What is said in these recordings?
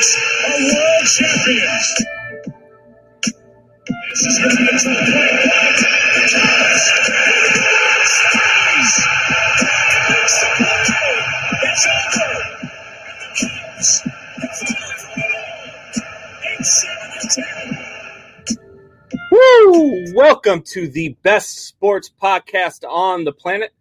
Seahawks are world champions. This is going to be a tough play because it's the play. It's over. And the Cubs have finally fallen off. 8-7-10. Woo! Welcome to the best sports podcast on the planet.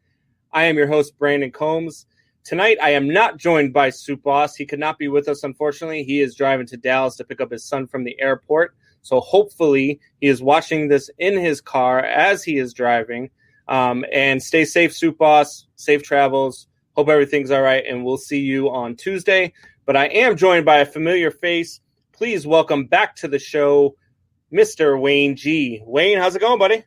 I am your host, Brandon Combs. Tonight, I am not joined by Soup Boss. He could not be with us, unfortunately. He is driving to Dallas to pick up his son from the airport. So hopefully he is watching this in his car as he is driving. And stay safe, Soup Boss. Safe travels. Hope everything's all right, and we'll see you on Tuesday. But I am joined by a familiar face. Please welcome back to the show, Mr. Wayne G. Wayne, how's it going, buddy?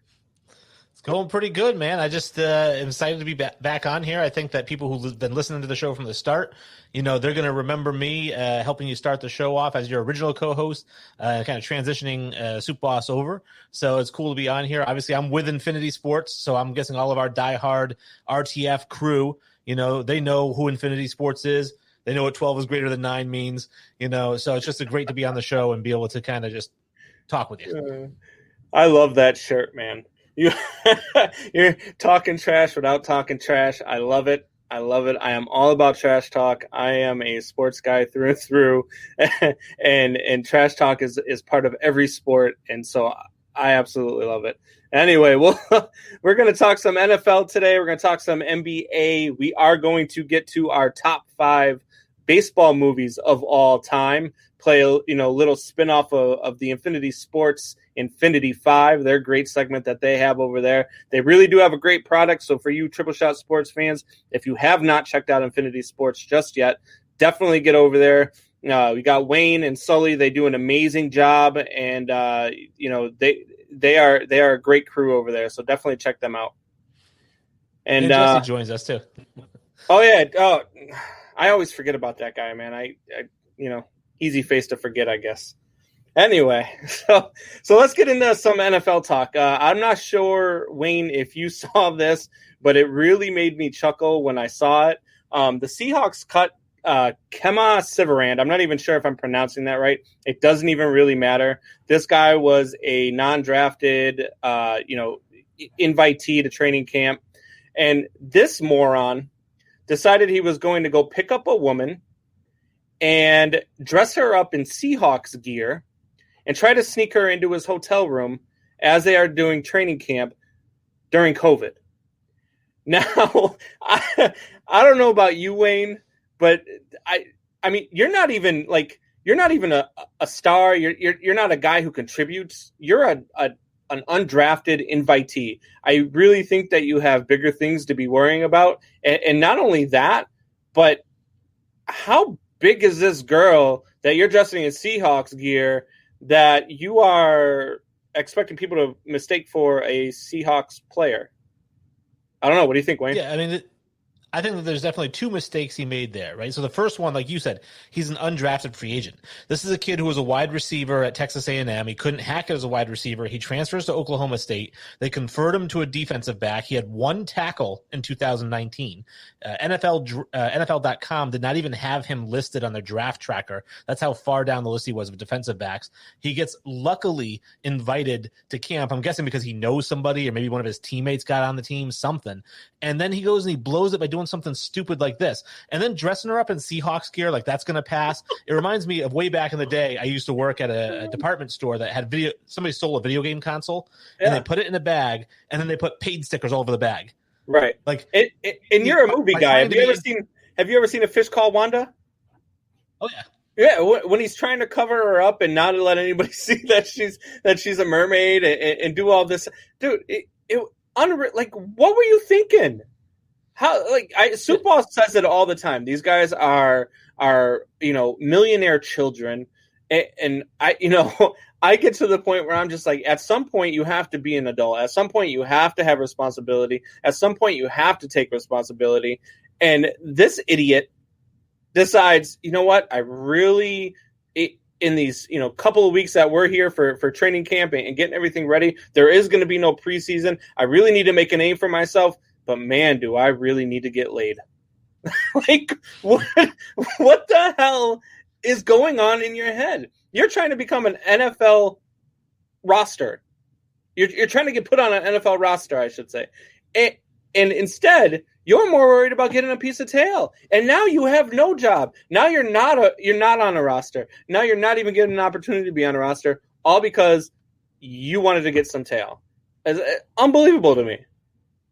It's going pretty good, man. I just am excited to be back on here. I think that people who've been listening to the show from the start, they're going to remember me helping you start the show off as your original co-host, kind of transitioning Soup Boss over. So it's cool to be on here. Obviously, I'm with Infinity Sports, so I'm guessing all of our diehard RTF crew, they know who Infinity Sports is. They know what 12 is greater than 9 means, so it's just great to be on the show and be able to kind of just talk with you. I love that shirt, man. You're talking trash without talking trash. I love it. I love it. I am all about trash talk. I am a sports guy through and through, and trash talk is part of every sport, and so I absolutely love it. Anyway, we're going to talk some NFL today. We're going to talk some NBA. We are going to get to our top 5 baseball movies of all time. Play a little spinoff of the Infinity Sports Infinity 5, their great segment that they have over there. They really do have a great product. So for you Triple Shot Sports fans, if you have not checked out Infinity Sports just yet, definitely get over there. We got Wayne and Sully. They do an amazing job, and they are a great crew over there. So definitely check them out. And Jesse joins us too. Oh yeah. Oh, I always forget about that guy, man. I easy face to forget, I guess. Anyway, so let's get into some NFL talk. I'm not sure, Wayne, if you saw this, but it really made me chuckle when I saw it. The Seahawks cut Kema Siverand. I'm not even sure if I'm pronouncing that right. It doesn't even really matter. This guy was a non-drafted, invitee to training camp. And this moron decided he was going to go pick up a woman and dress her up in Seahawks gear and try to sneak her into his hotel room as they are doing training camp during COVID. Now, I don't know about you, Wayne, but I mean, you're not even a star. You're not a guy who contributes. You're an undrafted invitee. I really think that you have bigger things to be worrying about. And not only that, but how big is this girl that you're dressing in Seahawks gear that you are expecting people to mistake for a Seahawks player? I don't know. What do you think, Wayne? Yeah, I mean, I think that there's definitely 2 mistakes he made there, right? So the first one, like you said, he's an undrafted free agent. This is a kid who was a wide receiver at Texas A&M. He couldn't hack it as a wide receiver. He transfers to Oklahoma State. They convert him to a defensive back. He had 1 tackle in 2019. NFL.com did not even have him listed on their draft tracker. That's how far down the list he was of defensive backs. He gets luckily invited to camp, I'm guessing because he knows somebody or maybe one of his teammates got on the team, something. And then he goes and he blows it by doing something stupid like this. And then dressing her up in Seahawks gear, like that's going to pass. It reminds me of way back in the day. I used to work at a department store that had video. Somebody stole a video game console and they put it in a bag and then they put paid stickers all over the bag. Right. Like, and you're a movie guy. Have you ever seen A Fish Called Wanda? Oh yeah. Yeah, when he's trying to cover her up and not let anybody see that she's a mermaid and do all this, dude. Like, what were you thinking? How, Soup Boss says it all the time. These guys are millionaire children, and I get to the point where I'm just like, at some point you have to be an adult. At some point you have to have responsibility. At some point you have to take responsibility. And this idiot decides, you know what? I really, in these couple of weeks that we're here for training camp and getting everything ready, there is going to be no preseason. I really need to make a name for myself, but man, do I really need to get laid. Like, what the hell is going on in your head? You're trying to become an NFL roster. You're trying to get put on an NFL roster, I should say. And instead, you're more worried about getting a piece of tail. And now you have no job. Now you're not on a roster. Now you're not even getting an opportunity to be on a roster, all because you wanted to get some tail. It's unbelievable to me.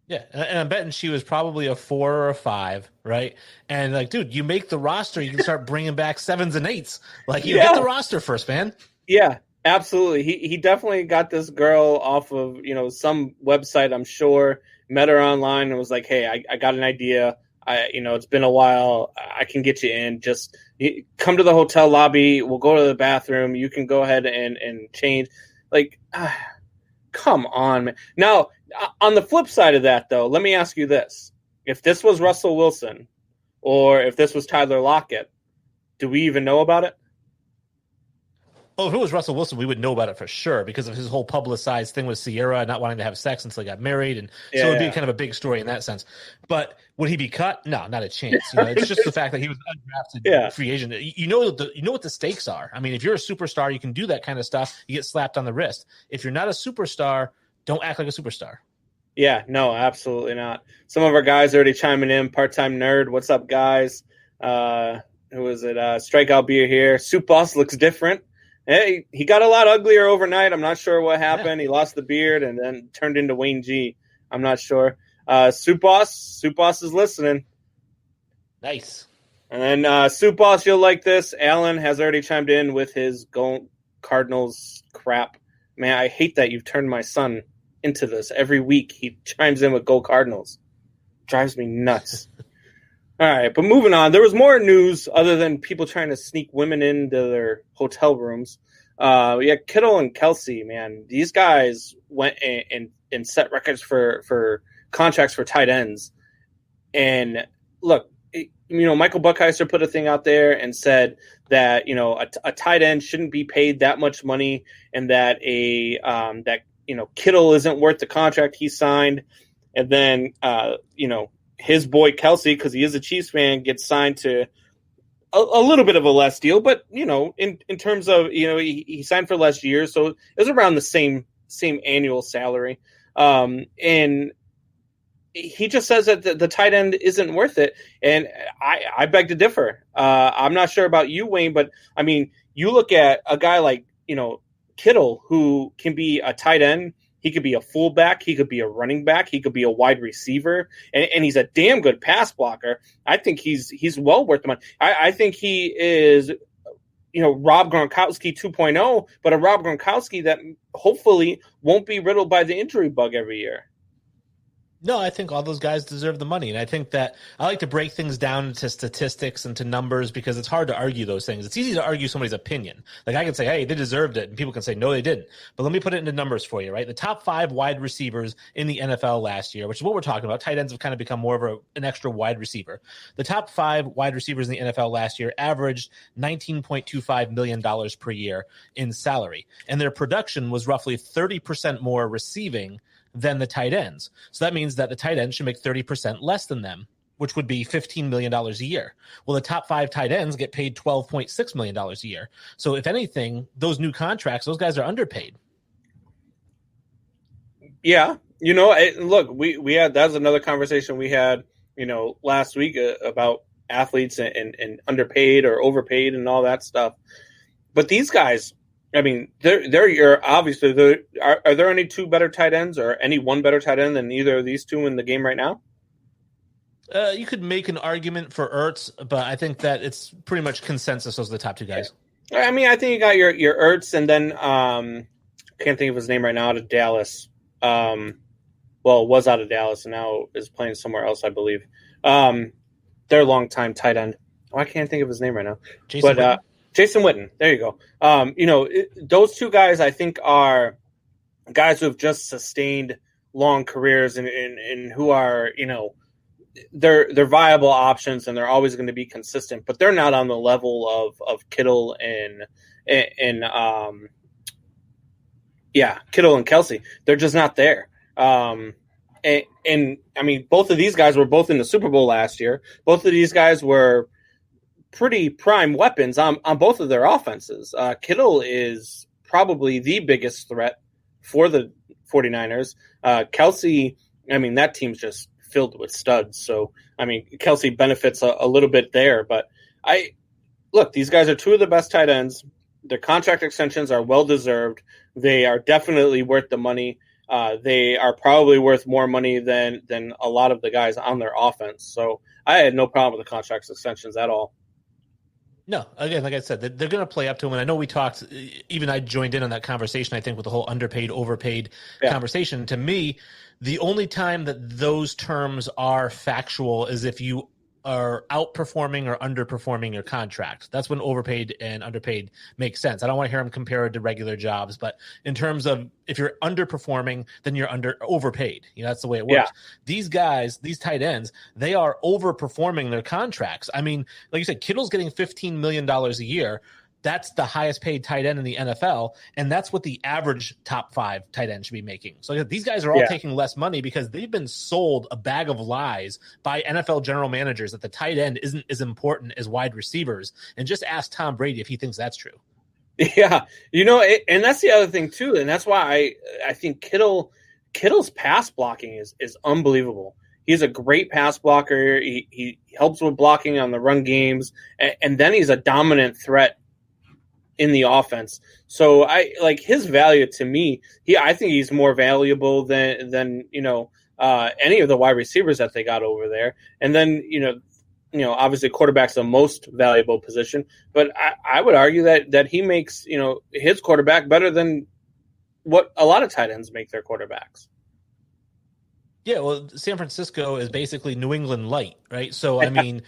Yeah, and I'm betting she was probably a 4 or a 5, right? And like, dude, you make the roster, you can start bringing back 7s and 8s. Like, you get the roster first, man. Yeah, absolutely. He definitely got this girl off of some website, I'm sure. Met her online and was like, "Hey, I got an idea. It's been a while. I can get you in. Just come to the hotel lobby. We'll go to the bathroom. You can go ahead and change." Like, come on, man. Now, on the flip side of that, though, let me ask you this: if this was Russell Wilson, or if this was Tyler Lockett, do we even know about it? Oh, if it was Russell Wilson, we would know about it for sure because of his whole publicized thing with Sierra not wanting to have sex until he got married, and so it'd be kind of a big story in that sense. But would he be cut? No, not a chance. It's just the fact that he was undrafted free agent. You know what the stakes are. I mean, if you're a superstar, you can do that kind of stuff. You get slapped on the wrist. If you're not a superstar, don't act like a superstar. Yeah, no, absolutely not. Some of our guys are already chiming in. Part-time nerd, what's up, guys? Who is it? Strikeout Beer here. Soup Boss looks different. Hey, he got a lot uglier overnight. I'm not sure what happened. He lost the beard and then turned into Wayne G. I'm not sure. Soup Boss is listening. Nice. And then Soup Boss, you'll like this. Alan has already chimed in with his Go Cardinals crap. Man, I hate that you've turned my son into this. Every week he chimes in with Go Cardinals. Drives me nuts. All right, but moving on. There was more news other than people trying to sneak women into their hotel rooms. Kittle and Kelsey, man, these guys went and set records for contracts for tight ends. And look, Michael Buckheiser put a thing out there and said that a tight end shouldn't be paid that much money, and that Kittle isn't worth the contract he signed. And then his boy Kelsey, because he is a Chiefs fan, gets signed to a little bit of a less deal, but in terms of he signed for less years, so it was around the same annual salary. And he just says that the tight end isn't worth it, and I beg to differ. I'm not sure about you, Wayne, but I mean, you look at a guy like Kittle, who can be a tight end. He could be a fullback. He could be a running back. He could be a wide receiver, and he's a damn good pass blocker. I think he's well worth the money. I think he is, Rob Gronkowski 2.0, but a Rob Gronkowski that hopefully won't be riddled by the injury bug every year. No, I think all those guys deserve the money. And I think that I like to break things down to statistics and to numbers because it's hard to argue those things. It's easy to argue somebody's opinion. Like I can say, hey, they deserved it. And people can say, no, they didn't. But let me put it into numbers for you, right? The top 5 wide receivers in the NFL last year, which is what we're talking about. Tight ends have kind of become more of an extra wide receiver. The top 5 wide receivers in the NFL last year averaged $19.25 million per year in salary. And their production was roughly 30% more receiving than the tight ends. So that means that the tight ends should make 30% less than them, which would be $15 million a year. Well, the top 5 tight ends get paid $12.6 million a year. So if anything, those new contracts, those guys are underpaid. Yeah. Look, we had, that's another conversation we had, last week about athletes and underpaid or overpaid and all that stuff. But these guys, I mean, they're your obviously. Are there any 2 better tight ends or any 1 better tight end than either of these 2 in the game right now? You could make an argument for Ertz, but I think that it's pretty much consensus. Those are the top 2 guys. I mean, I think you got your Ertz, and then can't think of his name right now, out of Dallas. Was out of Dallas and now is playing somewhere else, I believe. Their longtime tight end. Oh, I can't think of his name right now. Jason Witten. There you go. Those 2 guys I think are guys who have just sustained long careers and who are, they're viable options and they're always going to be consistent, but they're not on the level of Kittle and Kittle and Kelsey. They're just not there. And I mean, both of these guys were both in the Super Bowl last year. Both of these guys were pretty prime weapons on both of their offenses. Kittle is probably the biggest threat for the 49ers. Kelsey, I mean, that team's just filled with studs. So, I mean, Kelsey benefits a little bit there. But look, these guys are two of the best tight ends. Their contract extensions are well-deserved. They are definitely worth the money. They are probably worth more money than a lot of the guys on their offense. So I had no problem with the contract extensions at all. No, again, like I said, they're going to play up to him. And I know we talked, even I joined in on that conversation, I think, with the whole underpaid, overpaid conversation. To me, the only time that those terms are factual is if you are outperforming or underperforming your contract. That's when overpaid and underpaid makes sense. I don't want to hear them compared to regular jobs, but in terms of if you're underperforming, then you're overpaid. That's the way it works. Yeah. These guys, these tight ends, they are overperforming their contracts. I mean, like you said, Kittle's getting $15 million a year. That's the highest paid tight end in the NFL, and that's what the average top 5 tight end should be making. So these guys are all taking less money because they've been sold a bag of lies by NFL general managers that the tight end isn't as important as wide receivers. And just ask Tom Brady if he thinks that's true. Yeah, and that's the other thing too, and that's why I think Kittle's pass blocking is unbelievable. He's a great pass blocker. He helps with blocking on the run games, and then he's a dominant threat in the offense. So I like his value to me. I think he's more valuable than any of the wide receivers that they got over there. And then obviously quarterback's the most valuable position, but I would argue that he makes his quarterback better than what a lot of tight ends make their quarterbacks. Yeah, well, San Francisco is basically New England light, right? So I mean,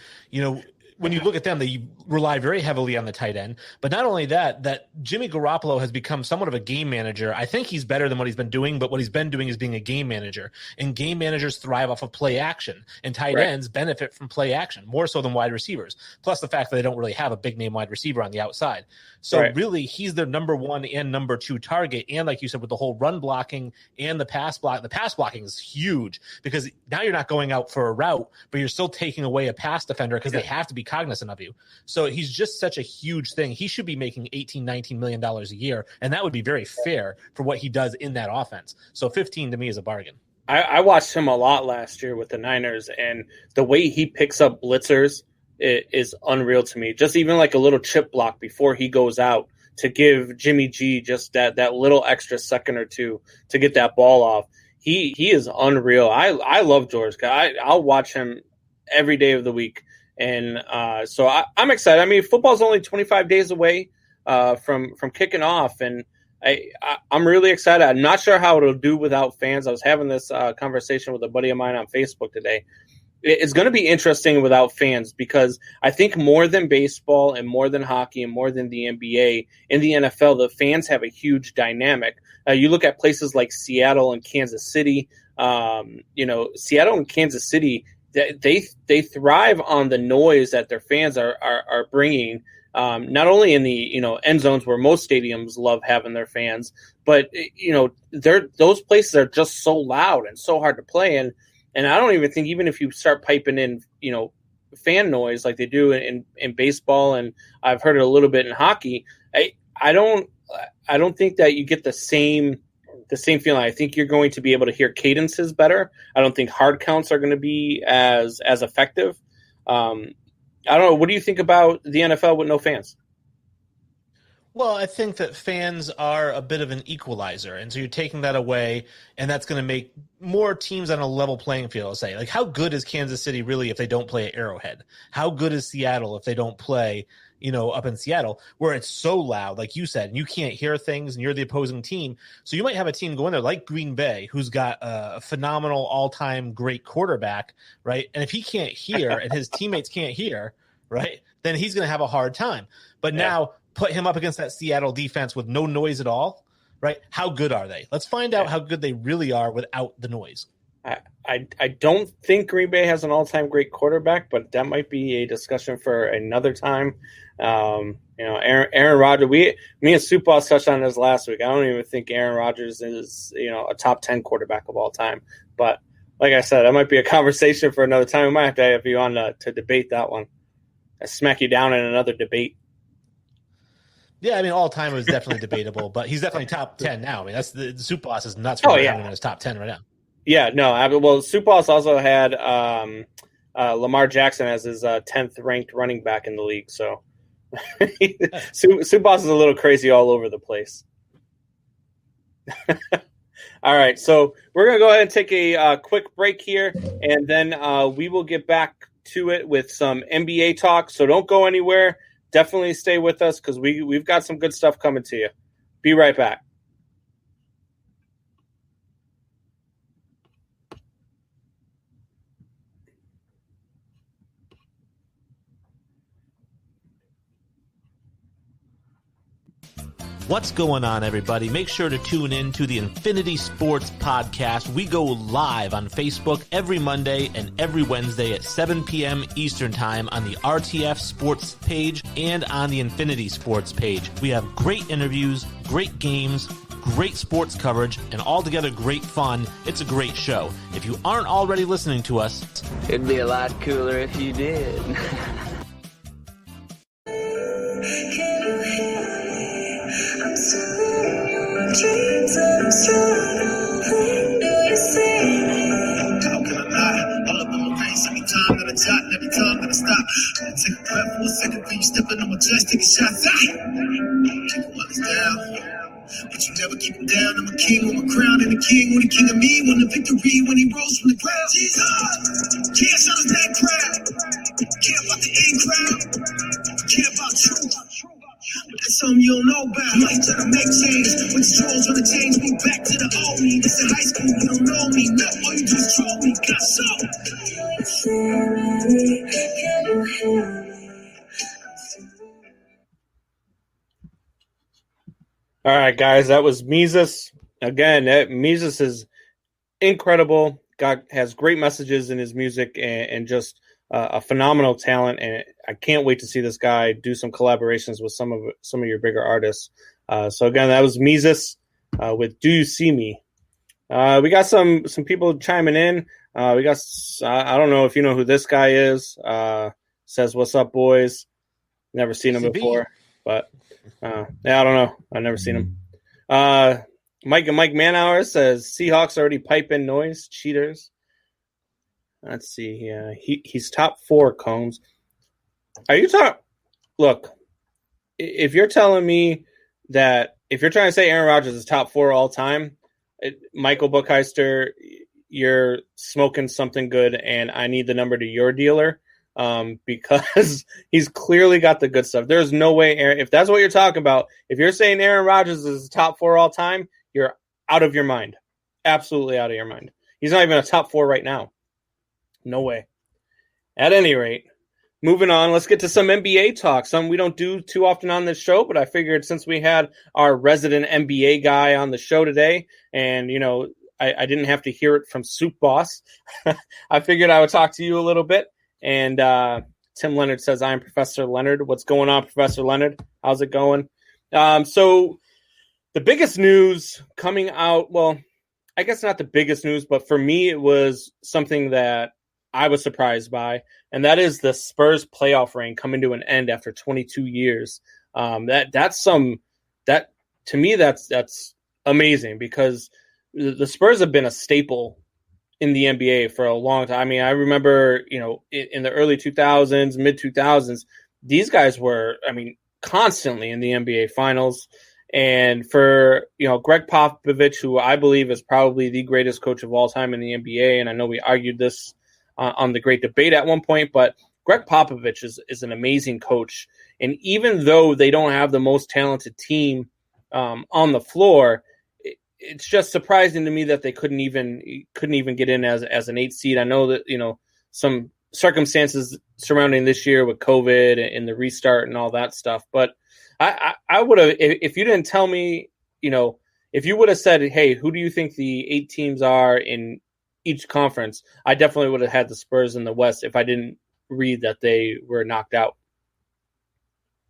when you look at them, they rely very heavily on the tight end. But not only that Jimmy Garoppolo has become somewhat of a game manager. I think he's better than what he's been doing, but what he's been doing is being a game manager. And game managers thrive off of play action. And tight ends benefit from play action, more so than wide receivers. Plus the fact that they don't really have a big-name wide receiver on the outside. So really, he's their number 1 and number 2 target. And like you said, with the whole run blocking and the pass blocking is huge because now you're not going out for a route, but you're still taking away a pass defender because they have to be cognizant of you. So he's just such a huge thing. He should be making $18-19 million a year, and that would be very fair for what he does in that offense. So 15 to me is a bargain. I watched him a lot last year with the Niners, and the way he picks up blitzers is unreal to me. Just even like a little chip block before he goes out to give Jimmy G just that little extra second or two to get that ball off. He is unreal. I love George. I'll watch him every day of the week. And so I'm excited. I mean, football's only 25 days away from kicking off, and I'm really excited. I'm not sure how it'll do without fans. I was having this conversation with a buddy of mine on Facebook today. It's going to be interesting without fans because I think more than baseball and more than hockey and more than the NBA, in the NFL, the fans have a huge dynamic. You look at places like Seattle and Kansas City. Seattle and Kansas City, they thrive on the noise that their fans are bringing, not only in the end zones where most stadiums love having their fans, but those places are just so loud and so hard to play in. And I don't even think even if you start piping in fan noise like they do in baseball, and I've heard it a little bit in hockey, I don't think that you get the same feeling. I think you're going to be able to hear cadences better. I don't think hard counts are going to be as effective. I don't know. What do you think about the NFL with no fans? Well, I think that fans are a bit of an equalizer, and so you're taking that away, and that's going to make more teams on a level playing field. I'll say, like, how good is Kansas City really if they don't play at Arrowhead? How good is Seattle if they don't play up in Seattle, where it's so loud, like you said, and you can't hear things, and you're the opposing team. So you might have a team go in there like Green Bay, who's got a phenomenal all-time great quarterback, right? And if he can't hear and his teammates can't hear, right, then he's going to have a hard time. But now put him up against that Seattle defense with no noise at all, right? How good are they? Let's find out how good they really are without the noise. I don't think Green Bay has an all-time great quarterback, but that might be a discussion for another time. Aaron Rodgers, me and Soup Boss touched on this last week. I don't even think Aaron Rodgers is, a top 10 quarterback of all time. But like I said, that might be a conversation for another time. We might have to have you on to debate that one. smack you down in another debate. Yeah, I mean, all time was definitely debatable, but he's definitely top 10 now. I mean, that's the Soup Boss is nuts for having him in his top 10 right now. Yeah, no. Well, Soup Boss also had Lamar Jackson as his 10th ranked running back in the league. So Soup Boss is a little crazy all over the place. All right, so we're going to go ahead and take a quick break here, and then we will get back to it with some NBA talk. So don't go anywhere. Definitely stay with us because we've got some good stuff coming to you. Be right back. What's going on, everybody? Make sure to tune in to the Infinity Sports Podcast. We go live on Facebook every Monday and every Wednesday at 7 p.m. Eastern Time on the RTF Sports page and on the Infinity Sports page. We have great interviews, great games, great sports coverage, and altogether great fun. It's a great show. If you aren't already listening to us, it'd be a lot cooler if you did. Dreams and I'm struggling. Do you see me? How can I lie? All up in my face, every time that I jot, every time that I stop. Take a breath for a second, then you stepping on my chest, take a shot. Take a while it's down, but you never keep him down. I'm a king with my crown and a king with a king of me. Won the victory when he rose from the ground. Jesus, can't shut his name crowd. Care about the in crowd. Care about you. That's something you don't know about. You ain't trying to make changes, but you all trying to change me back to the old me. This in high school, you don't know me. No, all you just troll me. Got so. Can you hear me? All right, guys, that was Mises. Again, Mises is incredible. Has great messages in his music and just a phenomenal talent. And I can't wait to see this guy do some collaborations with some of your bigger artists. So again, that was Mises with "Do You See Me." We got some people chiming in. We got I don't know if you know who this guy is. Says, "What's up, boys?" Never seen him before, but yeah, I don't know. I've never seen him. Mike Manhour says Seahawks already pipe in noise. Cheaters. Let's see. Yeah, he's top 4, Combs. Are you talking? Look, if you're telling me that if you're trying to say Aaron Rodgers is top 4 all time, Michael Buchheister, you're smoking something good, and I need the number to your dealer because he's clearly got the good stuff. There's no way, Aaron, if that's what you're talking about, if you're saying Aaron Rodgers is top 4 all time, you're out of your mind. Absolutely out of your mind. He's not even a top 4 right now. No way. At any rate, moving on, let's get to some NBA talk. Some we don't do too often on this show, but I figured since we had our resident NBA guy on the show today, and, you know, I didn't have to hear it from Soup Boss, I figured I would talk to you a little bit. And Tim Leonard says, I'm Professor Leonard. What's going on, Professor Leonard? How's it going? So the biggest news coming out, well, I guess not the biggest news, but for me, it was something that I was surprised by, and that is the Spurs playoff reign coming to an end after 22 years. That's to me, that's amazing because the Spurs have been a staple in the NBA for a long time. I mean, I remember, you know, in the early 2000s, mid 2000s, these guys were, I mean, constantly in the NBA finals. And for, you know, Greg Popovich, who I believe is probably the greatest coach of all time in the NBA, and I know we argued this on the Great Debate at one point, but Greg Popovich is an amazing coach. And even though they don't have the most talented team on the floor, it's just surprising to me that they couldn't even get in as an 8 seed. I know that, you know, some circumstances surrounding this year with COVID and the restart and all that stuff, but I would have, if you didn't tell me, you know, if you would have said, hey, who do you think the 8 teams are in each conference, I definitely would have had the Spurs in the West if I didn't read that they were knocked out.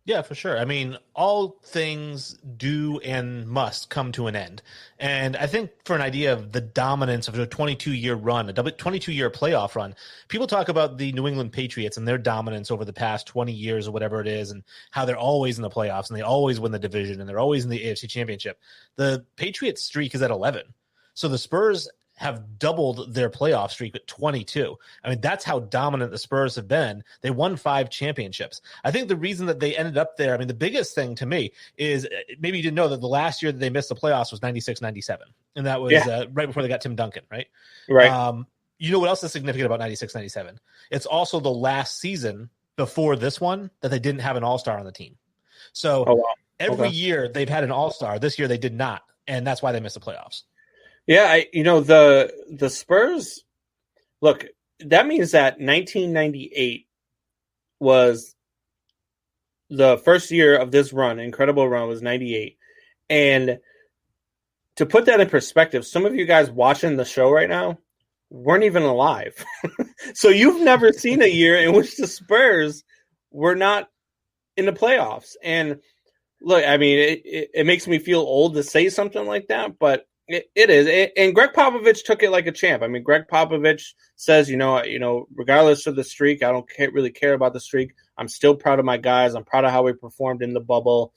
Yeah, for sure. I mean, all things do and must come to an end. And I think for an idea of the dominance of a 22-year run, a 22-year playoff run, people talk about the New England Patriots and their dominance over the past 20 years or whatever it is, and how they're always in the playoffs and they always win the division and they're always in the AFC Championship. The Patriots streak is at 11. So the Spurs have doubled their playoff streak at 22. I mean, that's how dominant the Spurs have been. They won 5 championships. I think the reason that they ended up there, I mean, the biggest thing to me is maybe you didn't know that the last year that they missed the playoffs was 96-97. And that was right before they got Tim Duncan, right? Right. You know what else is significant about 96-97? It's also the last season before this one that they didn't have an all-star on the team. So every year they've had an all-star. This year they did not. And that's why they missed the playoffs. Yeah, the Spurs, look, that means that 1998 was the first year of this run, incredible run was 98. And to put that in perspective, some of you guys watching the show right now weren't even alive. So you've never seen a year in which the Spurs were not in the playoffs. And look, I mean, it makes me feel old to say something like that, but it is. And Greg Popovich took it like a champ. I mean, Greg Popovich says, regardless of the streak, I don't really care about the streak. I'm still proud of my guys. I'm proud of how we performed in the bubble.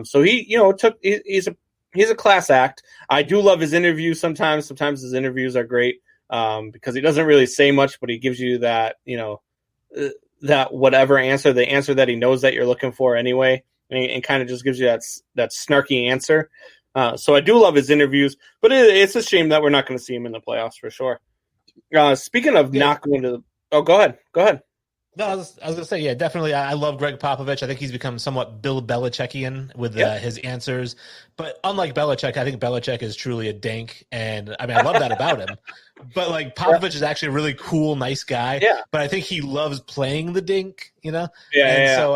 So he's a class act. I do love his interviews sometimes. Sometimes his interviews are great because he doesn't really say much, but he gives you that, that whatever answer, the answer that he knows that you're looking for anyway, and kind of just gives you that snarky answer. So I do love his interviews, but it's a shame that we're not going to see him in the playoffs for sure. Speaking of not going to go ahead. No, I was going to say, yeah, definitely. I love Greg Popovich. I think he's become somewhat Bill Belichickian with his answers. But unlike Belichick, I think Belichick is truly a dink. And I mean, I love that about him. But like Popovich is actually a really cool, nice guy. Yeah. But I think he loves playing the dink, Yeah. So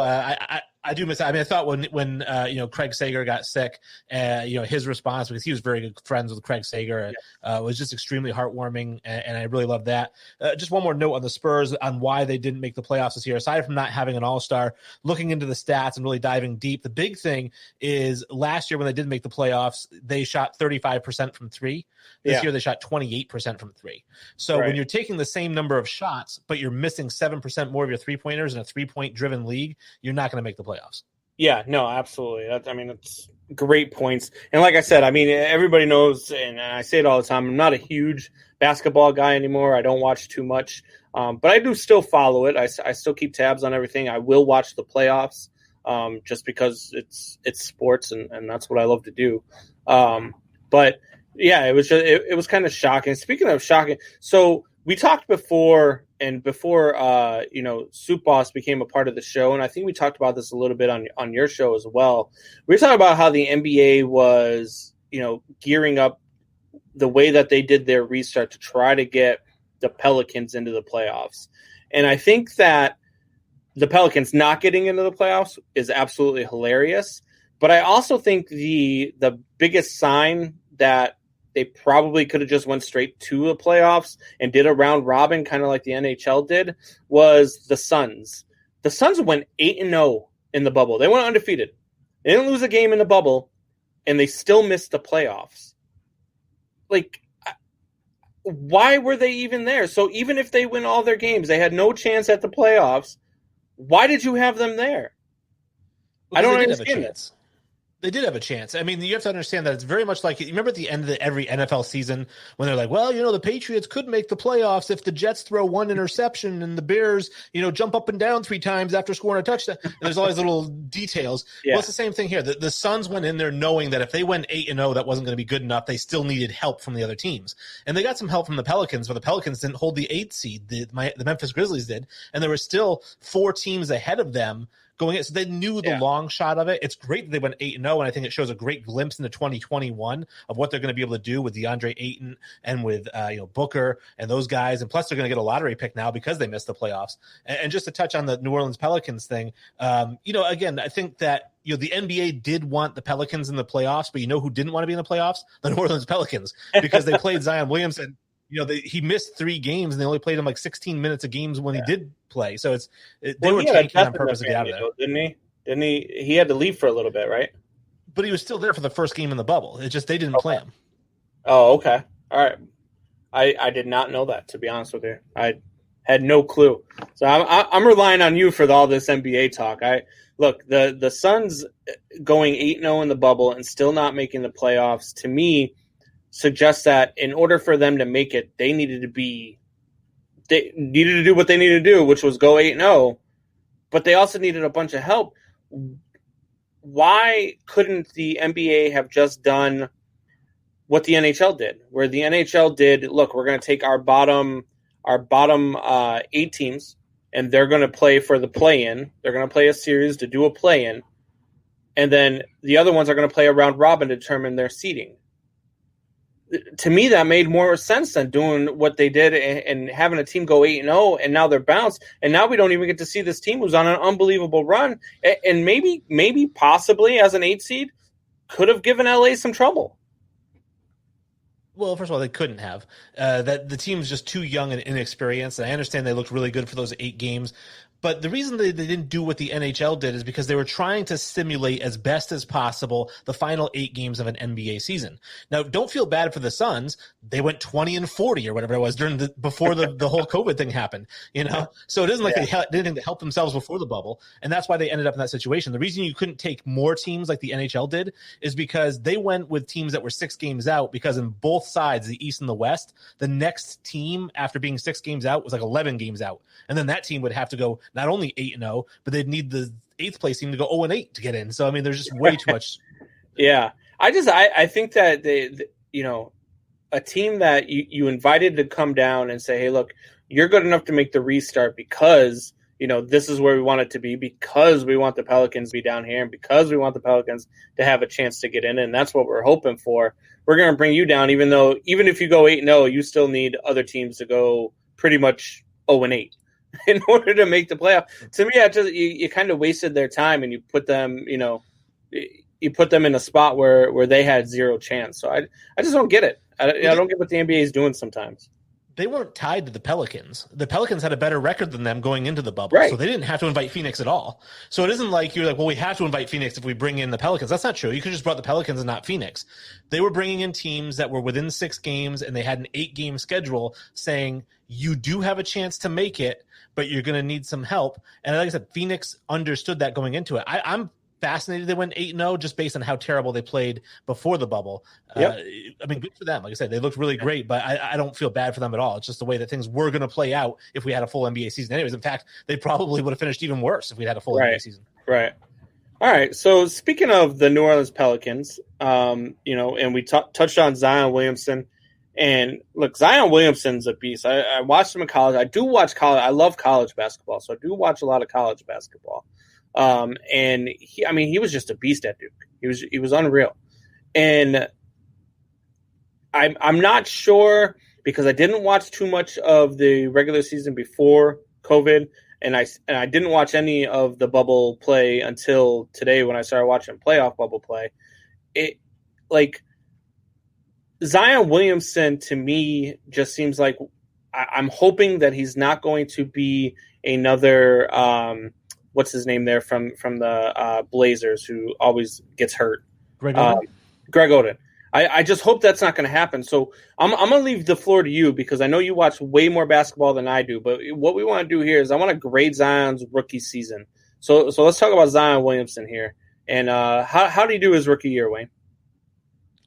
I do miss. I mean, I thought when Craig Sager got sick, his response, because he was very good friends with Craig Sager, was just extremely heartwarming, and I really love that. Just one more note on the Spurs on why they didn't make the playoffs this year. Aside from not having an All-Star, looking into the stats and really diving deep, the big thing is last year when they did make the playoffs, they shot 35% from three. This year they shot 28% from three. So when you're taking the same number of shots, but you're missing 7% more of your three-pointers in a three-point driven league, you're not going to make the playoffs. Yeah, no, absolutely. It's great points. And like I said, I mean, everybody knows, and I say it all the time, I'm not a huge basketball guy anymore. I don't watch too much, but I do still follow it. I still keep tabs on everything. I will watch the playoffs just because it's sports, and that's what I love to do. But yeah, it was kind of shocking. Speaking of shocking, so we talked before Soup Boss became a part of the show, and I think we talked about this a little bit on your show as well. We were talking about how the NBA was, gearing up the way that they did their restart to try to get the Pelicans into the playoffs. And I think that the Pelicans not getting into the playoffs is absolutely hilarious. But I also think the biggest sign that they probably could have just went straight to the playoffs and did a round robin, kind of like the NHL did, was the Suns. The Suns went 8-0 in the bubble. They went undefeated. They didn't lose a game in the bubble, and they still missed the playoffs. Like, why were they even there? So even if they win all their games, they had no chance at the playoffs. Why did you have them there? Because I don't understand this. They did have a chance. I mean, you have to understand that it's very much like, you remember at the end of every NFL season when they're like, well, the Patriots could make the playoffs if the Jets throw one interception and the Bears, jump up and down 3 times after scoring a touchdown. And there's all these little details. Yeah. Well, it's the same thing here. The Suns went in there knowing that if they went 8-0, that wasn't going to be good enough. They still needed help from the other teams. And they got some help from the Pelicans, but the Pelicans didn't hold the 8th seed. The Memphis Grizzlies did. And there were still 4 teams ahead of them going in. So they knew the long shot of it. It's great that they went 8-0, and I think it shows a great glimpse into 2021 of what they're going to be able to do with DeAndre Ayton and with Booker and those guys. And plus, they're going to get a lottery pick now because they missed the playoffs. And just to touch on the New Orleans Pelicans thing, again, I think that the NBA did want the Pelicans in the playoffs, but who didn't want to be in the playoffs? The New Orleans Pelicans, because they played Zion Williamson. He missed 3 games, and they only played him like 16 minutes of games when he did play. So they were tanking on purpose to get out of there, didn't he? Didn't he? He had to leave for a little bit, right? But he was still there for the first game in the bubble. It's just they didn't play him. Oh, okay. All right. I did not know that, to be honest with you. I had no clue. So I'm relying on you for all this NBA talk. Look, the Suns going 8-0 in the bubble and still not making the playoffs, to me, suggests that in order for them to make it, they needed to do what they needed to do, which was go 8-0, but they also needed a bunch of help. Why couldn't the NBA have just done what the NHL did, where the NHL did, look, we're going to take our bottom 8 teams, and they're going to play for the play-in. They're going to play a series to do a play-in, and then the other ones are going to play a round robin to determine their seeding. To me, that made more sense than doing what they did and having a team go 8-0, and now they're bounced, and now we don't even get to see this team who's on an unbelievable run, and maybe possibly as an 8 seed could have given LA some trouble. Well, first of all, they couldn't have. That the team's just too young and inexperienced. And I understand they looked really good for those 8 games. But the reason they didn't do what the NHL did is because they were trying to simulate as best as possible the final 8 games of an NBA season. Now, don't feel bad for the Suns. They went 20-40 or whatever it was before the whole COVID thing happened. So it isn't like they did anything to help themselves before the bubble, and that's why they ended up in that situation. The reason you couldn't take more teams like the NHL did is because they went with teams that were 6 games out, because in both sides, the East and the West, the next team after being 6 games out was like 11 games out, and then that team would have to go not only 8-0, but they'd need the 8th place team to go 0-8 to get in. So I mean, there's just way too much. Yeah, I think that a team that you invited to come down and say, hey, look, you're good enough to make the restart because this is where we want it to be, because we want the Pelicans to be down here, and because we want the Pelicans to have a chance to get in, and that's what we're hoping for. We're going to bring you down, even if you go 8-0, you still need other teams to go pretty much 0-8. In order to make the playoff. To me, you kind of wasted their time, and you put them, you put them in a spot where they had zero chance. So I just don't get it. I don't get what the NBA is doing sometimes. They weren't tied to the Pelicans. The Pelicans had a better record than them going into the bubble, right. So they didn't have to invite Phoenix at all. So it isn't like you're like, well, we have to invite Phoenix if we bring in the Pelicans. That's not true. You could just brought the Pelicans and not Phoenix. They were bringing in teams that were within 6 games, and they had an 8-game schedule saying you do have a chance to make it, but you're going to need some help. And like I said, Phoenix understood that going into it. I'm fascinated they went 8-0 just based on how terrible they played before the bubble. Yep. I mean, good for them. Like I said, they looked really great, but I don't feel bad for them at all. It's just the way that things were going to play out if we had a full NBA season. Anyways, in fact, they probably would have finished even worse if we had a full NBA season. Right. All right. So speaking of the New Orleans Pelicans, and we touched on Zion Williamson. And look, Zion Williamson's a beast. I watched him in college. I do watch college. I love college basketball, so I do watch a lot of college basketball. And he was just a beast at Duke. He was unreal. And I'm not sure, because I didn't watch too much of the regular season before COVID, and I didn't watch any of the bubble play until today when I started watching playoff bubble play. Zion Williamson, to me, just seems like I'm hoping that he's not going to be another what's his name there from the Blazers, who always gets hurt. Greg Oden. Greg Oden. I just hope that's not going to happen. So I'm going to leave the floor to you, because I know you watch way more basketball than I do. But what we want to do here is I want to grade Zion's rookie season. So let's talk about Zion Williamson here. And how did he do his rookie year, Wayne?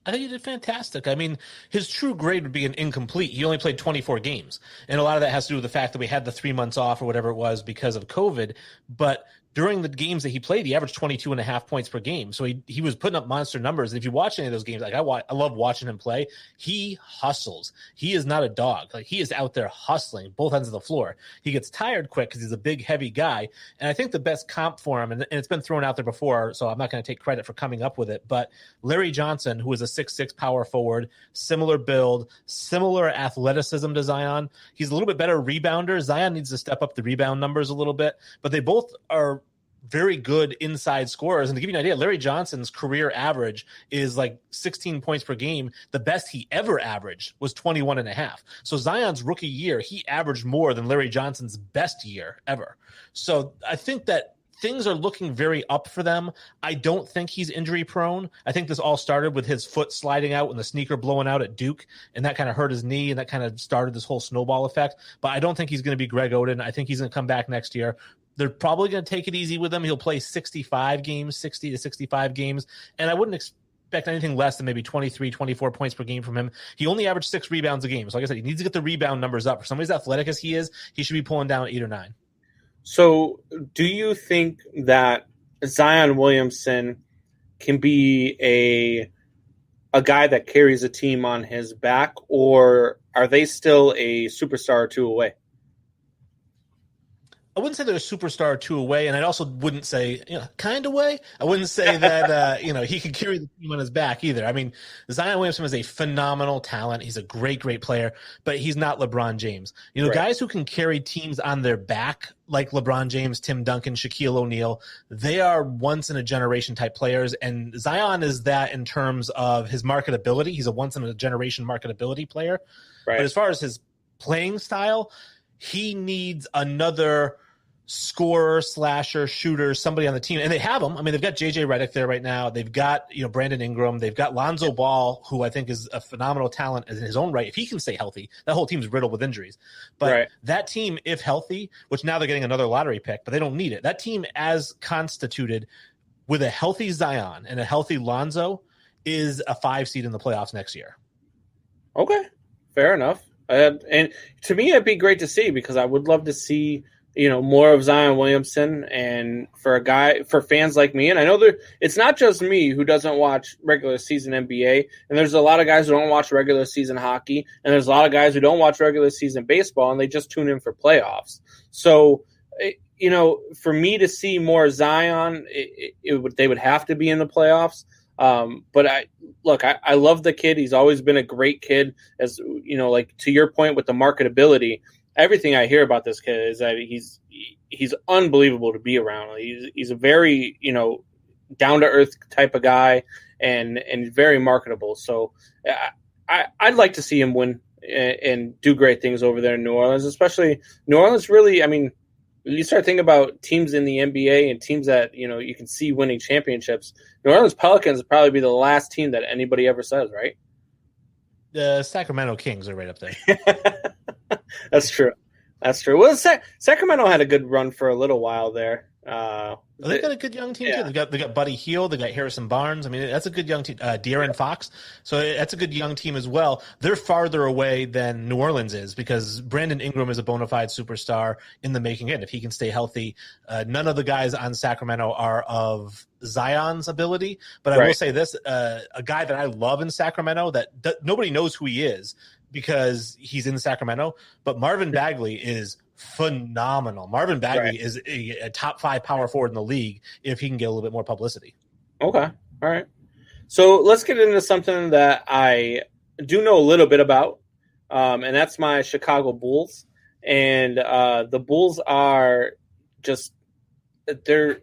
I think he did fantastic. I mean, his true grade would be an incomplete. He only played 24 games. And a lot of that has to do with the fact that we had the 3 months off or whatever it was because of COVID. But during the games that he played, he averaged 22.5 points per game. So he was putting up monster numbers. And if you watch any of those games, like I love watching him play. He hustles. He is not a dog. Like, he is out there hustling both ends of the floor. He gets tired quick because he's a big, heavy guy. And I think the best comp for him, and it's been thrown out there before, so I'm not going to take credit for coming up with it, but Larry Johnson, who is a 6'6" power forward, similar build, similar athleticism to Zion. He's a little bit better rebounder. Zion needs to step up the rebound numbers a little bit, but they both are very good inside scorers. And to give you an idea, Larry Johnson's career average is like 16 points per game. The best he ever averaged was 21.5. So Zion's rookie year, he averaged more than Larry Johnson's best year ever. So I think that things are looking very up for them. I don't think he's injury prone. I think this all started with his foot sliding out and the sneaker blowing out at Duke, and that kind of hurt his knee, and that kind of started this whole snowball effect. But I don't think he's going to be Greg Oden. I think he's going to come back next year. They're probably going to take it easy with him. He'll play 60 to 65 games, and I wouldn't expect anything less than maybe 23, 24 points per game from him. He only averaged 6 rebounds a game. So like I said, he needs to get the rebound numbers up. For somebody as athletic as he is, he should be pulling down 8 or 9. So do you think that Zion Williamson can be a guy that carries a team on his back, or are they still a superstar or two away? I wouldn't say they're a superstar or 2 away, and I also wouldn't say, kind of way. I wouldn't say that, he could carry the team on his back either. I mean, Zion Williamson is a phenomenal talent. He's a great, great player, but he's not LeBron James. Right. Guys who can carry teams on their back, like LeBron James, Tim Duncan, Shaquille O'Neal, they are once-in-a-generation type players, and Zion is that in terms of his marketability. He's a once-in-a-generation marketability player. Right. But as far as his playing style, he needs another scorer, slasher, shooter, somebody on the team. And they have them. I mean, they've got JJ Redick there right now. They've got, Brandon Ingram. They've got Lonzo Ball, who I think is a phenomenal talent in his own right. If he can stay healthy, that whole team's riddled with injuries. But that team, if healthy, which now they're getting another lottery pick, but they don't need it. That team as constituted with a healthy Zion and a healthy Lonzo is a 5 seed in the playoffs next year. Okay. Fair enough. And to me, it'd be great to see, because I would love to see, more of Zion Williamson, and for fans like me. And I know it's not just me who doesn't watch regular season NBA, and there's a lot of guys who don't watch regular season hockey, and there's a lot of guys who don't watch regular season baseball, and they just tune in for playoffs. So, for me to see more Zion, they would have to be in the playoffs. But I love the kid. He's always been a great kid, as to your point with the marketability. Everything I hear about this kid is that he's unbelievable to be around. He's a very, down to earth type of guy, and very marketable. So I'd like to see him win and do great things over there in New Orleans, especially New Orleans. Really, I mean, you start thinking about teams in the NBA and teams that, you can see winning championships. New Orleans Pelicans would probably be the last team that anybody ever says, right? The Sacramento Kings are right up there. That's true. Well, Sacramento had a good run for a little while there. They've got a good young team too. They got Buddy Hield, they got Harrison Barnes. I mean, that's a good young team. De'Aaron Fox, so that's a good young team as well. They're farther away than New Orleans is, because Brandon Ingram is a bona fide superstar in the making. And if he can stay healthy, none of the guys on Sacramento are of Zion's ability. But I will say this: a guy that I love in Sacramento that nobody knows who he is because he's in Sacramento, but Marvin Bagley is phenomenal. Marvin Bagley is a top 5 power forward in the league if he can get a little bit more publicity. Okay. All right. So let's get into something that I do know a little bit about, and that's my Chicago Bulls. And the Bulls are just they're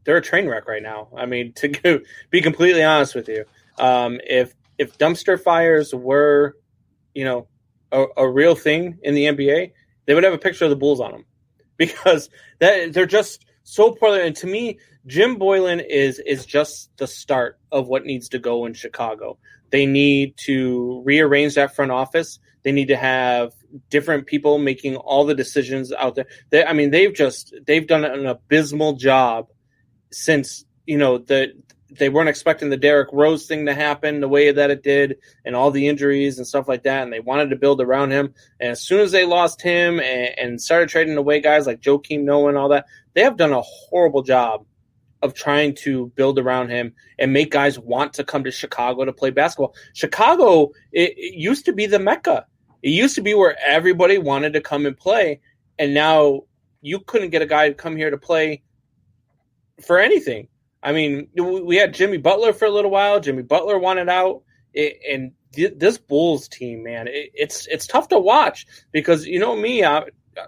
a train wreck right now. I mean, to be completely honest with you, if dumpster fires were, a real thing in the NBA, they would have a picture of the Bulls on them, because they're just so poorly. And to me, Jim Boylan is just the start of what needs to go in Chicago. They need to rearrange that front office. They need to have different people making all the decisions out there. They've done an abysmal job since, they weren't expecting the Derrick Rose thing to happen the way that it did, and all the injuries and stuff like that. And they wanted to build around him. And as soon as they lost him and started trading away guys like Joakim Noah and all that, they have done a horrible job of trying to build around him and make guys want to come to Chicago to play basketball. Chicago, it used to be the Mecca. It used to be where everybody wanted to come and play. And now you couldn't get a guy to come here to play for anything. I mean, we had Jimmy Butler for a little while. Jimmy Butler wanted out. And this Bulls team, man, it's tough to watch, because, me, I'm a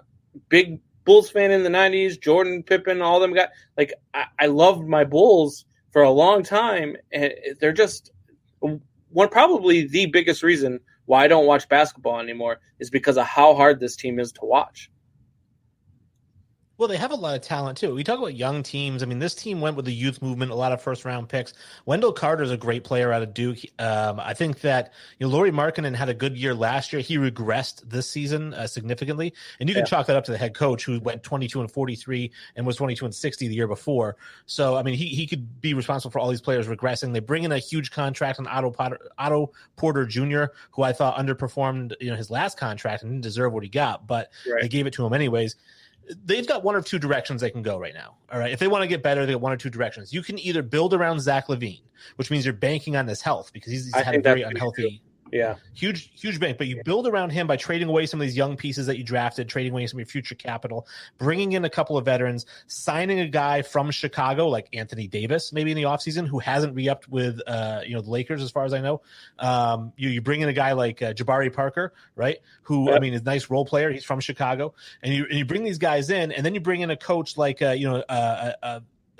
big Bulls fan in the 90s, Jordan, Pippen, all them guys. Like, I loved my Bulls for a long time, and they're just probably the biggest reason why I don't watch basketball anymore is because of how hard this team is to watch. Well, they have a lot of talent too. We talk about young teams. I mean, this team went with the youth movement, a lot of first round picks. Wendell Carter is a great player out of Duke. I think that Lauri Markkanen had a good year last year. He regressed this season significantly, and you can chalk that up to the head coach who went 22-43 and was 22-60 the year before. So, I mean, he could be responsible for all these players regressing. They bring in a huge contract on Otto Porter Jr., who I thought underperformed, his last contract and didn't deserve what he got, but they gave it to him anyways. They've got one or two directions they can go right now. All right. If they want to get better, they got one or two directions. You can either build around Zach LaVine, which means you're banking on his health because he's had a very unhealthy, huge bank. But you build around him by trading away some of these young pieces that you drafted, trading away some of your future capital, bringing in a couple of veterans, signing a guy from Chicago like Anthony Davis, maybe in the offseason, who hasn't re-upped with the Lakers as far as I know. You bring in a guy like Jabari Parker, right? Who I mean is a nice role player. He's from Chicago, and you bring these guys in, and then you bring in a coach like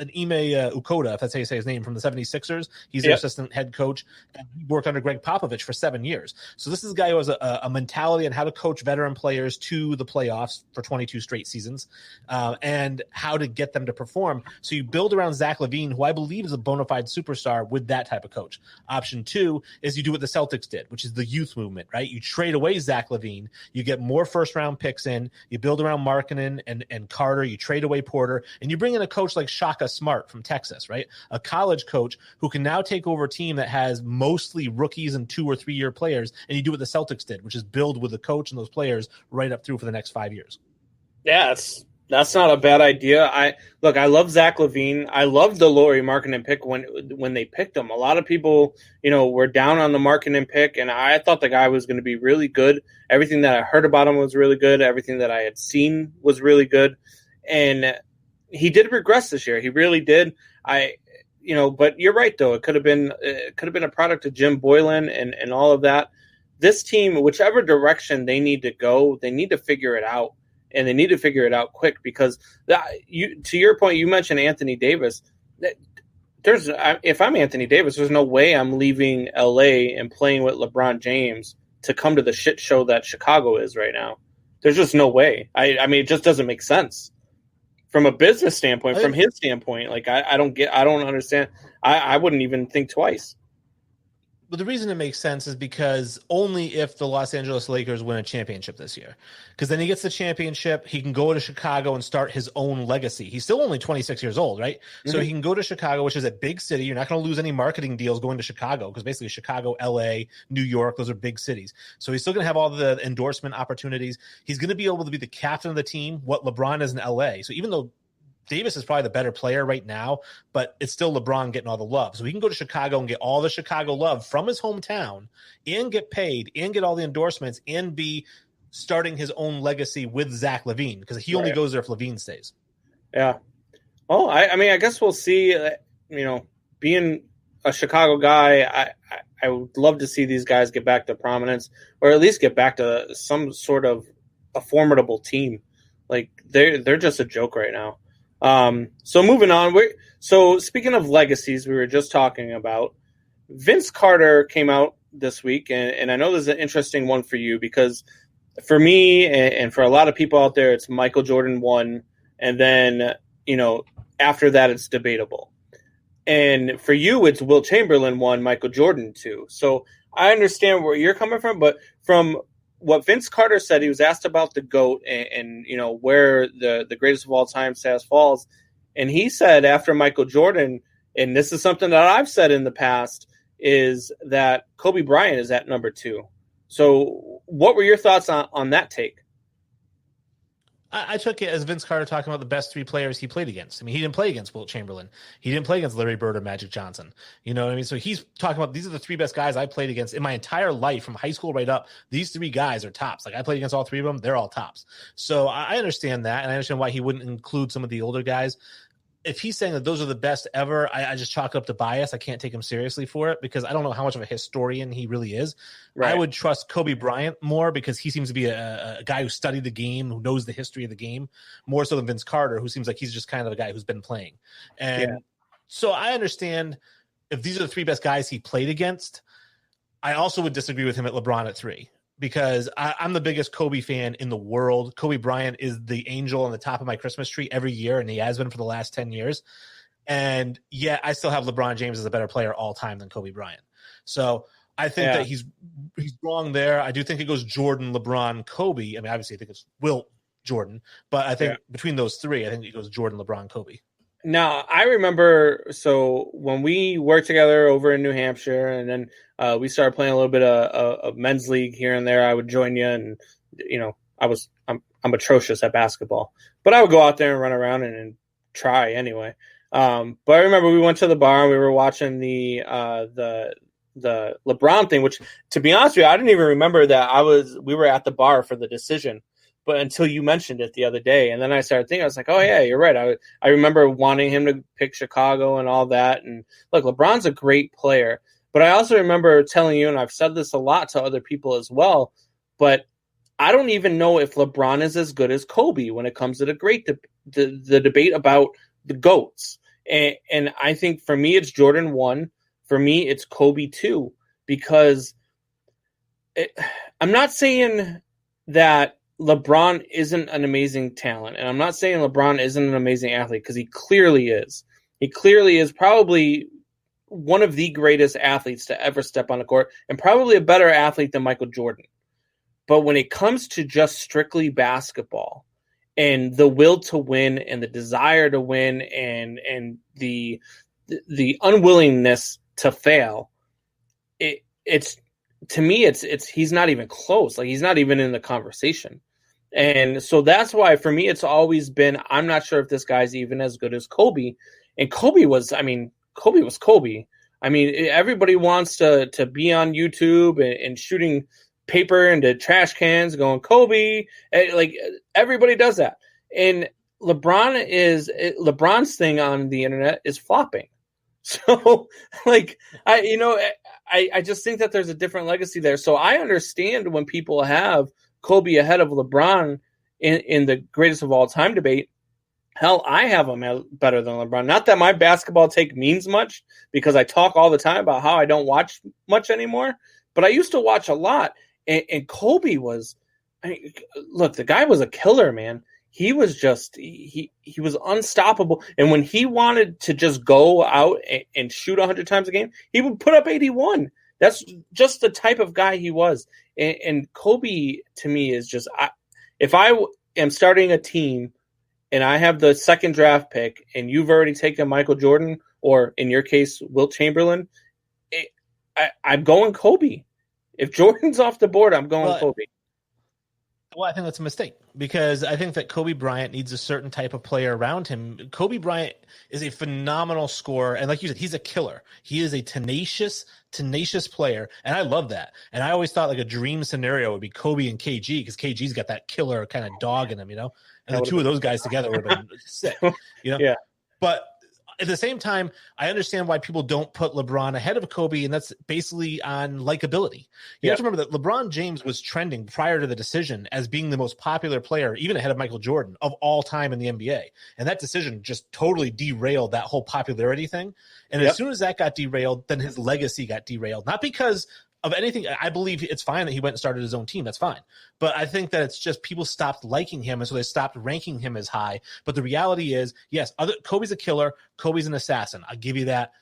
an Ime Ukoda, if that's how you say his name, from the 76ers. He's their assistant head coach. And he worked under Greg Popovich for 7 years. So this is a guy who has a mentality on how to coach veteran players to the playoffs for 22 straight seasons and how to get them to perform. So you build around Zach LaVine, who I believe is a bona fide superstar with that type of coach. Option two is you do what the Celtics did, which is the youth movement, right? You trade away Zach LaVine. You get more first-round picks in. You build around Markkanen and Carter. You trade away Porter. And you bring in a coach like Shaka Smart from Texas, right? A college coach who can now take over a team that has mostly rookies and 2 or 3 year players, and you do what the Celtics did, which is build with the coach and those players right up through for the next 5 years. Yeah, that's not a bad idea. I love Zach LaVine. I love the Lauri Markkanen pick when they picked him. A lot of people, were down on the Markkanen pick, and I thought the guy was going to be really good. Everything that I heard about him was really good. Everything that I had seen was really good, and he did regress this year. He really did. But you're right though. It could have been a product of Jim Boylan and all of that. This team, whichever direction they need to go, they need to figure it out, and they need to figure it out quick because to your point, you mentioned Anthony Davis. If I'm Anthony Davis, there's no way I'm leaving LA and playing with LeBron James to come to the shit show that Chicago is right now. There's just no way. I mean, it just doesn't make sense. From a business standpoint, from his standpoint, I don't understand. I wouldn't even think twice. But the reason it makes sense is because only if the Los Angeles Lakers win a championship this year. Because then he gets the championship, he can go to Chicago and start his own legacy. He's still only 26 years old, right? Mm-hmm. So he can go to Chicago, which is a big city. You're not going to lose any marketing deals going to Chicago because basically Chicago, LA, New York, those are big cities. So he's still going to have all the endorsement opportunities. He's going to be able to be the captain of the team, what LeBron is in LA. So even though Davis is probably the better player right now, but it's still LeBron getting all the love. So he can go to Chicago and get all the Chicago love from his hometown and get paid and get all the endorsements and be starting his own legacy with Zach LaVine because he only goes there if LaVine stays. Yeah. Oh, I mean, I guess we'll see. Being a Chicago guy, I would love to see these guys get back to prominence or at least get back to some sort of a formidable team. Like they're just a joke right now. So moving on, so speaking of legacies, we were just talking about Vince Carter came out this week, and I know this is an interesting one for you because for me and for a lot of people out there, it's Michael Jordan 1, and then after that it's debatable, and for you it's Wilt Chamberlain 1, Michael Jordan 2. So I understand where you're coming from, but from what Vince Carter said, he was asked about the GOAT and where the greatest of all time status falls. And he said after Michael Jordan, and this is something that I've said in the past, is that Kobe Bryant is at number 2. So what were your thoughts on that take? I took it as Vince Carter talking about the best 3 players he played against. I mean, he didn't play against Wilt Chamberlain. He didn't play against Larry Bird or Magic Johnson. You know what I mean? So he's talking about these are the 3 best guys I played against in my entire life from high school right up. These 3 guys are tops. Like I played against all 3 of them. They're all tops. So I understand that. And I understand why he wouldn't include some of the older guys. If he's saying that those are the best ever, I just chalk up to bias. I can't take him seriously for it because I don't know how much of a historian he really is. Right. I would trust Kobe Bryant more because he seems to be a guy who studied the game, who knows the history of the game, more so than Vince Carter, who seems like he's just kind of a guy who's been playing. And so I understand if these are the 3 best guys he played against. I also would disagree with him at LeBron at 3. because I'm the biggest Kobe fan in the world. Kobe Bryant is the angel on the top of my Christmas tree every year, and he has been for the last 10 years. And yet I still have LeBron James as a better player all time than Kobe Bryant. So I think that he's wrong there. I do think it goes Jordan, LeBron, Kobe. I mean, obviously I think it's Wilt, Jordan, but I think between those three, I think it goes Jordan, LeBron, Kobe. Now, I remember, so when we worked together over in New Hampshire, and then we started playing a little bit of men's league here and there, I would join you, and I'm atrocious at basketball, but I would go out there and run around and try anyway. But I remember we went to the bar and we were watching the LeBron thing, which, to be honest with you, I didn't even remember that we were at the bar for the decision. But until you mentioned it the other day, and then I started thinking, I was like, oh yeah, you're right. I remember wanting him to pick Chicago and all that. And look, LeBron's a great player, but I also remember telling you, and I've said this a lot to other people as well, but I don't even know if LeBron is as good as Kobe when it comes to the debate about the GOATs. And I think for me, it's Jordan 1. For me, it's Kobe 2, because I'm not saying that LeBron isn't an amazing talent, and I'm not saying LeBron isn't an amazing athlete, because he clearly is. He clearly is probably one of the greatest athletes to ever step on the court, and probably a better athlete than Michael Jordan. But when it comes to just strictly basketball and the will to win and the desire to win and the unwillingness to fail, it's to me, it's he's not even close. Like, he's not even in the conversation. And so that's why, for me, it's always been, I'm not sure if this guy's even as good as Kobe. And Kobe was Kobe. I mean, everybody wants to be on YouTube and shooting paper into trash cans going Kobe. Like, everybody does that. And LeBron's thing on the internet is flopping. So, like, I just think that there's a different legacy there. So I understand when people have Kobe ahead of LeBron in the greatest of all time debate. Hell, I have him better than LeBron. Not that my basketball take means much, because I talk all the time about how I don't watch much anymore, but I used to watch a lot. And Kobe was, look, the guy was a killer, man. He was just, he was unstoppable. And when he wanted to just go out and shoot 100 times a game, he would put up 81. That's just the type of guy he was. And Kobe, to me, is just, if I am starting a team and I have the second draft pick and you've already taken Michael Jordan, or in your case, Wilt Chamberlain, I'm going Kobe. If Jordan's off the board, I'm going Kobe. Well, I think that's a mistake, because I think that Kobe Bryant needs a certain type of player around him. Kobe Bryant is a phenomenal scorer. And like you said, he's a killer. He is a tenacious player. And I love that. And I always thought like a dream scenario would be Kobe and KG, because KG's got that killer kind of dog in him, And the two of those guys together would have been sick, Yeah. But at the same time, I understand why people don't put LeBron ahead of Kobe, and that's basically on likability. You have to remember that LeBron James was trending prior to the decision as being the most popular player, even ahead of Michael Jordan, of all time in the NBA. And that decision just totally derailed that whole popularity thing. And as soon as that got derailed, then his legacy got derailed. Not because of anything. I believe it's fine that he went and started his own team. That's fine. But I think that it's just people stopped liking him, and so they stopped ranking him as high. But the reality is, yes, Kobe's a killer. Kobe's an assassin. I'll give you that.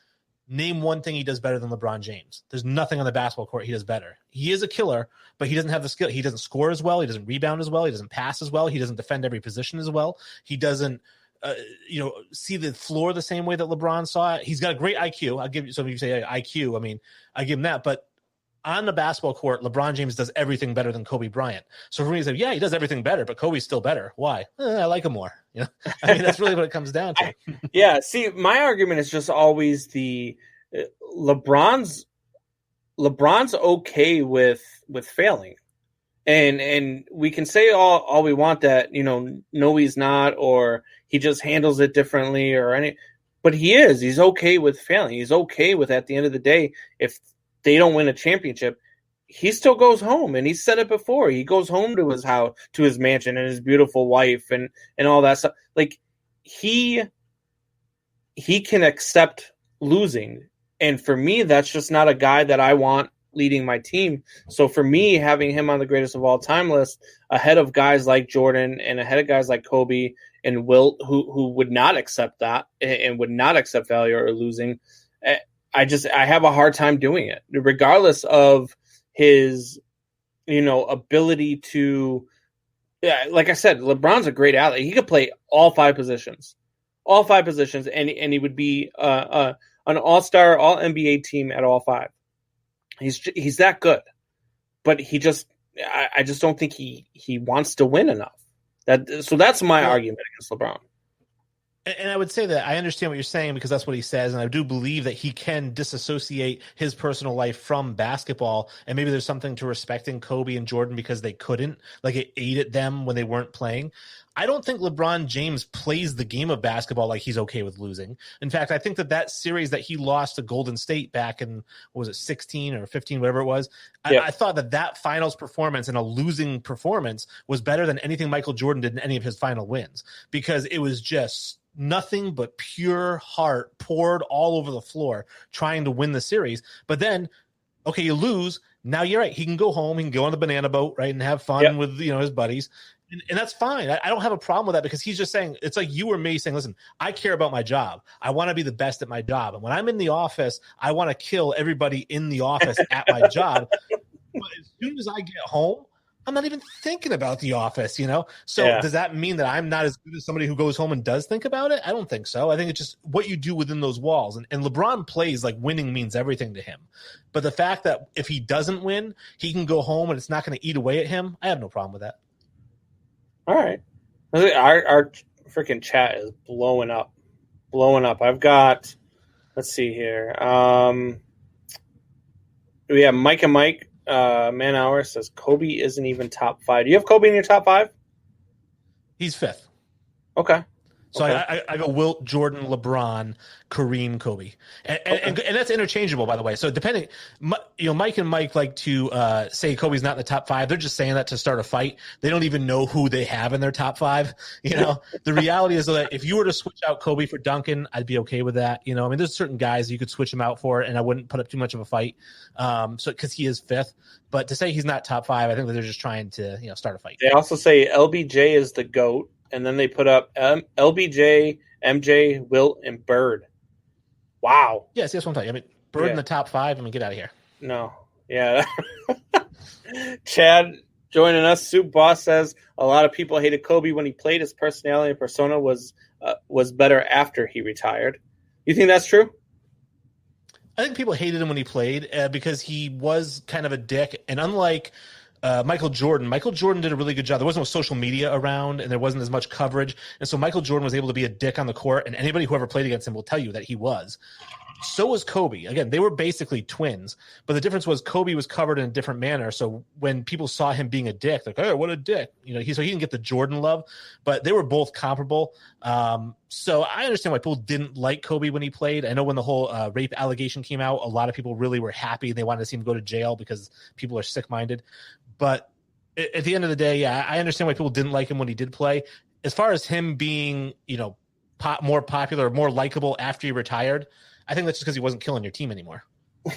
Name one thing he does better than LeBron James. There's nothing on the basketball court he does better. He is a killer, but he doesn't have the skill. He doesn't score as well. He doesn't rebound as well. He doesn't pass as well. He doesn't defend every position as well. He doesn't see the floor the same way that LeBron saw it. He's got a great IQ. I'll give you, some of you say IQ. I mean, I give him that, but on the basketball court, LeBron James does everything better than Kobe Bryant. So for me to say, yeah, he does everything better, but Kobe's still better. Why? I like him more. I mean, that's really what it comes down to. See, my argument is just always the LeBron's okay with failing. And we can say all we want that, no, he's not, or he just handles it differently or any, but he's okay with failing. He's okay with, at the end of the day, if they don't win a championship, he still goes home. And he said it before. He goes home to his house, to his mansion and his beautiful wife and all that stuff. Like, he can accept losing. And for me, that's just not a guy that I want leading my team. So for me, having him on the greatest of all time list ahead of guys like Jordan and ahead of guys like Kobe and Wilt, who would not accept that and would not accept failure or losing, I have a hard time doing it, regardless of his, ability to. Yeah, like I said, LeBron's a great athlete. He could play all five positions, and he would be an all-star, all NBA team at all five. He's that good, but I just don't think he wants to win enough. That's my argument against LeBron. And I would say that I understand what you're saying because that's what he says. And I do believe that he can disassociate his personal life from basketball. And maybe there's something to respecting Kobe and Jordan because they couldn't. Like, it ate at them when they weren't playing. I don't think LeBron James plays the game of basketball like he's okay with losing. In fact, I think that series that he lost to Golden State back in, 16 or 15, whatever it was, yeah. I thought that finals performance and a losing performance was better than anything Michael Jordan did in any of his final wins because it was just nothing but pure heart poured all over the floor trying to win the series. But then, okay, you lose. Now you're right. He can go home. He can go on the banana boat, right, and have fun with his buddies. And that's fine. I don't have a problem with that because he's just saying, it's like you or me saying, listen, I care about my job. I want to be the best at my job. And when I'm in the office, I want to kill everybody in the office at my job. But as soon as I get home, I'm not even thinking about the office, So does that mean that I'm not as good as somebody who goes home and does think about it? I don't think so. I think it's just what you do within those walls. And LeBron plays like winning means everything to him. But the fact that if he doesn't win, he can go home and it's not going to eat away at him, I have no problem with that. All right. Our freaking chat is blowing up. I've got, let's see here. We have Mike and Mike. Man Hour says Kobe isn't even top 5. Do you have Kobe in your top 5? He's 5th. Okay. So I go Wilt, Jordan, LeBron, Kareem, Kobe, and that's interchangeable, by the way. So depending, Mike and Mike like to say Kobe's not in the top 5. They're just saying that to start a fight. They don't even know who they have in their top 5. The reality is that if you were to switch out Kobe for Duncan, I'd be okay with that. There's certain guys you could switch him out for, and I wouldn't put up too much of a fight. So because he is 5th, but to say he's not top 5, I think that they're just trying to start a fight. They also say LBJ is the GOAT. And then they put up LBJ, MJ, Wilt, and Bird. Wow. Yes, that's what I'm talking. Bird in the top 5. Get out of here. No. Yeah. Chad joining us. Soup Boss says a lot of people hated Kobe when he played. His personality and persona was better after he retired. You think that's true? I think people hated him when he played because he was kind of a dick. And unlike Michael Jordan did a really good job. There wasn't no social media around and there wasn't as much coverage. And so Michael Jordan was able to be a dick on the court, and anybody who ever played against him will tell you that he was. So was Kobe. Again, they were basically twins, but the difference was Kobe was covered in a different manner. So when people saw him being a dick, like, oh, what a dick. So he didn't get the Jordan love, but they were both comparable. So I understand why people didn't like Kobe when he played. I know when the whole rape allegation came out, a lot of people really were happy. They wanted to see him go to jail because people are sick-minded. But at the end of the day, I understand why people didn't like him when he did play. As far as him being, more popular, more likable after he retired, I think that's just because he wasn't killing your team anymore.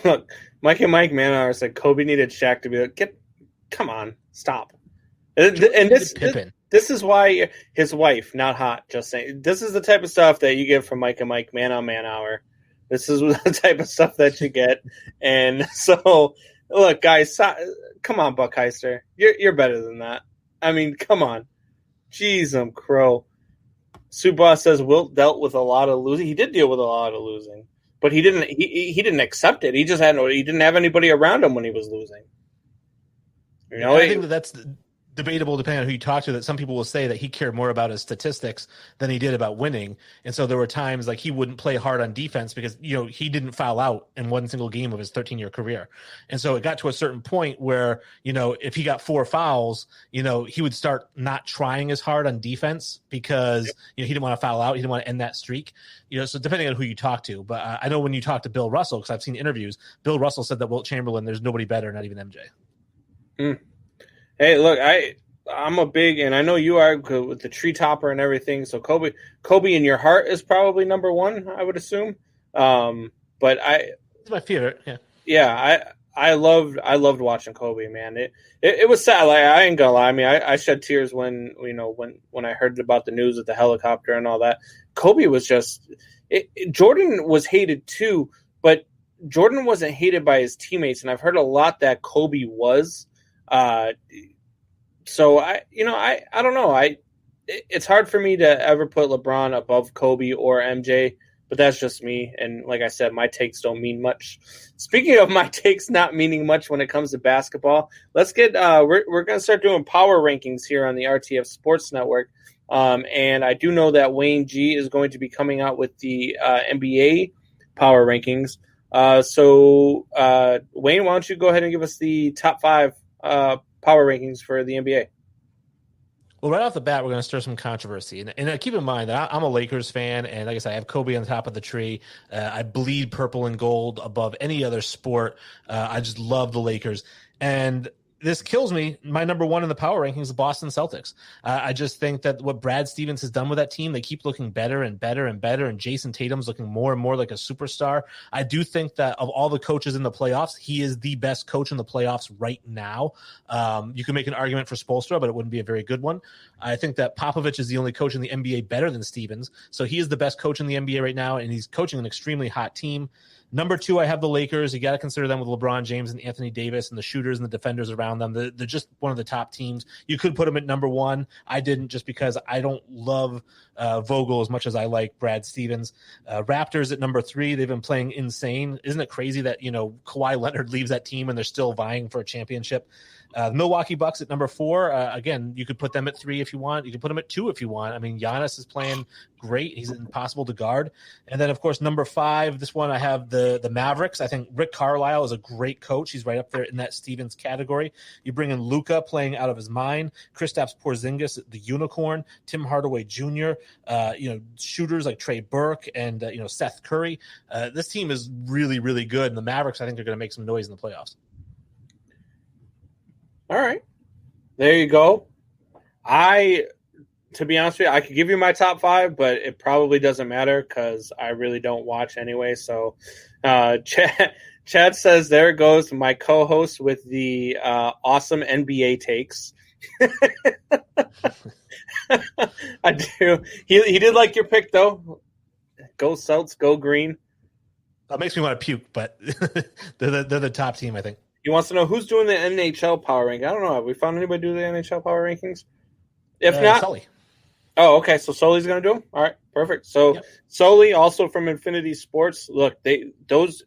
Look, Mike and Mike Manor said Kobe needed Shaq to be like, come on, stop. And this is why his wife, not hot, just saying. This is the type of stuff that you get from Mike and Mike Man on Man Hour. This is the type of stuff that you get. And so, look, guys, come on, Buckheister. You're better than that. Come on. Jeez, crow. Suba says Wilt dealt with a lot of losing. He did deal with a lot of losing, but he didn't accept it. He just he didn't have anybody around him when he was losing. I think that's debatable depending on who you talk to, that some people will say that he cared more about his statistics than he did about winning. And so there were times like he wouldn't play hard on defense because, he didn't foul out in one single game of his 13-year career. And so it got to a certain point where, if he got 4 fouls, he would start not trying as hard on defense because he didn't want to foul out. He didn't want to end that streak, so depending on who you talk to. But I know when you talk to Bill Russell, because I've seen interviews, Bill Russell said that Wilt Chamberlain, there's nobody better, not even MJ. Hey, look, I'm a big, and I know you are with the tree topper and everything. So Kobe in your heart is probably number 1, I would assume. But it's my favorite. Yeah. Yeah. I loved watching Kobe, man. It was sad. Like, I ain't gonna lie. I mean, I shed tears when when I heard about the news of the helicopter and all that. Kobe was just Jordan was hated too, but Jordan wasn't hated by his teammates, and I've heard a lot that Kobe was. So I don't know. It's hard for me to ever put LeBron above Kobe or MJ, but that's just me. And like I said, my takes don't mean much. Speaking of my takes not meaning much when it comes to basketball, let's get we're gonna start doing power rankings here on the RTF Sports Network. And I do know that Wayne G is going to be coming out with the NBA power rankings. So Wayne, why don't you go ahead and give us the top 5 power rankings for the NBA? Well, right off the bat, we're going to stir some controversy. And keep in mind that I'm a Lakers fan, and like I said, I have Kobe on the top of the tree. I bleed purple and gold above any other sport. I just love the Lakers. And this kills me. My number 1 in the power rankings is the Boston Celtics. I just think that what Brad Stevens has done with that team, they keep looking better and better and better, and Jason Tatum's looking more and more like a superstar. I do think that of all the coaches in the playoffs, he is the best coach in the playoffs right now. You can make an argument for Spoelstra, but it wouldn't be a very good one. I think that Popovich is the only coach in the NBA better than Stevens, so he is the best coach in the NBA right now, and he's coaching an extremely hot team. Number 2, I have the Lakers. You got to consider them with LeBron James and Anthony Davis and the shooters and the defenders around them. They're just one of the top teams. You could put them at number 1. I didn't, just because I don't love Vogel as much as I like Brad Stevens. Raptors at number 3. They've been playing insane. Isn't it crazy that, Kawhi Leonard leaves that team and they're still vying for a championship? The Milwaukee Bucks at number 4. Again, you could put them at 3 if you want. You could put them at 2 if you want. I mean, Giannis is playing great. He's impossible to guard. And then, of course, number 5, this one I have the Mavericks. I think Rick Carlisle is a great coach. He's right up there in that Stevens category. You bring in Luka playing out of his mind, Kristaps Porzingis, the unicorn, Tim Hardaway Jr., shooters like Trey Burke and, Seth Curry. This team is really, really good. And the Mavericks, I think, are going to make some noise in the playoffs. All right. There you go. To be honest with you, I could give you my top 5, but it probably doesn't matter because I really don't watch anyway. So Chad says, there it goes, my co-host with the awesome NBA takes. I do. He did like your pick, though. Go Celts, go green. That makes me want to puke, but they're the top team, I think. He wants to know who's doing the NHL power ranking. I don't know. Have we found anybody do the NHL power rankings? If not, Sully. Oh, okay. So Sully's going to do them. All right, perfect. So yep. Sully, also from Infinity Sports. Look,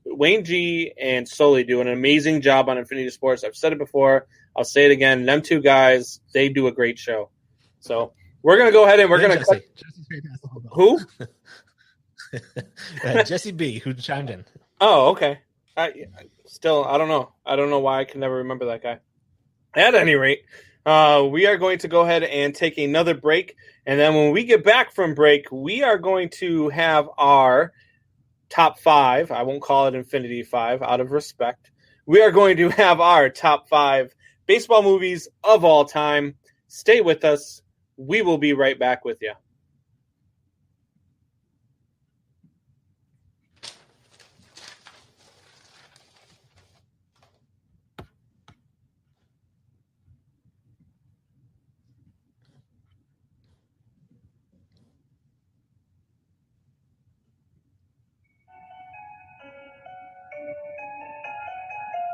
Wayne G and Sully do an amazing job on Infinity Sports. I've said it before. I'll say it again. Them 2 guys, they do a great show. So we're going to go ahead and we're going to who? Jesse B, who chimed in. Oh, okay. I don't know. I don't know why I can never remember that guy. At any rate, we are going to go ahead and take another break. And then when we get back from break, we are going to have our top 5. I won't call it Infinity 5 out of respect. We are going to have our top 5 baseball movies of all time. Stay with us. We will be right back with you.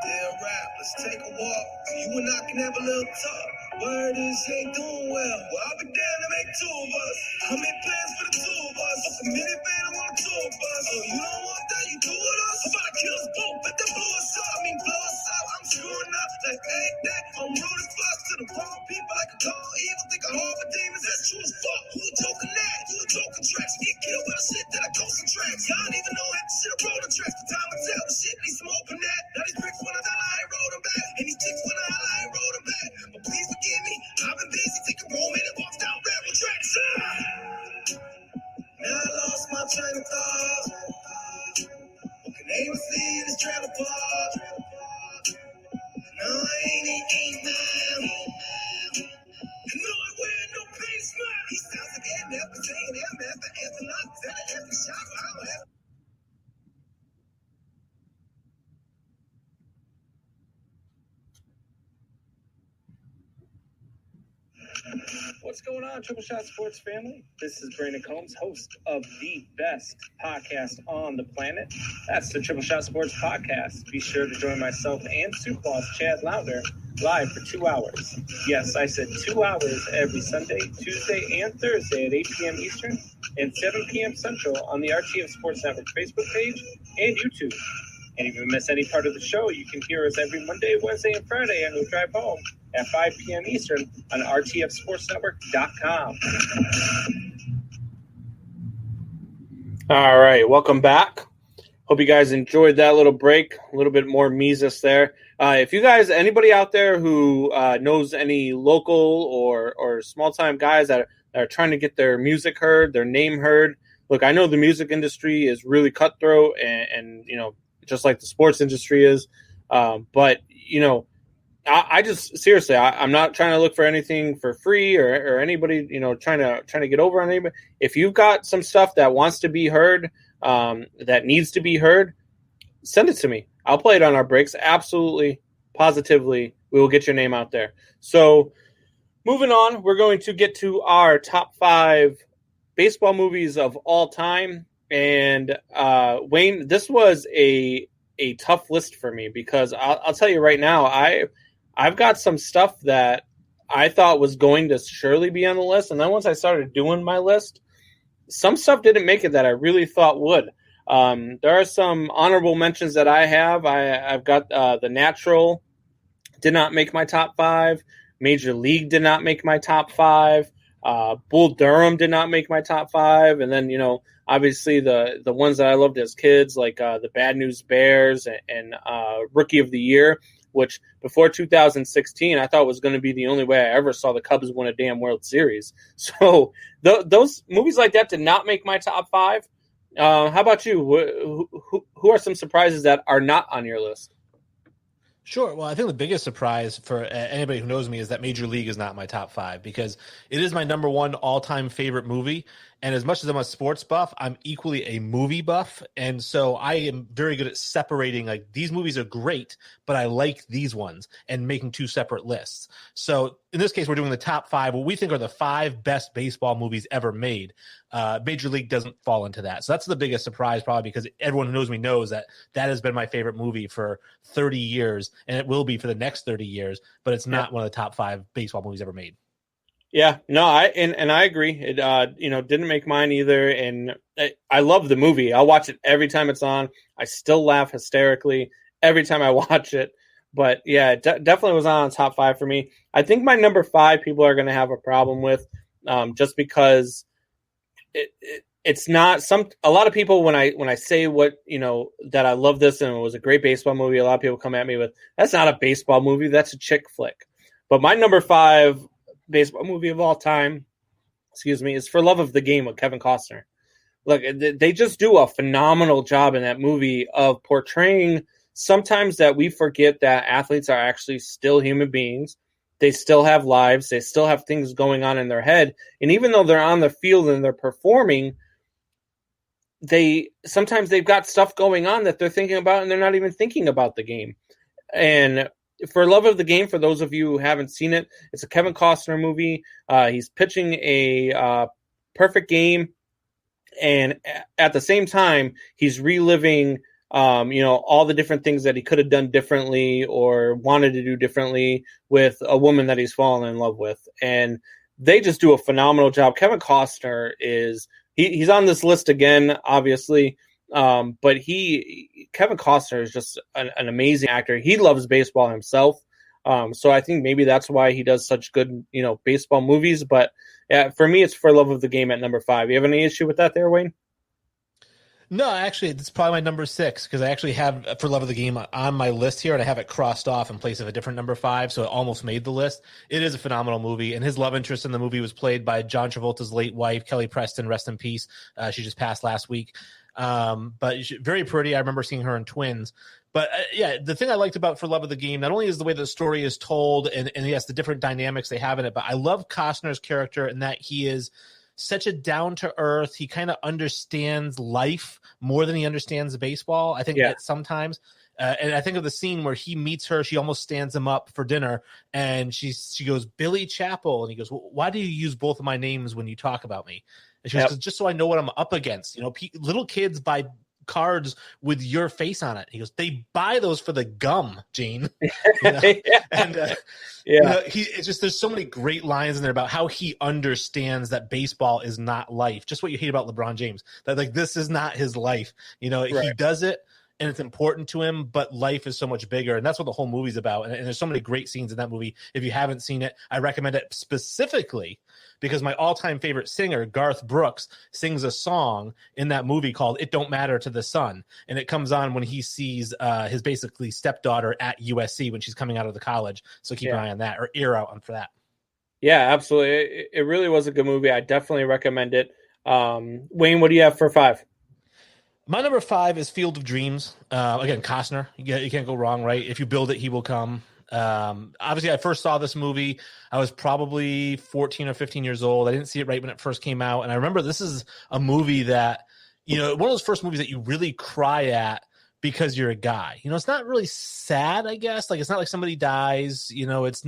Yeah, rap, let's take a walk. So you and I can have a little talk. Word is you ain't doing well. Well, I'll be down to make 2 of us. I make plans for the 2 of us. Off a minivan, I want a tour bus. Oh, you don't want that? You do with us? I'm about to kill us both, but then blow us up. Blow us out. I'm screwing up like ain't that. I'm rude as fuck to the wrong people like a call evil. Think I'm all for demons. That's true as fuck. Who a joking that? Who a joking tracks? Get killed by the shit that I concentrate. Y'all don't even know half the shit I roll the tracks. The time I tell the shit needs some open that. Now these bricks when I ain't rolled them back. And these chicks when I ain't rolled them back. But please forgive me. I've been busy taking roll and walk down railroad tracks. Now I lost my train of thought. What's going on, Triple Shot Sports family? This is Brandon Combs, host of the best podcast on the planet. That's the Triple Shot Sports Podcast. Be sure to join myself and Soup Boss Chad Lounder live for 2 hours. Yes, I said 2 hours every Sunday, Tuesday, and Thursday at 8 p.m. Eastern and 7 p.m. Central on the RTF Sports Network Facebook page and YouTube. And if you miss any part of the show, you can hear us every Monday, Wednesday, and Friday on your drive home at 5 p.m. Eastern on rtfsportsnetwork.com. All right, welcome back. Hope you guys enjoyed that little break, a little bit more Mises there. If you guys, anybody out there who knows any local or small-time guys that are trying to get their music heard, their name heard, look, I know the music industry is really cutthroat and you know, just like the sports industry is. But, you know, I just seriously, I'm not trying to look for anything for free or anybody, you know, trying to get over on anybody. If you've got some stuff that wants to be heard, that needs to be heard, send it to me. I'll play it on our breaks. Absolutely, positively, we will get your name out there. So moving on, we're going to get to our top 5 baseball movies of all time. And Wayne, this was a tough list for me because I'll tell you right now, I've got some stuff that I thought was going to surely be on the list. And then once I started doing my list, some stuff didn't make it that I really thought would. There are some honorable mentions that I have. I've got The Natural did not make my top 5. Major League did not make my top 5. Bull Durham did not make my top 5. And then, you know, obviously the ones that I loved as kids, like the Bad News Bears and Rookie of the Year, which before 2016, I thought was going to be the only way I ever saw the Cubs win a damn World Series. So those movies like that did not make my top 5. How about you? Who are some surprises that are not on your list? Sure. Well, I think the biggest surprise for anybody who knows me is that Major League is not my top 5 because it is my number 1 all-time favorite movie. And as much as I'm a sports buff, I'm equally a movie buff. And so I am very good at separating, like, these movies are great, but I like these ones, and making 2 separate lists. So in this case, we're doing the top 5, what we think are the 5 best baseball movies ever made. Major League doesn't fall into that. So that's the biggest surprise, probably because everyone who knows me knows that has been my favorite movie for 30 years, and it will be for the next 30 years, but it's not one of the top 5 baseball movies ever made. Yeah, no, I agree. It you know, didn't make mine either, and I love the movie. I'll watch it every time it's on. I still laugh hysterically every time I watch it. But yeah, it definitely was on top 5 for me. I think my number 5 people are going to have a problem with, just because it's not a lot of people when I say what, you know, that I love this and it was a great baseball movie, a lot of people come at me with, that's not a baseball movie, that's a chick flick. But my number 5 baseball movie of all time, is For Love of the Game with Kevin Costner. Look, they just do a phenomenal job in that movie of portraying sometimes that we forget that athletes are actually still human beings. They still have lives. They still have things going on in their head. And even though they're on the field and they're performing, sometimes they've got stuff going on that they're thinking about and they're not even thinking about the game. And For Love of the Game, for those of you who haven't seen it, it's a Kevin Costner movie. He's pitching a perfect game, and at the same time, he's reliving, you know, all the different things that he could have done differently or wanted to do differently with a woman that he's fallen in love with. And they just do a phenomenal job. Kevin Costner he's on this list again, obviously. But Kevin Costner is just an amazing actor. He loves baseball himself. So I think maybe that's why he does such good, you know, baseball movies. But yeah, for me, it's For Love of the Game at number 5. You have any issue with that there, Wayne? No, actually, it's probably my number 6 because I actually have For Love of the Game on my list here, and I have it crossed off in place of a different number 5, so it almost made the list. It is a phenomenal movie, and his love interest in the movie was played by John Travolta's late wife, Kelly Preston, rest in peace. She just passed last week. But very pretty. I remember seeing her in Twins. But yeah, the thing I liked about For Love of the Game, not only is the way the story is told and yes, the different dynamics they have in it, but I love Costner's character in that he is such a down-to-earth. He kind of understands life more than he understands baseball. I think that sometimes And I think of the scene where he meets her. She almost stands him up for dinner, and she goes, Billy Chapel, and he goes, well, why do you use both of my names when you talk about me? And she goes, 'Cause just so I know what I'm up against. You know, little kids buy cards with your face on it. He goes, they buy those for the gum, Gene. You know? And you know, it's just, there's so many great lines in there about how he understands that baseball is not life. Just what you hate about LeBron James, that like this is not his life. You know, he does it and it's important to him, but life is so much bigger. And that's what the whole movie's about. And there's so many great scenes in that movie. If you haven't seen it, I recommend it specifically because my all-time favorite singer, Garth Brooks, sings a song in that movie called It Don't Matter to the Sun. And it comes on when he sees his basically stepdaughter at USC when she's coming out of the college. So keep an eye on that, or ear out on for that. Yeah, absolutely. It really was a good movie. I definitely recommend it. Wayne, what do you have for 5? My number 5 is Field of Dreams. Again, Costner. You can't go wrong, right? If you build it, he will come. Obviously, I first saw this movie. I was probably 14 or 15 years old. I didn't see it right when it first came out. And I remember this is a movie that, you know, one of those first movies that you really cry at because you're a guy. You know, it's not really sad, I guess. Like, it's not like somebody dies. You know, it's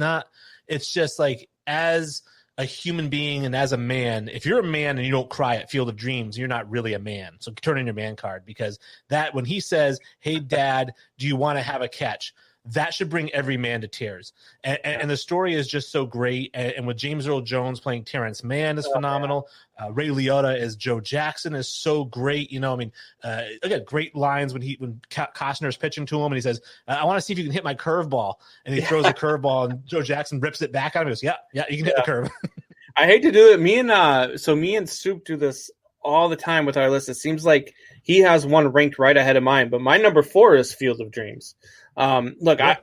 just like, as a human being and as a man, if you're a man and you don't cry at Field of Dreams, you're not really a man. So turn in your man card, because that, when he says, hey, Dad, do you want to have a catch? That should bring every man to tears. And the story is just so great. And with James Earl Jones playing Terrence Mann is phenomenal. Ray Liotta as Joe Jackson is so great. You know, I mean, again, great lines when Costner's pitching to him and he says, I want to see if you can hit my curveball. And he throws a curveball and Joe Jackson rips it back on him. He goes, yeah, you can hit the curve. I hate to do it. Me and Soup do this all the time with our list. It seems like he has one ranked right ahead of mine, but my number 4 is Field of Dreams. Look, I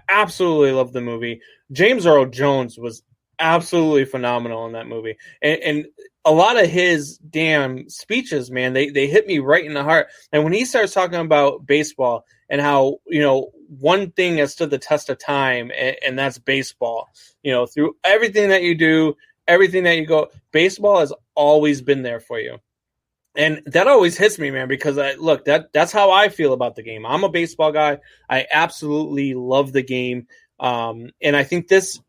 absolutely love the movie. James Earl Jones was absolutely phenomenal in that movie. And a lot of his damn speeches, man, they hit me right in the heart. And when he starts talking about baseball and how, you know, one thing has stood the test of time, and that's baseball, you know, through everything that you do, everything that you go, baseball has always been there for you. And that always hits me, man, because that's how I feel about the game. I'm a baseball guy. I absolutely love the game. And I think this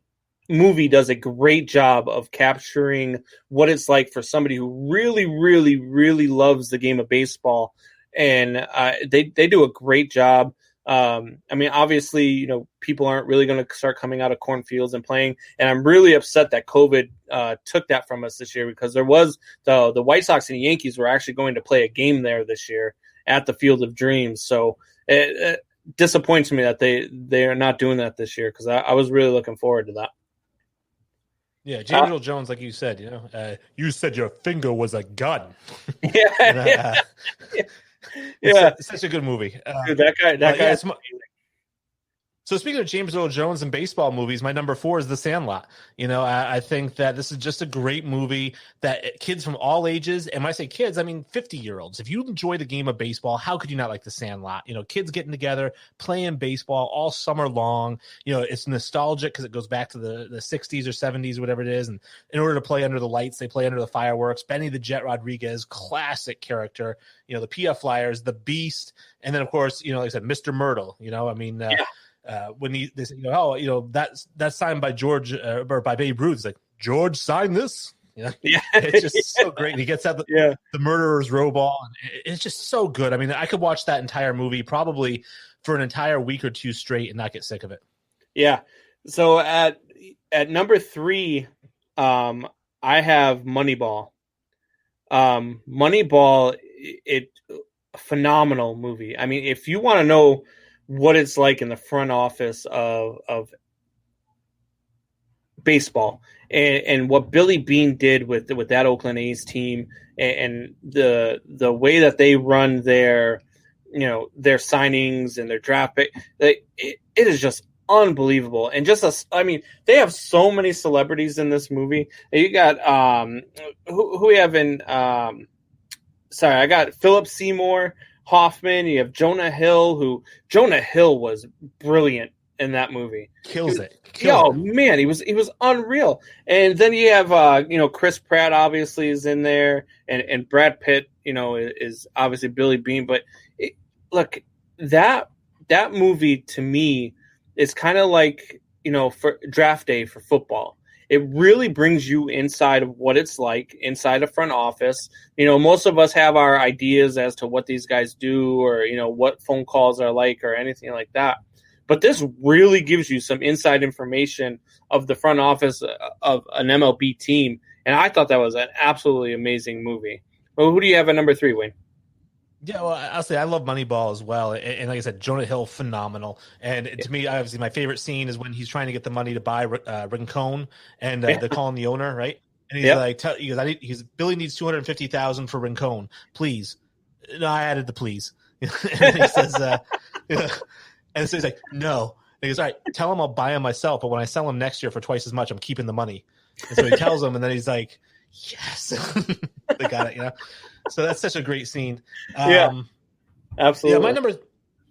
movie does a great job of capturing what it's like for somebody who really, really, really loves the game of baseball. And they do a great job. I mean, obviously, you know, people aren't really going to start coming out of cornfields and playing. And I'm really upset that COVID took that from us this year, because there was the White Sox and the Yankees were actually going to play a game there this year at the Field of Dreams. So it disappoints me that they are not doing that this year, because I was really looking forward to that. Yeah, James Earl Jones, like you said, you know, you said your finger was a gun. Yeah. It's such a good movie. Dude, that guy. So speaking of James Earl Jones and baseball movies, my number 4 is The Sandlot. You know, I think that this is just a great movie that kids from all ages, and when I say kids, I mean 50-year-olds. If you enjoy the game of baseball, how could you not like The Sandlot? You know, kids getting together, playing baseball all summer long. You know, it's nostalgic because it goes back to the 60s or 70s, whatever it is. And in order to play under the lights, they play under the fireworks. Benny the Jet Rodriguez, classic character. You know, the PF Flyers, the Beast, and then, of course, you know, like I said, Mr. Myrtle. You know, I mean, when they say, you know, oh, you know, that's signed by George or by Babe Ruth. It's like, George signed this. Yeah, it's just so great. He gets out the murderer's row ball, and it's just so good. I mean, I could watch that entire movie probably for an entire week or two straight and not get sick of it. Yeah. So at number 3, I have Moneyball. Moneyball, it a phenomenal movie. I mean, if you want to know what it's like in the front office of baseball and what Billy Beane did with that Oakland A's team, and the way that they run their, you know, their signings and their draft pick, it is just unbelievable. And just I mean, they have so many celebrities in this movie. You got who we have in I got Philip Seymour Hoffman. You have Jonah Hill, Jonah Hill was brilliant in that movie. Kills it. Man, he was unreal. And then you have you know, Chris Pratt obviously is in there, and Brad Pitt, you know, is obviously Billy Beane. But look, that that movie to me is kind of like, for draft day for football. It really brings you inside of what it's like inside a front office. Most of us have our ideas as to what these guys do, or, what phone calls are like, or anything like that. But this really gives you some inside information of the front office of an MLB team. And I thought that was an absolutely amazing movie. Well, who do you have at number 3, Wayne? Yeah, well, I'll say I love Moneyball as well, and like I said, Jonah Hill, phenomenal. And to me, obviously, my favorite scene is when he's trying to get the money to buy Rincon, and they're calling the owner, right? And he's like, he goes, Billy needs $250,000 for Rincon, please. No, I added the please. And he says, and so he's like, no. And he goes, all right, tell him I'll buy him myself, but when I sell him next year for twice as much, I'm keeping the money. And so he tells him, and then he's like, yes, they got it, So that's such a great scene. Absolutely. Yeah,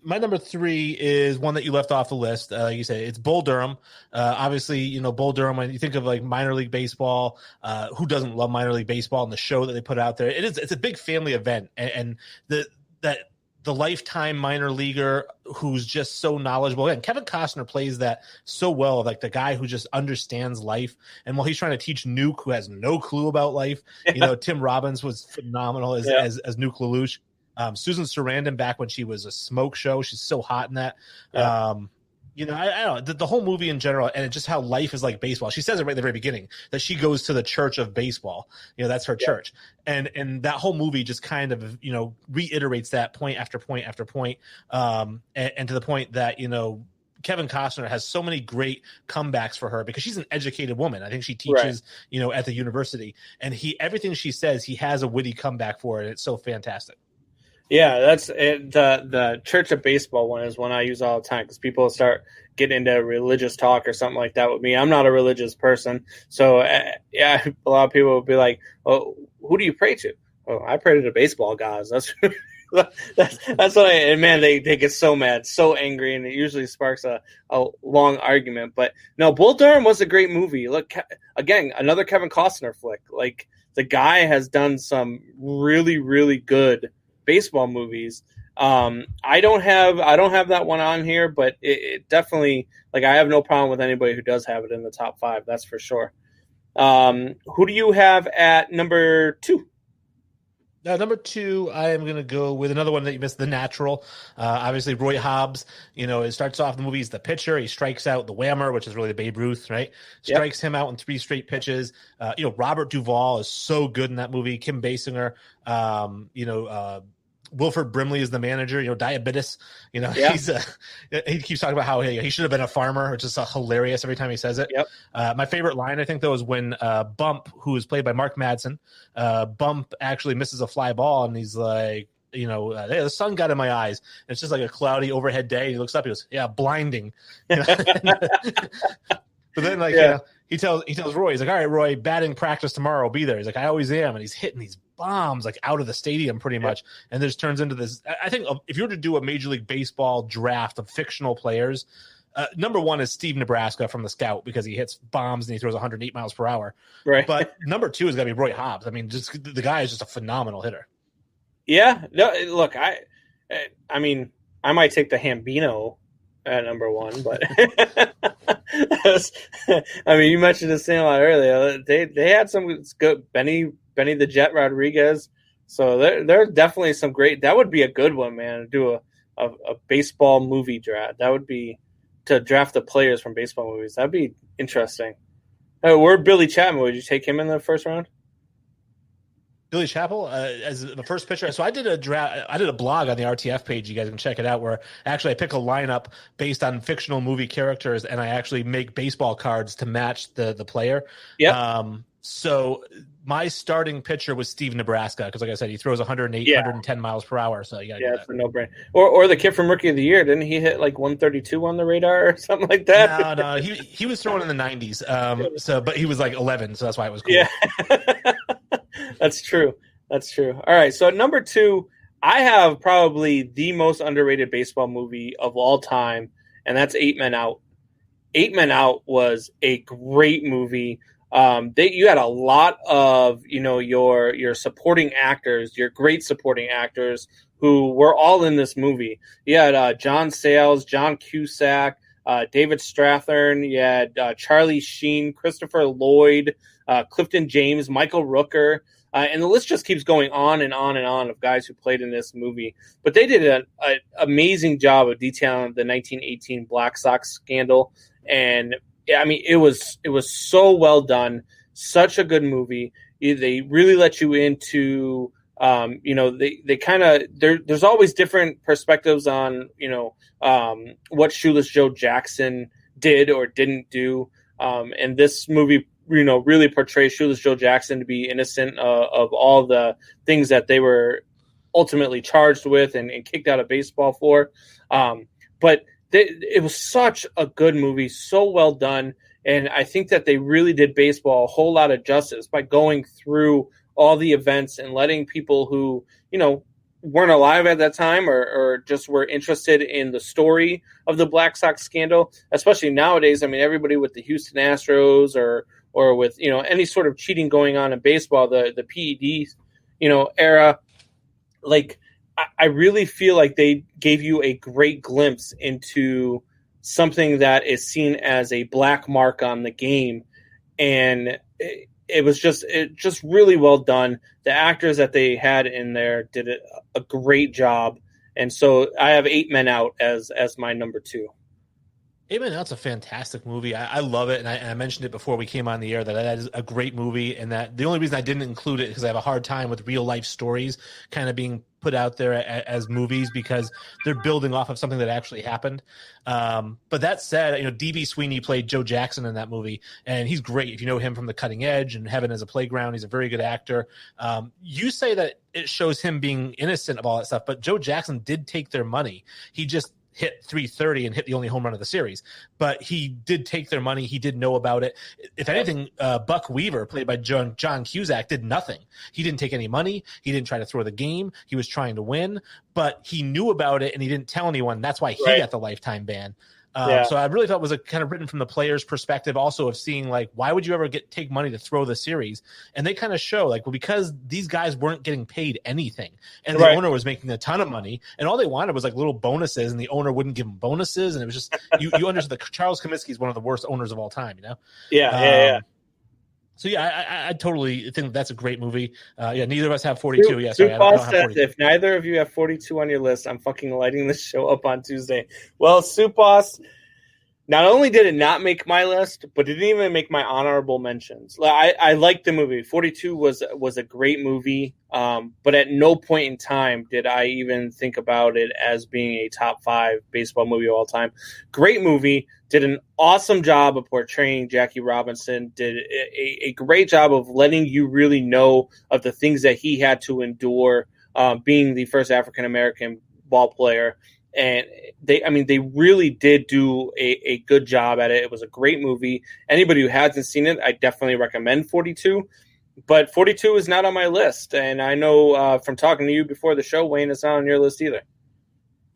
my number 3 is one that you left off the list. You say it's Bull Durham. Obviously, Bull Durham. When you think of like minor league baseball, who doesn't love minor league baseball and the show that they put out there? It's a big family event, and the lifetime minor leaguer who's just so knowledgeable. And Kevin Costner plays that so well, like the guy who just understands life. And while he's trying to teach Nuke, who has no clue about life, Tim Robbins was phenomenal as Nuke Lelouch. Susan Sarandon back when she was a smoke show. She's so hot in that. Yeah. I don't know, the whole movie in general, and just how life is like baseball. She says it right at the very beginning that she goes to the church of baseball. That's her church. And that whole movie just kind of, reiterates that point after point after point. And to the point that, Kevin Costner has so many great comebacks for her because she's an educated woman. I think she teaches, at the university, and everything she says, he has a witty comeback for it. It's so fantastic. Yeah, that's it. The Church of Baseball one is one I use all the time because people start getting into religious talk or something like that with me. I'm not a religious person, so a lot of people will be like, "Oh, who do you pray to?" "Oh, I pray to the baseball gods." That's what and man, they get so mad, so angry, and it usually sparks a long argument. But no, Bull Durham was a great movie. Look, again, another Kevin Costner flick. Like, the guy has done some really, really good baseball movies. I don't have that one on here, but it definitely, like, I have no problem with anybody who does have it in the top 5. That's for sure. Who do you have at number 2? Number 2, I am going to go with another one that you missed, The Natural. Obviously, Roy Hobbs, it starts off the movie, he's the pitcher. He strikes out the whammer, which is really the Babe Ruth, right? Strikes him out in 3 straight pitches. Robert Duvall is so good in that movie. Kim Basinger, Wilford Brimley is the manager, diabetes, he keeps talking about how he should have been a farmer, which is hilarious every time he says it. My favorite line, I think, though, is when Bump, who is played by Mark Madsen, Bump actually misses a fly ball, and he's like, hey, the sun got in my eyes. And it's just like a cloudy overhead day. He looks up, he goes, yeah, blinding. But then, he tells Roy, he's like, all right, Roy, batting practice tomorrow, I'll be there. He's like, I always am. And he's hitting these bombs like out of the stadium pretty much. And this turns into this. I think if you were to do a Major League Baseball draft of fictional players, number 1 is Steve Nebraska from The Scout because he hits bombs and he throws 108 miles per hour. Right. But number 2 is going to be Roy Hobbs. I mean, just the guy is just a phenomenal hitter. Yeah. No, look, I mean, I might take the Hambino at number 1, but I mean, you mentioned this Sandlot earlier. They had some good Benny the Jet Rodriguez. So there are definitely some great. That would be a good one, man. To do a baseball movie draft. That would be to draft the players from baseball movies. That'd be interesting. Where Billy Chapman? Would you take him in the first round? Billy Chappell as the first pitcher. So I did a blog on the RTF page. You guys can check it out, where actually I pick a lineup based on fictional movie characters, and I actually make baseball cards to match the player. Yeah. So my starting pitcher was Steve Nebraska because, like I said, he throws 108, 110 miles per hour. So you got it's a no-brainer. Or the kid from Rookie of the Year, didn't he hit like 132 on the radar or something like that? No, he was throwing in the 90s. But he was like 11, so that's why it was cool. Yeah. That's true. All right. So at number 2, I have probably the most underrated baseball movie of all time, and that's 8 Men Out. 8 Men Out was a great movie. You had a lot of, your supporting actors, your great supporting actors who were all in this movie. You had John Sayles, John Cusack, David Strathairn, you had Charlie Sheen, Christopher Lloyd, Clifton James, Michael Rooker, and the list just keeps going on and on and on of guys who played in this movie. But they did an amazing job of detailing the 1918 Black Sox scandal, and I mean, it was so well done, such a good movie. They really let you into, they kind of there's always different perspectives on what Shoeless Joe Jackson did or didn't do, and this movie really portrays Shoeless Joe Jackson to be innocent of all the things that they were ultimately charged with and kicked out of baseball for. But it was such a good movie, so well done. And I think that they really did baseball a whole lot of justice by going through all the events and letting people who, weren't alive at that time or just were interested in the story of the Black Sox scandal, especially nowadays. I mean, everybody with the Houston Astros or with, any sort of cheating going on in baseball, the PED, era, like I really feel like they gave you a great glimpse into something that is seen as a black mark on the game. And it was just really well done. The actors that they had in there did a great job. And so I have 8 Men Out as my number 2. 8 Men Out's a fantastic movie. I love it. And I mentioned it before we came on the air that is a great movie. And that the only reason I didn't include it is because I have a hard time with real life stories kind of being put out there as movies because they're building off of something that actually happened. But that said, D.B. Sweeney played Joe Jackson in that movie, and he's great. If you know him from The Cutting Edge and Heaven as a Playground, he's a very good actor. You say that it shows him being innocent of all that stuff, but Joe Jackson did take their money. He just hit .330 and hit the only home run of the series, but he did take their money. He did know about it. If anything, Buck Weaver, played by John Cusack, did nothing. He didn't take any money. He didn't try to throw the game. He was trying to win, but he knew about it and he didn't tell anyone. That's why he got the lifetime ban. So I really thought it was a kind of written from the player's perspective also of seeing like, why would you ever take money to throw the series? And they kind of show like, well, because these guys weren't getting paid anything and the owner was making a ton of money and all they wanted was like little bonuses and the owner wouldn't give them bonuses. And it was just, you understood that Charles Comiskey is one of the worst owners of all time, Yeah. So I totally think that's a great movie. Neither of us have 42. I don't have 42. If neither of you have 42 on your list, I'm fucking lighting this show up on Tuesday. Well, Soup Boss, not only did it not make my list, but it didn't even make my honorable mentions. I liked the movie. 42 was a great movie, but at no point in time did I even think about it as being a top 5 baseball movie of all time. Great movie. Did an awesome job of portraying Jackie Robinson, did a great job of letting you really know of the things that he had to endure being the first African-American ball player. And they really did do a good job at it. It was a great movie. Anybody who hasn't seen it, I definitely recommend 42. But 42 is not on my list. And I know from talking to you before the show, Wayne, it's not on your list either.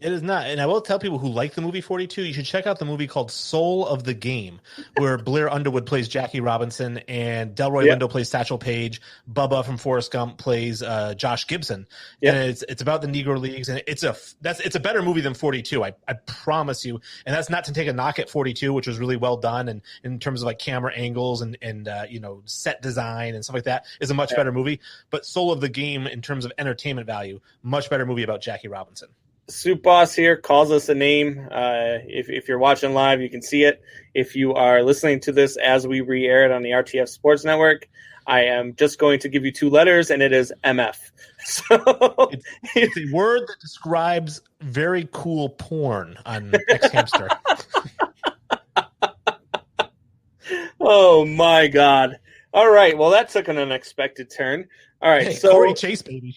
It is not. And I will tell people who like the movie 42, you should check out the movie called Soul of the Game, where Blair Underwood plays Jackie Robinson and Delroy Lindo plays Satchel Paige. Bubba from Forrest Gump plays Josh Gibson. And it's about the Negro Leagues. And it's a better movie than 42. I promise you. And that's not to take a knock at 42, which was really well done. And in terms of like camera angles and set design and stuff like that, is a much better movie. But Soul of the Game, in terms of entertainment value, much better movie about Jackie Robinson. Soup Boss here calls us a name. If you're watching live, you can see it. If you are listening to this as we re-air it on the RTF Sports Network, I am just going to give you 2 letters, and it is MF. So it's a word that describes very cool porn on X Hamster. Oh my God! All right, well that took an unexpected turn. All right, hey, so Corey Chase, baby.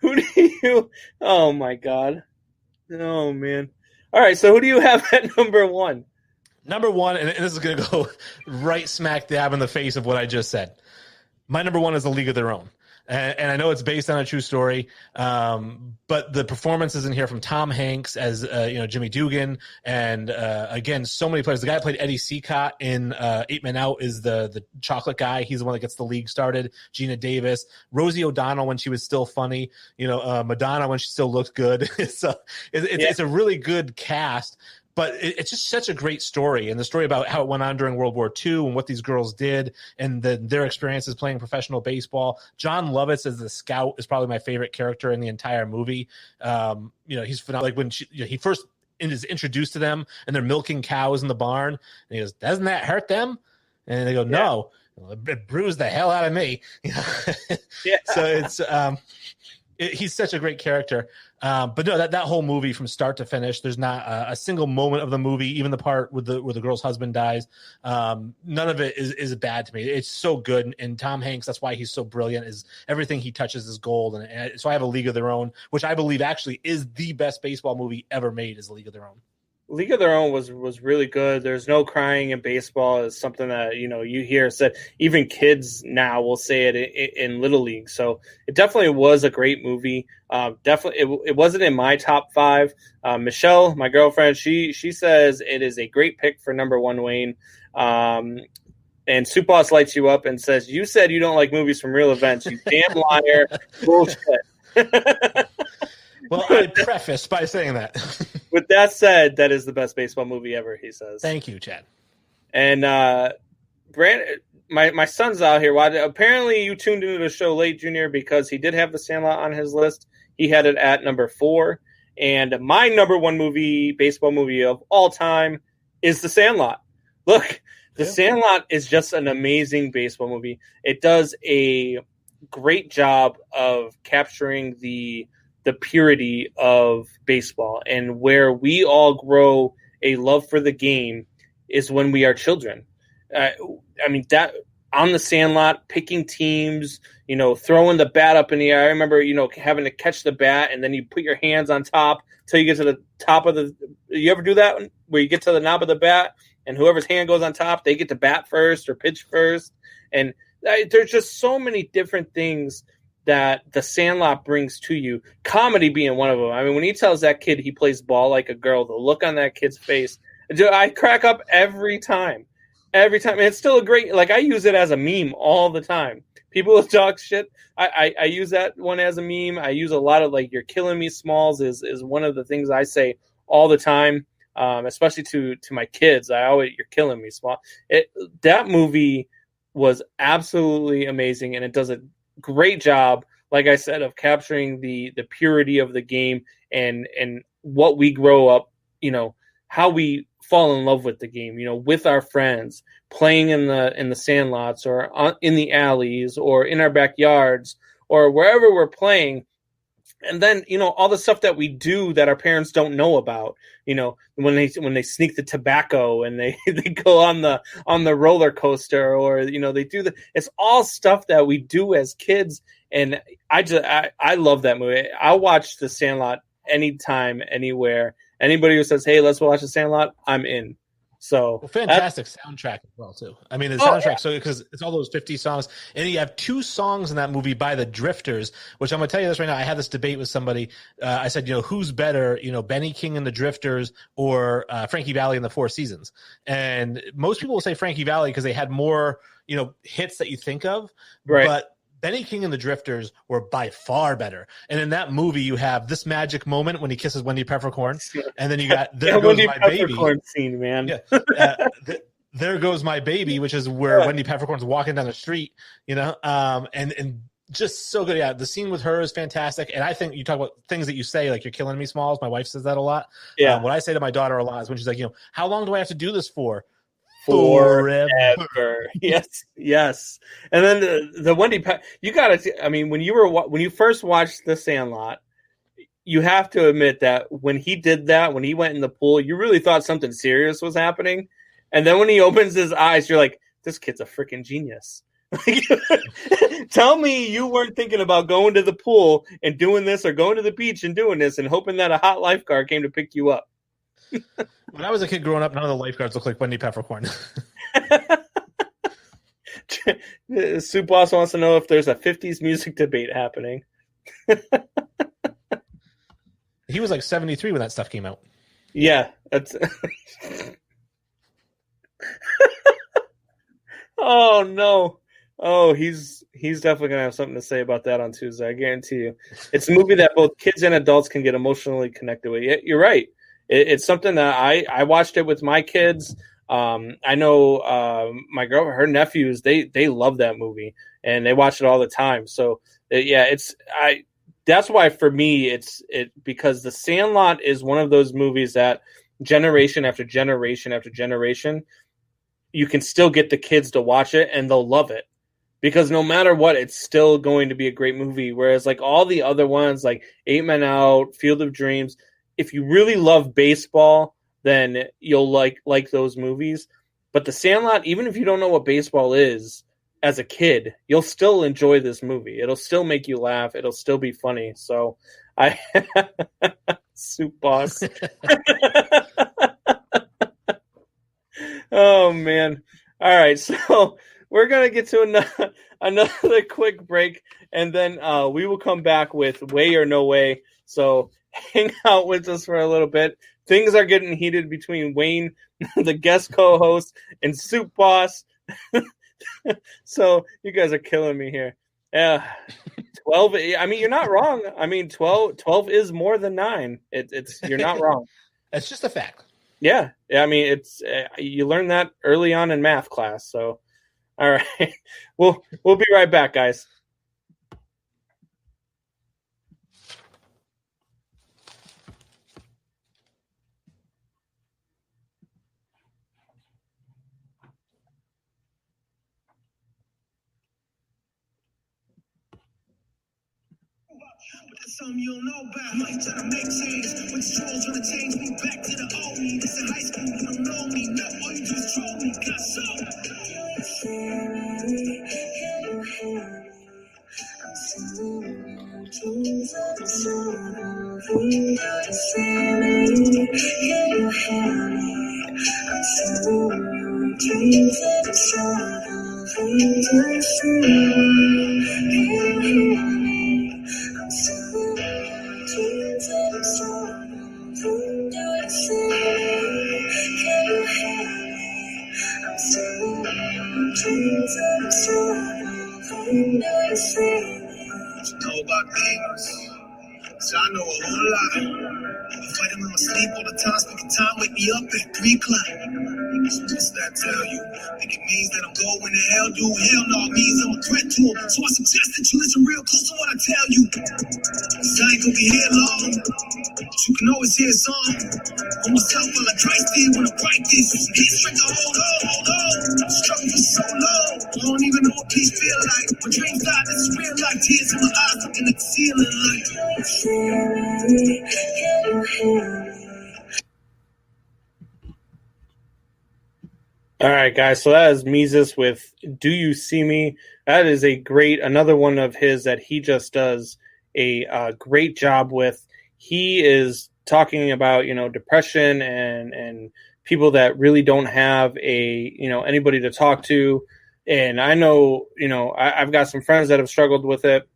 who do you? Oh my God! Oh man! All right, so who do you have at number 1? Number 1, and this is going to go right smack dab in the face of what I just said. My number 1 is A League of Their Own. and I know it's based on a true story, but the performances in here from Tom Hanks as Jimmy Dugan, and again, so many players. The guy who played Eddie Seacott in 8 Men Out is the chocolate guy. He's the one that gets the league started. Gina Davis, Rosie O'Donnell when she was still funny, Madonna when she still looked good. It's a really good cast. But it's just such a great story, and the story about how it went on during World War II and what these girls did and their experiences playing professional baseball. John Lovitz as the scout is probably my favorite character in the entire movie. He's phenomenal. Like when he first is introduced to them and they're milking cows in the barn, and he goes, "Doesn't that hurt them?" And they go, "No." It bruised the hell out of me. So it's he's such a great character. But no, that whole movie from start to finish, there's not a single moment of the movie, even the part where the girl's husband dies. None of it is bad to me. It's so good. And Tom Hanks, that's why he's so brilliant, is everything he touches is gold. And so I have A League of Their Own, which I believe actually is the best baseball movie ever made, is A League of Their Own. League of Their Own was really good. There's no crying in baseball is something that, you hear said. Even kids now will say it in Little League. So it definitely was a great movie. Definitely, it wasn't in my top 5. Michelle, my girlfriend, she says it is a great pick for number 1, Wayne. And Soup Boss lights you up and says, "You said you don't like movies from real events. You damn liar." Bullshit. Well, I preface by saying that. With that said, that is the best baseball movie ever, he says. Thank you, Chad. And Brandon, my son's out here. Apparently you tuned into the show late, Junior, because he did have The Sandlot on his list. He had it at number 4. And my number 1 baseball movie of all time is The Sandlot. Look, The Sandlot is just an amazing baseball movie. It does a great job of capturing the purity of baseball, and where we all grow a love for the game is when we are children. That on The Sandlot, picking teams, throwing the bat up in the air. I remember, having to catch the bat and then you put your hands on top till you get to the top of the. You ever do that where you get to the knob of the bat and whoever's hand goes on top, they get to bat first or pitch first, and there's just so many different things that The Sandlot brings to you, comedy being one of them. I mean, when he tells that kid he plays ball like a girl, the look on that kid's face, I crack up every time. And it's still a great, I use it as a meme all the time. People talk shit. I use that one as a meme. I use a lot of "You're killing me, Smalls" is one of the things I say all the time, especially to my kids. I always, "You're killing me, Smalls." That movie was absolutely amazing, and it does a great job, like I said, of capturing the purity of the game and what we grow up, how we fall in love with the game, with our friends, playing in the sandlots or in the alleys or in our backyards or wherever we're playing. And then, all the stuff that we do that our parents don't know about, when they sneak the tobacco and they go on the roller coaster, or, they do it's all stuff that we do as kids. And I love that movie. I'll watch The Sandlot anytime, anywhere. Anybody who says, "Hey, let's watch The Sandlot," I'm in. So fantastic soundtrack as well too. I mean, the soundtrack, so because it's all those 50 songs, and you have 2 songs in that movie by the Drifters, which I'm gonna tell you this right now. I had this debate with somebody. I said, who's better, Benny King and the Drifters or Frankie Valli and the Four Seasons? And most people will say Frankie Valli because they had more, hits that you think of, right? But Benny King and the Drifters were by far better. And in that movie, you have this magic moment when he kisses Wendy Peppercorn, and then you got There Goes My Baby scene, man. Yeah. There Goes My Baby, which is where Wendy Peppercorn's walking down the street, and just so good. Yeah, the scene with her is fantastic. And I think you talk about things that you say, like "You're killing me, Smalls." My wife says that a lot. Yeah. What I say to my daughter a lot is when she's like, "How long do I have to do this for?" Forever. Yes. And then the Wendy, you gotta. I mean, when you first watched The Sandlot, you have to admit that when he did that, when he went in the pool, you really thought something serious was happening. And then when he opens his eyes, you're like, "This kid's a freaking genius." Tell me you weren't thinking about going to the pool and doing this, or going to the beach and doing this, and hoping that a hot lifeguard came to pick you up. When I was a kid growing up, none of the lifeguards looked like Wendy Peppercorn. Soup Boss wants to know if there's a 50s music debate happening. He was like 73 when that stuff came out. Yeah, that's. Oh no! Oh, he's definitely gonna have something to say about that on Tuesday. I guarantee you. It's a movie that both kids and adults can get emotionally connected with. You're right. It's something that I watched it with my kids. I know my girl, her nephews, they love that movie and they watch it all the time. So yeah, that's why for me it's because The Sandlot is one of those movies that generation after generation after generation, you can still get the kids to watch it and they'll love it because no matter what, it's still going to be a great movie. Whereas like all the other ones, like Eight Men Out, Field of Dreams, if you really love baseball, then you'll like those movies. But The Sandlot, even if you don't know what baseball is, as a kid, you'll still enjoy this movie. It'll still make you laugh. It'll still be funny. So I Soup Boss. Oh man. All right. So we're going to get to another quick break and then we will come back with Way or No Way. So hang out with us for a little bit. Things are getting heated between Wayne, the guest co-host, and Soup Boss. So you guys are killing me here. 12. I mean, you're not wrong. I mean, 12 is more than 9. You're not wrong. That's just a fact. Yeah. I mean, it's you learn that early on in math class. So, all right, we'll be right back, guys. Something you don't know about. Life trying to make change. With the trolls trying to change me back to the old me. This in high school, you don't know me. No, all you do is troll me. Got so. Know about things, so I know a whole lot. I fight them in my sleep all the time, speaking time, wake me up at 3 o'clock. So what's that tell you? Think it means that I'm going to hell? Do hell no, it means I'm a threat to them. So I suggest that you listen real close to what I tell you. Cause I ain't gonna be here long, but you can always hear a song. On myself while I try still when I write this. Heat strength to hold on. Struggle for so long, I don't even know what peace feel like. My dreams die, this is real life. Tears in my eyes, looking at the ceiling like. All right, guys. So that is Mises with "Do You See Me?" That is another one of his that he just does a great job with. He is talking about depression and people that really don't have anybody to talk to. And I know I've got some friends that have struggled with it,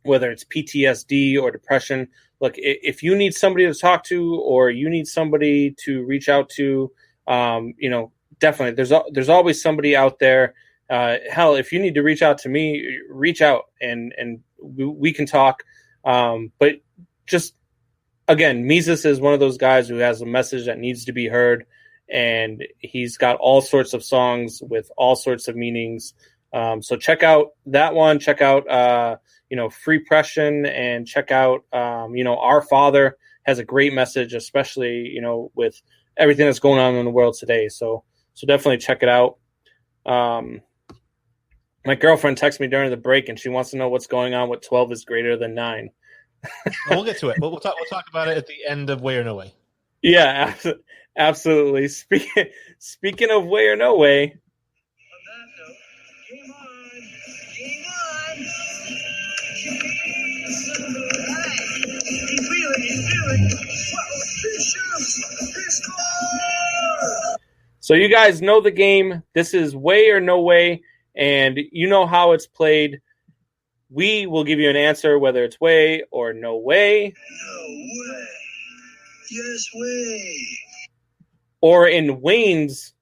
whether it's PTSD or depression. Look, if you need somebody to talk to or you need somebody to reach out to, definitely there's always somebody out there. Hell, if you need to reach out to me, reach out and we can talk. But just again, Mises is one of those guys who has a message that needs to be heard, and he's got all sorts of songs with all sorts of meanings. So check out that one. Check out Free Pression, and check out Our Father has a great message, especially with everything that's going on in the world today. So definitely check it out. My girlfriend texted me during the break, and she wants to know what's going on with 12 is greater than 9. We'll get to it. We'll talk about it at the end of Way or No Way. Yeah, absolutely. Speaking of Way or No Way. So you guys know the game. This is Way or No Way. And you know how it's played. We will give you an answer, whether it's way or no way. No way. Yes way. Or in Wayne's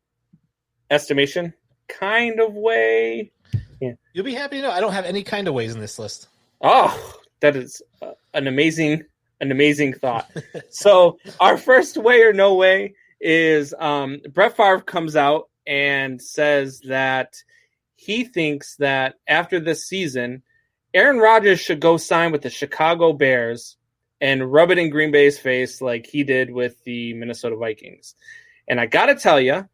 estimation, kind of way. Yeah. You'll be happy to know I don't have any kind of ways in this list. Oh, that is an amazing thought. So our first way or no way is Brett Favre comes out and says that he thinks that after this season, Aaron Rodgers should go sign with the Chicago Bears and rub it in Green Bay's face like he did with the Minnesota Vikings. And I got to tell you,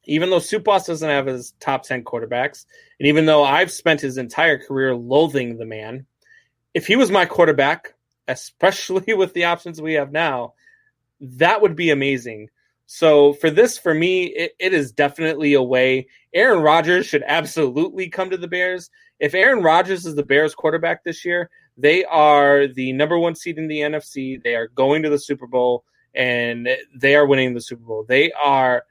even though Soup Boss doesn't have his top 10 quarterbacks, and even though I've spent his entire career loathing the man, if he was my quarterback, especially with the options we have now, that would be amazing. So for me, it is definitely a way. Aaron Rodgers should absolutely come to the Bears. If Aaron Rodgers is the Bears quarterback this year, they are the number one seed in the NFC. They are going to the Super Bowl, and they are winning the Super Bowl. They are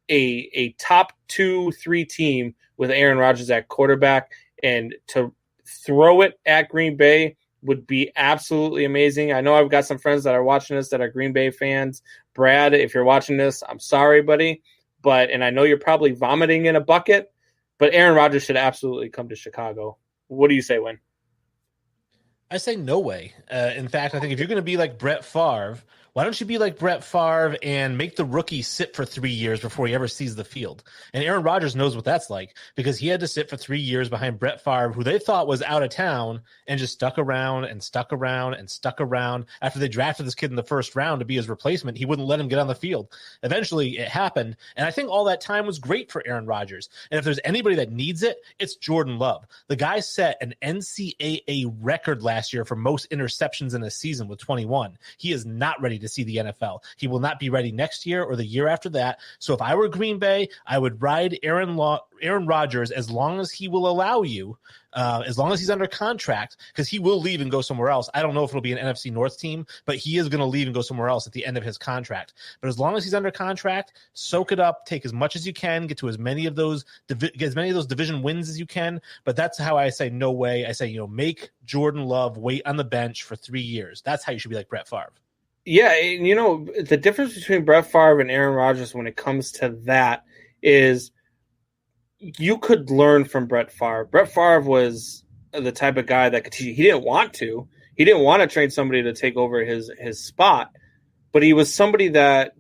a top 2-3 team with Aaron Rodgers at quarterback, and to throw it at Green Bay would be absolutely amazing. I know I've got some friends that are watching this that are Green Bay fans. Brad, if you're watching this, I'm sorry, buddy, and I know you're probably vomiting in a bucket, but Aaron Rodgers should absolutely come to Chicago. What do you say, Win? I say no way. In fact, I think if you're going to be like Brett Favre, why don't you be like Brett Favre and make the rookie sit for 3 years before he ever sees the field? And Aaron Rodgers knows what that's like because he had to sit for 3 years behind Brett Favre, who they thought was out of town, and just stuck around and stuck around and stuck around. After they drafted this kid in the first round to be his replacement, he wouldn't let him get on the field. Eventually, it happened, and I think all that time was great for Aaron Rodgers. And if there's anybody that needs it, it's Jordan Love. The guy set an NCAA record last year for most interceptions in a season with 21. He is not ready to see the NFL. He will not be ready next year or the year after that. So if I were Green Bay, I would ride Aaron Rodgers as long as he will allow you, as long as he's under contract, because he will leave and go somewhere else. I don't know if it'll be an NFC North team, but he is going to leave and go somewhere else at the end of his contract. But as long as he's under contract, soak it up, take as much as you can, get as many of those division wins as you can. But that's how I say no way. I say, make Jordan Love wait on the bench for 3 years. That's how you should be like Brett Favre. Yeah, and the difference between Brett Favre and Aaron Rodgers when it comes to that is you could learn from Brett Favre. Brett Favre was the type of guy that could teach you. He didn't want to. He didn't want to train somebody to take over his spot, but he was somebody that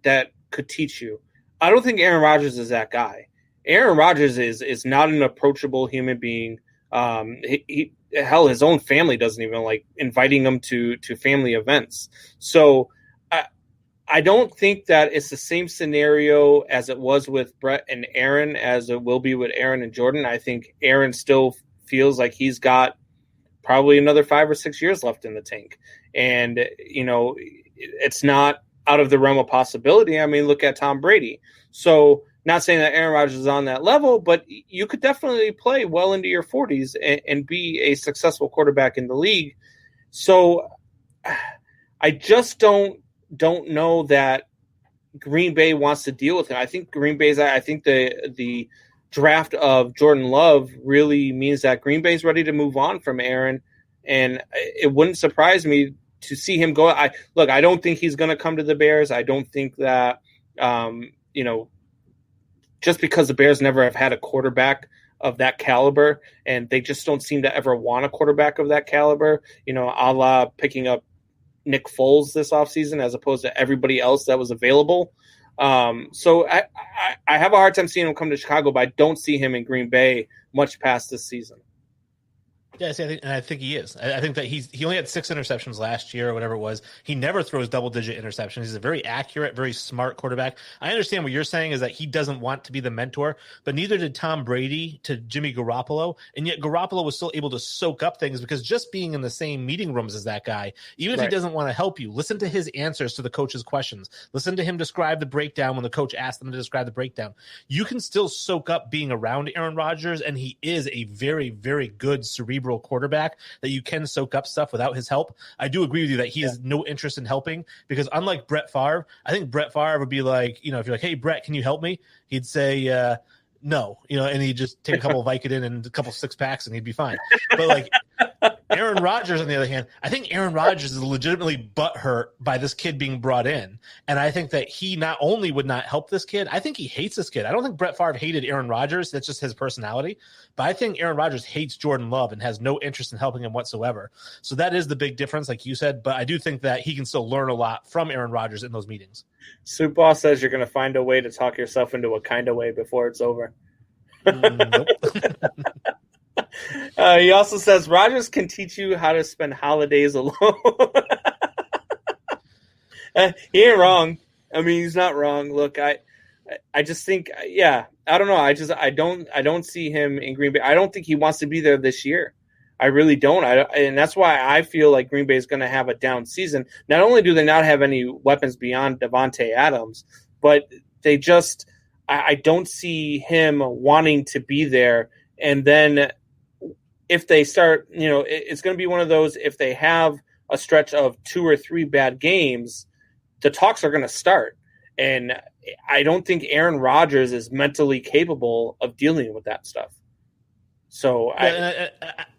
could teach you. I don't think Aaron Rodgers is that guy. Aaron Rodgers is not an approachable human being. Hell, his own family doesn't even like inviting him to family events. So I don't think that it's the same scenario as it was with Brett and Aaron as it will be with Aaron and Jordan. I think Aaron still feels like he's got probably another 5 or 6 years left in the tank. And, it's not out of the realm of possibility. I mean, look at Tom Brady. So not saying that Aaron Rodgers is on that level, but you could definitely play well into your 40s and be a successful quarterback in the league. So I just don't know that Green Bay wants to deal with him. I think the draft of Jordan Love really means that Green Bay's ready to move on from Aaron, and it wouldn't surprise me to see him go. I don't think he's going to come to the Bears. I don't think that just because the Bears never have had a quarterback of that caliber, and they just don't seem to ever want a quarterback of that caliber, a la picking up Nick Foles this offseason as opposed to everybody else that was available. So I have a hard time seeing him come to Chicago, but I don't see him in Green Bay much past this season. Yeah, I think he is. I think that he only had 6 interceptions last year or whatever it was. He never throws double-digit interceptions. He's a very accurate, very smart quarterback. I understand what you're saying is that he doesn't want to be the mentor, but neither did Tom Brady to Jimmy Garoppolo, and yet Garoppolo was still able to soak up things because just being in the same meeting rooms as that guy, even if he doesn't want to help you, listen to his answers to the coach's questions. Listen to him describe the breakdown when the coach asked him to describe the breakdown. You can still soak up being around Aaron Rodgers, and he is a very, very good cerebral quarterback that you can soak up stuff without his help. I do agree with you that he has no interest in helping because unlike Brett Favre, I think Brett Favre would be like, if you're like, hey, Brett, can you help me? He'd say, No, and he'd just take a couple of Vicodin and a couple 6-packs and he'd be fine. But like Aaron Rodgers, on the other hand, I think Aaron Rodgers is legitimately butthurt by this kid being brought in. And I think that he not only would not help this kid, I think he hates this kid. I don't think Brett Favre hated Aaron Rodgers. That's just his personality. But I think Aaron Rodgers hates Jordan Love and has no interest in helping him whatsoever. So that is the big difference, like you said. But I do think that he can still learn a lot from Aaron Rodgers in those meetings. Soup Boss says you're going to find a way to talk yourself into a kind of way before it's over. Nope. He also says Rodgers can teach you how to spend holidays alone. He ain't wrong. I mean, he's not wrong. Look, I just think, I don't know. I don't see him in Green Bay. I don't think he wants to be there this year. I really don't. And that's why I feel like Green Bay is going to have a down season. Not only do they not have any weapons beyond Devontae Adams, but they just, I don't see him wanting to be there. And then if they start, it's going to be one of those, if they have a stretch of 2 or 3 bad games, the talks are going to start. And I don't think Aaron Rodgers is mentally capable of dealing with that stuff. So I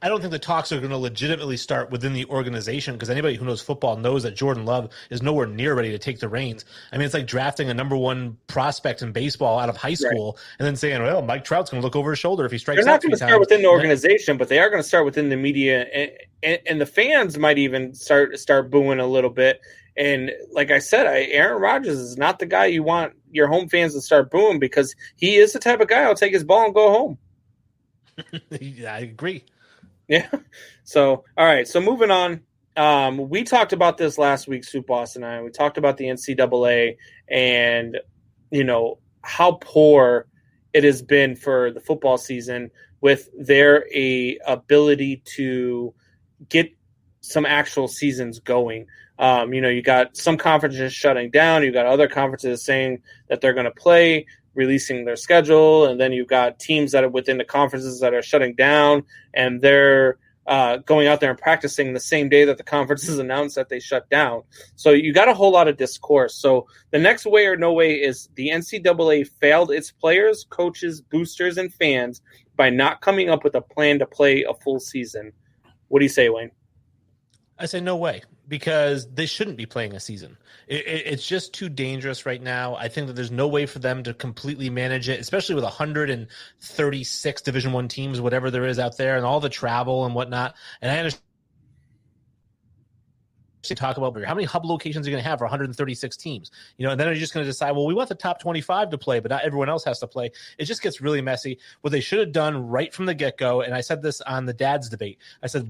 don't think the talks are going to legitimately start within the organization, because anybody who knows football knows that Jordan Love is nowhere near ready to take the reins. I mean, it's like drafting a number 1 prospect in baseball out of high school and then saying, well, Mike Trout's going to look over his shoulder if he strikes out. They're not going to start within the organization, but they are going to start within the media, and the fans might even start booing a little bit. And like I said, Aaron Rodgers is not the guy you want your home fans to start booing, because he is the type of guy who'll take his ball and go home. I agree. Yeah. So, all right. So moving on, we talked about this last week, Soup Boss and I. We talked about the NCAA and, how poor it has been for the football season with their ability to get some actual seasons going. You got some conferences shutting down. You got other conferences saying that they're going to play, releasing their schedule, and then you've got teams that are within the conferences that are shutting down, and they're going out there and practicing the same day that the conferences announced that they shut down. So you got a whole lot of discourse. So the next way or no way is the NCAA failed its players, coaches, boosters, and fans by not coming up with a plan to play a full season. What do you say, Wayne? I say no way, because they shouldn't be playing a season. It's just too dangerous right now. I think that there's no way for them to completely manage it, especially with 136 Division I teams, whatever there is out there, and all the travel and whatnot. And I understand talk about how many hub locations are you going to have for 136 teams, and then you're just going to decide, well, we want the top 25 to play, but not everyone else has to play. It just gets really messy. What they should have done right from the get-go, and I said this on the Dad's debate, I said,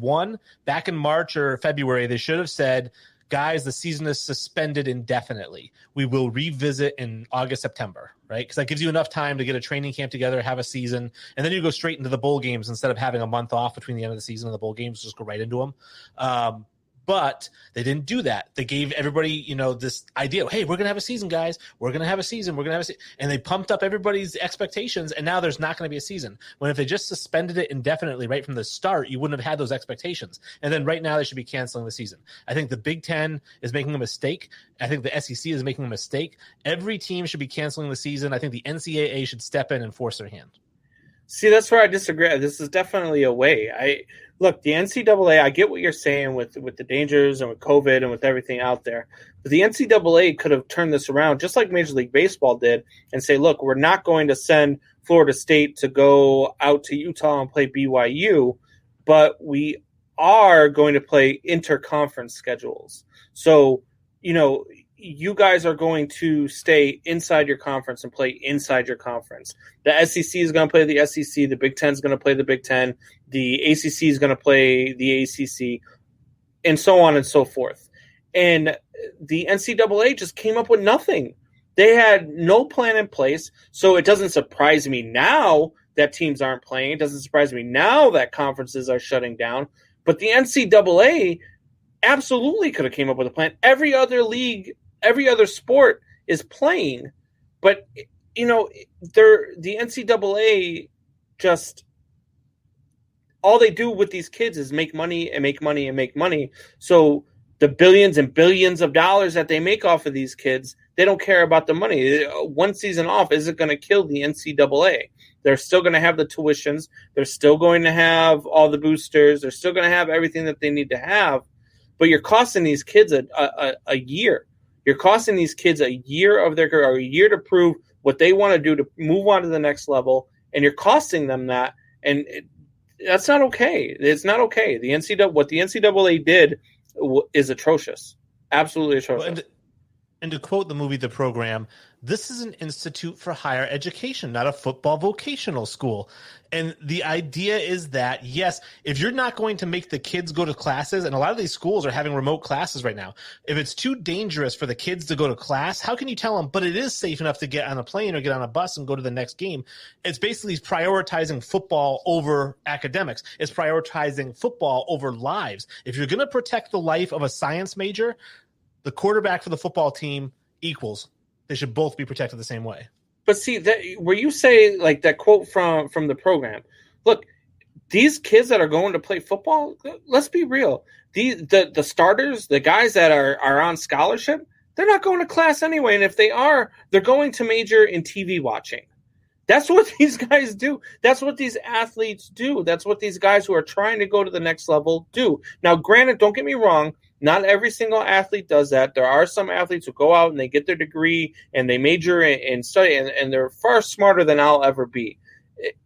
back in March or February, they should have said, guys, the season is suspended indefinitely. We will revisit in August, September, right? Because that gives you enough time to get a training camp together, have a season, and then you go straight into the bowl games instead of having a month off between the end of the season and the bowl games. Just go right into them. But they didn't do that. They gave everybody, this idea, hey, we're going to have a season, guys. We're going to have a season. We're going to have a season. And they pumped up everybody's expectations, and now there's not going to be a season. When if they just suspended it indefinitely right from the start, you wouldn't have had those expectations. And then right now they should be canceling the season. I think the Big Ten is making a mistake. I think the SEC is making a mistake. Every team should be canceling the season. I think the NCAA should step in and force their hand. See, that's where I disagree. This is definitely a way. Look, the NCAA, I get what you're saying with the dangers and with COVID and with everything out there. But the NCAA could have turned this around just like Major League Baseball did and say, look, we're not going to send Florida State to go out to Utah and play BYU, but we are going to play interconference schedules. So, you guys are going to stay inside your conference and play inside your conference. The SEC is going to play the SEC. The Big Ten is going to play the Big Ten. The ACC is going to play the ACC, and so on and so forth. And the NCAA just came up with nothing. They had no plan in place, so it doesn't surprise me now that teams aren't playing. It doesn't surprise me now that conferences are shutting down. But the NCAA absolutely could have came up with a plan. Every other league, every other sport is playing, but the NCAA just all they do with these kids is make money and make money and make money. So the billions and billions of dollars that they make off of these kids, They don't care about the money. One season off isn't going to kill the NCAA. They're still going to have the tuitions. They're still going to have all the boosters. They're still going to have everything that they need to have. But you're costing these kids a year. You're costing these kids a year of their career, or a year to prove what they want to do to move on to the next level, and you're costing them that. And that's not okay. It's not okay. What the NCAA did is atrocious. Absolutely atrocious. Well, and to quote the movie The Program, this is an institute for higher education, not a football vocational school. And the idea is that, yes, if you're not going to make the kids go to classes, and a lot of these schools are having remote classes right now, if it's too dangerous for the kids to go to class, how can you tell them, but it is safe enough to get on a plane or get on a bus and go to the next game? It's basically prioritizing football over academics. It's prioritizing football over lives. If you're going to protect the life of a science major, the quarterback for the football team equals. They should both be protected the same way. But see, that where you say like that quote from The Program, look, these kids that are going to play football, let's be real. The starters, the guys that are on scholarship, they're not going to class anyway. And if they are, they're going to major in TV watching. That's what these guys do. That's what these athletes do. That's what these guys who are trying to go to the next level do. Now, granted, don't get me wrong. Not every single athlete does that. There are some athletes who go out and they get their degree and they major in study, and they're far smarter than I'll ever be.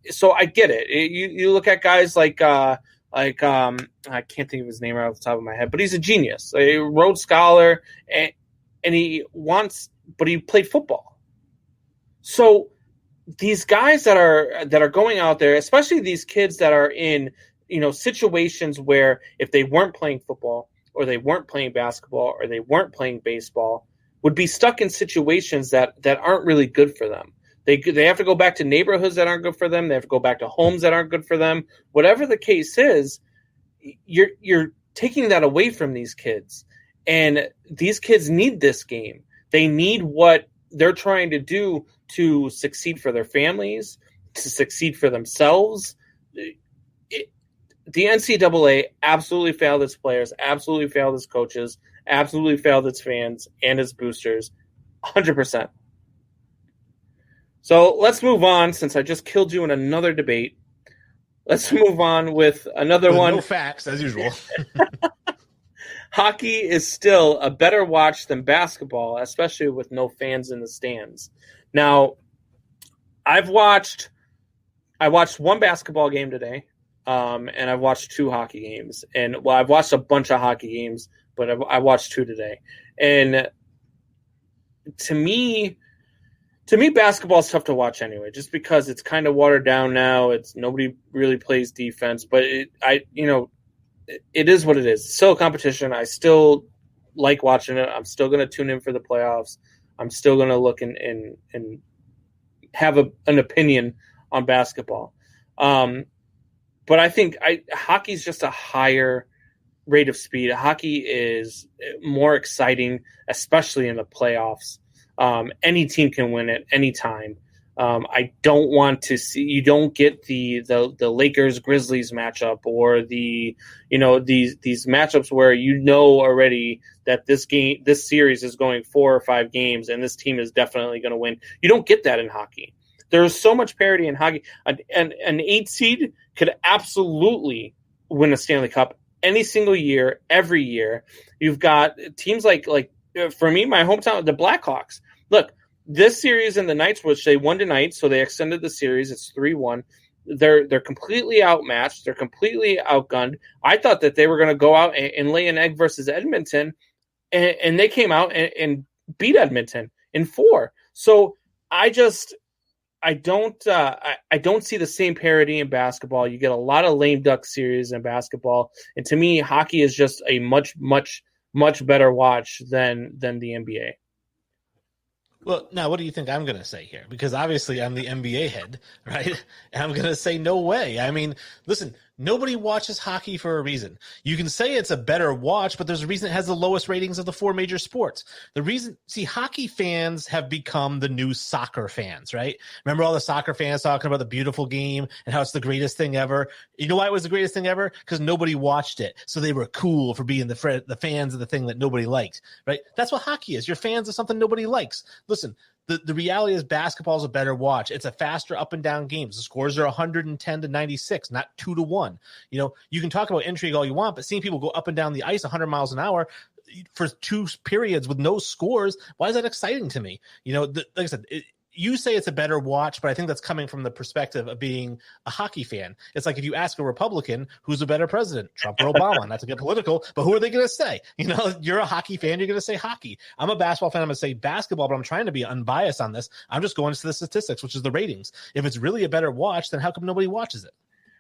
So I get it. You look at guys like I can't think of his name right off the top of my head, but he's a genius, a Rhodes Scholar, and he played football. So these guys that are going out there, especially these kids that are in situations where if they weren't playing football, or they weren't playing basketball, or they weren't playing baseball, would be stuck in situations that aren't really good for them. They have to go back to neighborhoods that aren't good for them. They have to go back to homes that aren't good for them. Whatever the case is, you're taking that away from these kids. And these kids need this game. They need what they're trying to do to succeed for their families, to succeed for themselves. The NCAA absolutely failed its players, absolutely failed its coaches, absolutely failed its fans and its boosters, 100%. So let's move on, since I just killed you in another debate. Let's move on with another one. No facts, as usual. Hockey is still a better watch than basketball, especially with no fans in the stands. Now, I watched one basketball game today. And I've watched 2 hockey games. And I've watched a bunch of hockey games, but I watched 2 today. And to me, basketball is tough to watch anyway, just because it's kind of watered down now. It's nobody really plays defense, but it is what it is. It's still a competition. I still like watching it. I'm still going to tune in for the playoffs. I'm still going to look and have an opinion on basketball. But I think hockey's just a higher rate of speed. Hockey is more exciting, especially in the playoffs. Any team can win at any time. I don't want to see, you don't get the Lakers Grizzlies matchup, or these matchups where already that this series is going 4 or 5 games and this team is definitely going to win. You don't get that in hockey. There's so much parity in hockey. An 8 seed could absolutely win a Stanley Cup any single year, every year. You've got teams like for me, my hometown, the Blackhawks. Look, this series and the Knights, which they won tonight, so they extended the series. It's 3-1. They're completely outmatched. They're completely outgunned. I thought that they were going to go out and lay an egg versus Edmonton, and they came out and beat Edmonton in 4. So I don't see the same parity in basketball. You get a lot of lame duck series in basketball, and to me, hockey is just a much, much, much better watch than the NBA. Well, now, what do you think I'm going to say here? Because obviously I'm the NBA head, right? And I'm going to say no way. I mean, listen, Nobody watches hockey for a reason. You can say it's a better watch, but there's a reason it has the lowest ratings of the 4 major sports. The reason, see, hockey fans have become the new soccer fans, right? Remember all the soccer fans talking about the beautiful game and how it's the greatest thing ever? You know why it was the greatest thing ever? Because nobody watched it. So they were cool for being the fans of the thing that nobody liked, right? That's what hockey is. You're fans of something nobody likes. Listen, the reality is basketball is a better watch. It's a faster up and down game. The scores are 110 to 96, not 2 to 1. You know, you can talk about intrigue all you want, but seeing people go up and down the ice 100 miles an hour for 2 periods with no scores, why is that exciting to me? You know, like I said, you say it's a better watch, but I think that's coming from the perspective of being a hockey fan. It's like if you ask a Republican who's a better president, Trump or Obama, not to get political, but who are they going to say? You know, you're a hockey fan, you're going to say hockey. I'm a basketball fan, I'm going to say basketball, but I'm trying to be unbiased on this. I'm just going to the statistics, which is the ratings. If it's really a better watch, then how come nobody watches it?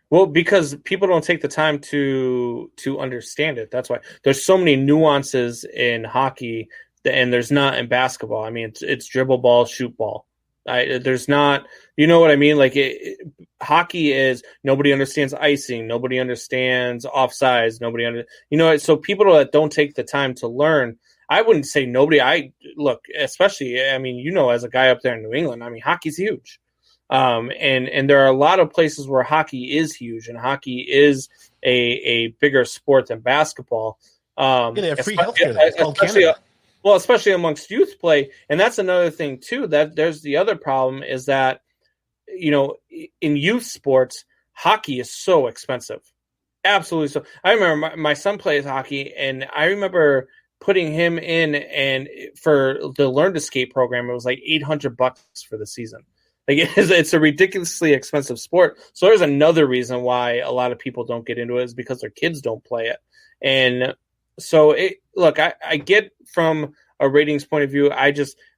Well, because people don't take the time to understand it. That's why there's so many nuances in hockey, and there's not in basketball. I mean, it's dribble ball, shoot ball. There's not, you know what I mean? Like hockey is nobody understands icing, nobody understands offsides, so people that don't take the time to learn, I wouldn't say nobody. Especially, I mean, as a guy up there in New England, I mean, hockey's huge. And there are a lot of places where hockey is huge and hockey is a bigger sport than basketball. They have free healthcare there. It's called Canada. Well, especially amongst youth play. And that's another thing, too, that there's the other problem is that, in youth sports, hockey is so expensive. Absolutely. So I remember my son plays hockey, and I remember putting him in, and for the Learn to Skate program, it was like $800 for the season. Like it's a ridiculously expensive sport. So there's another reason why a lot of people don't get into it is because their kids don't play it. And so I get from a ratings point of view,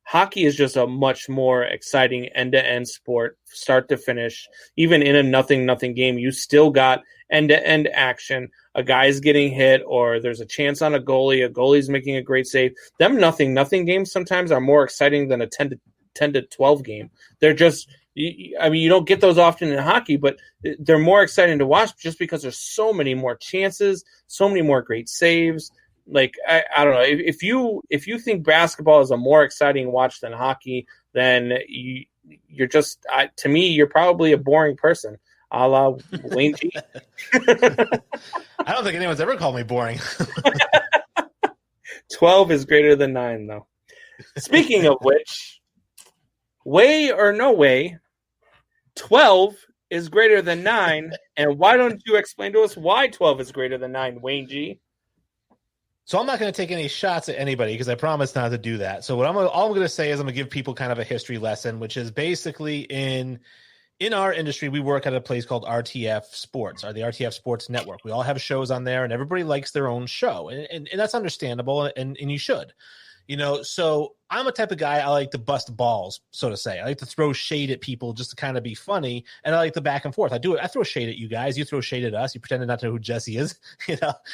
hockey is just a much more exciting end-to-end sport, start to finish. Even in a nothing game, you still got end-to-end action. A guy's getting hit, or there's a chance on a goalie's making a great save. Them nothing games sometimes are more exciting than a 10 to 12 game. They're just, I mean, you don't get those often in hockey, but they're more exciting to watch just because there's so many more chances, so many more great saves. Like, I don't know, if you think basketball is a more exciting watch than hockey, then you're just, to me, you're probably a boring person, a la Wayne G. I don't think anyone's ever called me boring. 12 is greater than 9, though. Speaking of which, way or no way, 12 is greater than 9, and why don't you explain to us why 12 is greater than 9, Wayne G? So I'm not going to take any shots at anybody because I promise not to do that. So all I'm going to say is I'm going to give people kind of a history lesson, which is basically in our industry, we work at a place called RTF Sports, or the RTF Sports Network. We all have shows on there, and everybody likes their own show, and that's understandable, and you should. So I'm a type of guy, I like to bust balls, so to say. I like to throw shade at people just to kind of be funny, and I like the back and forth. I do it. I throw shade at you guys. You throw shade at us. You pretend not to know who Jesse is,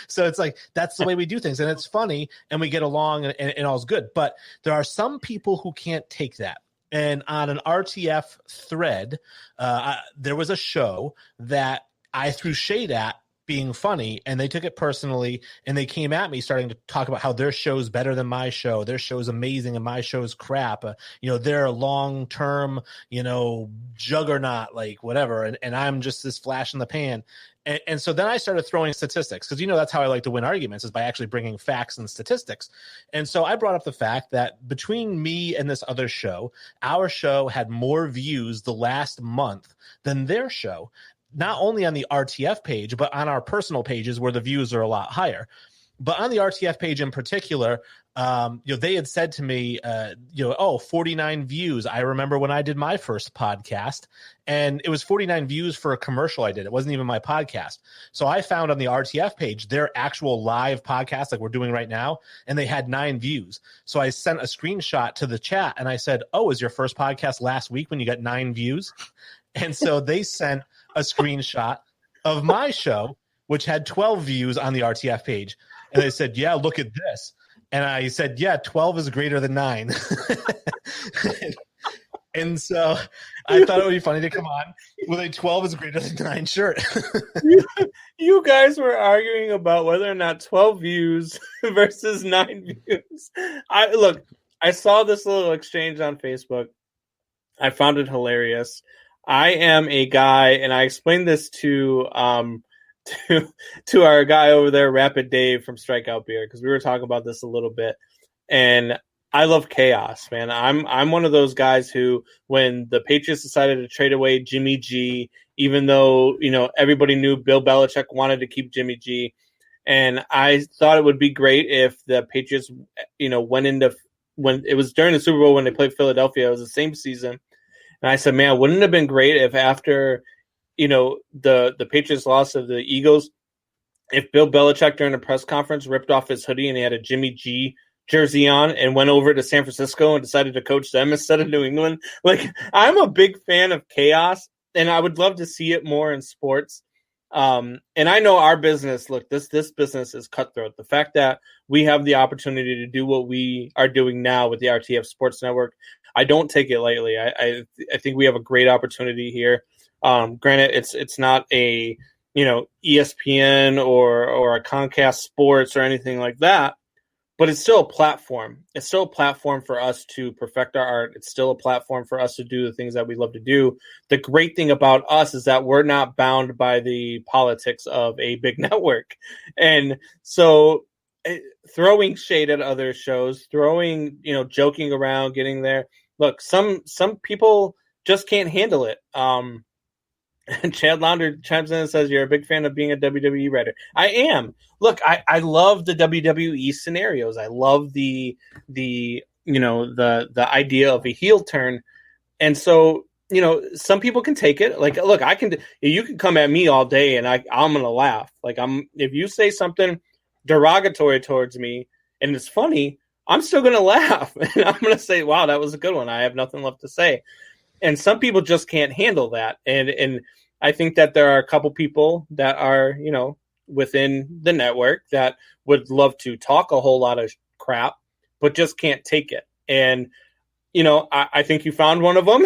So it's like that's the way we do things, and it's funny, and we get along, and all's good. But there are some people who can't take that. And on an RTF thread, there was a show that I threw shade at being funny, and they took it personally, and they came at me starting to talk about how their show's better than my show, their show's amazing and my show's crap, they're a long-term juggernaut, like whatever, and I'm just this flash in the pan. And so then I started throwing statistics, because that's how I like to win arguments, is by actually bringing facts and statistics. And so I brought up the fact that between me and this other show, our show had more views the last month than their show, not only on the RTF page, but on our personal pages where the views are a lot higher. But on the RTF page in particular, they had said to me, 49 views. I remember when I did my first podcast, and it was 49 views for a commercial I did. It wasn't even my podcast. So I found on the RTF page their actual live podcast, like we're doing right now, and they had 9 views. So I sent a screenshot to the chat, and I said, was your first podcast last week when you got 9 views? And so they sent a screenshot of my show, which had 12 views on the RTF page. And they said, yeah, look at this. And I said, yeah, 12 is greater than 9. And so I thought it would be funny to come on with a 12 is greater than 9 shirt. You guys were arguing about whether or not 12 views versus 9 views. I saw this little exchange on Facebook. I found it hilarious. I am a guy, and I explained this to our guy over there, Rapid Dave from Strikeout Beer, because we were talking about this a little bit. And I love chaos, man. I'm one of those guys who, when the Patriots decided to trade away Jimmy G, even though everybody knew Bill Belichick wanted to keep Jimmy G, and I thought it would be great if the Patriots, went into, when it was during the Super Bowl when they played Philadelphia, it was the same season, and I said, man, wouldn't it have been great if after the Patriots lost to the Eagles, if Bill Belichick during a press conference ripped off his hoodie and he had a Jimmy G jersey on and went over to San Francisco and decided to coach them instead of New England. Like, I'm a big fan of chaos, and I would love to see it more in sports. And I know our business, look, this business is cutthroat. The fact that we have the opportunity to do what we are doing now with the RTF Sports Network, I don't take it lightly. I think we have a great opportunity here. Granted, it's not a ESPN or a Comcast Sports or anything like that, but it's still a platform. It's still a platform for us to perfect our art. It's still a platform for us to do the things that we love to do. The great thing about us is that we're not bound by the politics of a big network. And so throwing shade at other shows, joking around, getting there. Look, some people just can't handle it. And Chad Launder chimes in and says, you're a big fan of being a WWE writer. I am. Look, I love the WWE scenarios. I love the idea of a heel turn. And so, some people can take it. Like, look, you can come at me all day and I'm going to laugh. Like, if you say something derogatory towards me and it's funny, I'm still going to laugh. And I'm going to say, wow, that was a good one. I have nothing left to say. And some people just can't handle that. And I think that there are a couple people that are, within the network that would love to talk a whole lot of crap, but just can't take it. And, I think you found one of them,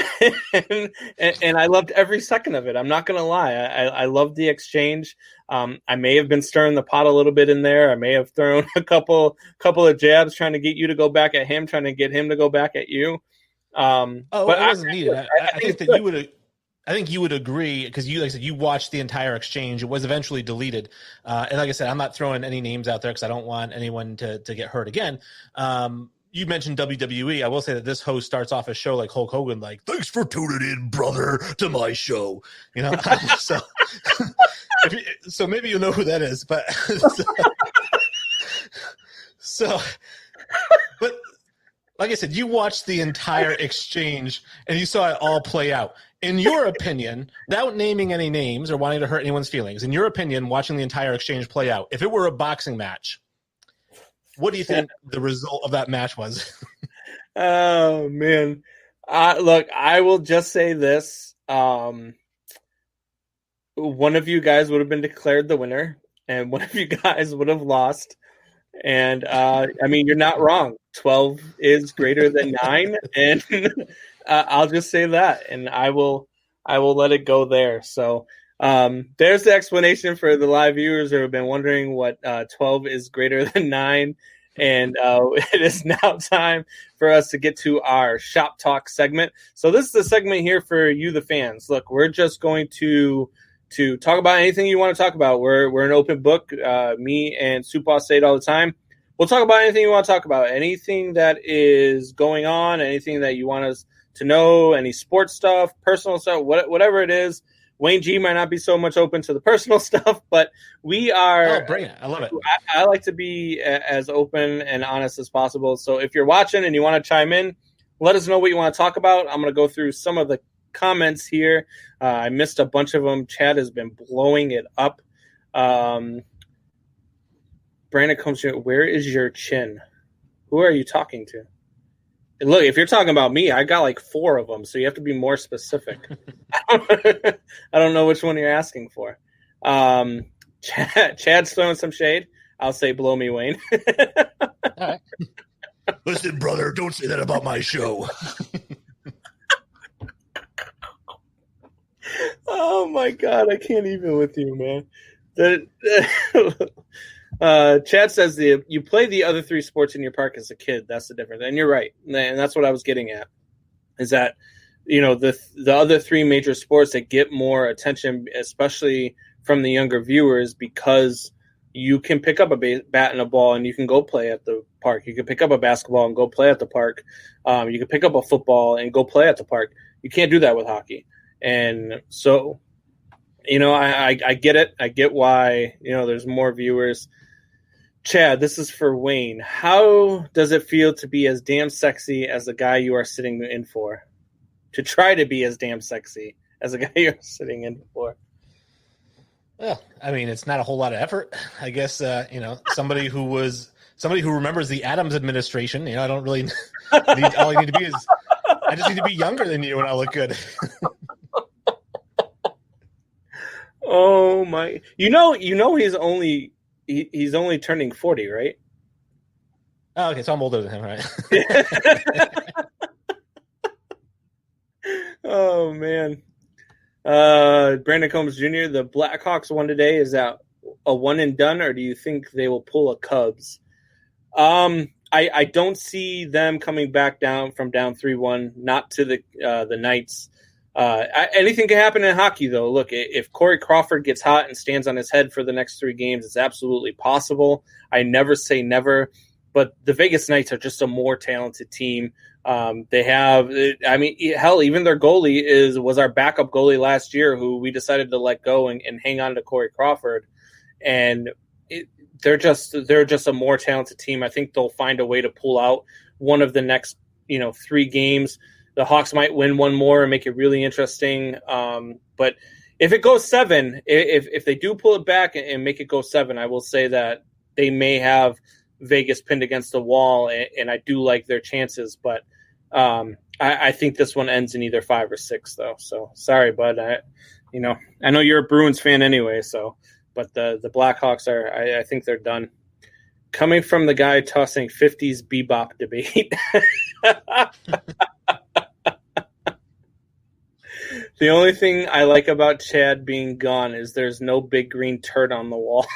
and I loved every second of it. I'm not going to lie. I loved the exchange. I may have been stirring the pot a little bit in there. I may have thrown a couple of jabs trying to get you to go back at him, trying to get him to go back at you. But it wasn't needed. I think that you would. I think you would agree, because you, like I said, you watched the entire exchange. It was eventually deleted, and like I said, I'm not throwing any names out there because I don't want anyone to get hurt again. You mentioned WWE. I will say that this host starts off a show like Hulk Hogan, like, "Thanks for tuning in, brother, to my show." So maybe you'll know who that is, but but. Like I said, you watched the entire exchange and you saw it all play out. In your opinion, without naming any names or wanting to hurt anyone's feelings, in your opinion, watching the entire exchange play out, if it were a boxing match, what do you think the result of that match was? Oh, man. Look, I will just say this. One of you guys would have been declared the winner, and one of you guys would have lost. And you're not wrong. 12 is greater than 9, and I'll just say that, and I will let it go there. So there's the explanation for the live viewers who have been wondering what 12 is greater than 9. And it is now time for us to get to our Shop Talk segment. So this is the segment here for you, the fans. Look, we're just going to talk about anything you want to talk about. We're an open book. Me and Supa say it all the time. We'll talk about anything you want to talk about, anything that is going on, anything that you want us to know, any sports stuff, personal stuff, whatever it is. Wayne G might not be so much open to the personal stuff, but we are. Oh, bring it. I love it. I like to be as open and honest as possible. So if you're watching and you want to chime in, let us know what you want to talk about. I'm going to go through some of the comments here. I missed a bunch of them. Chad has been blowing it up. Brandon comes here. Where is your chin? Who are you talking to? And look, if you're talking about me, I got like 4 of them, so you have to be more specific. I don't know which one you're asking for. Chad's throwing some shade. I'll say blow me, Wayne. All right. Listen, brother, don't say that about my show. my God, I can't even with you, man. Chad says you play the other three sports in your park as a kid. That's the difference, and you're right, and that's what I was getting at. Is that the other three major sports that get more attention, especially from the younger viewers, because you can pick up a bat and a ball and you can go play at the park. You can pick up a basketball and go play at the park. You can pick up a football and go play at the park. You can't do that with hockey. And so, I get it. I get why, there's more viewers. Chad, this is for Wayne. How does it feel to be as damn sexy as the guy you are sitting in for? To try to be as damn sexy as the guy you're sitting in for? Well, I mean, it's not a whole lot of effort. I guess, somebody who remembers the Adams administration, I don't really need, all I need to be is, I just need to be younger than you and I'll look good. Oh my, he's only turning 40, right? Oh, okay. So I'm older than him, right? Oh man. Brandon Combs Jr., the Blackhawks won today. Is that a one and done, or do you think they will pull a Cubs? I don't see them coming back down 3-1, not to the Knights. Anything can happen in hockey, though. Look, if Corey Crawford gets hot and stands on his head for the next 3 games, it's absolutely possible. I never say never, but the Vegas Knights are just a more talented team. They have, hell, even their goalie was our backup goalie last year, who we decided to let go and hang on to Corey Crawford. And they're just a more talented team. I think they'll find a way to pull out one of the next, 3 games. The Hawks might win one more and make it really interesting. But if it goes 7, if they do pull it back and make it go 7, I will say that they may have Vegas pinned against the wall, and I do like their chances. But I think this one ends in either 5 or 6, though. So sorry, bud. I know you're a Bruins fan anyway. So, but the Blackhawks I think they're done. Coming from the guy tossing 50s bebop debate. The only thing I like about Chad being gone is there's no big green turd on the wall.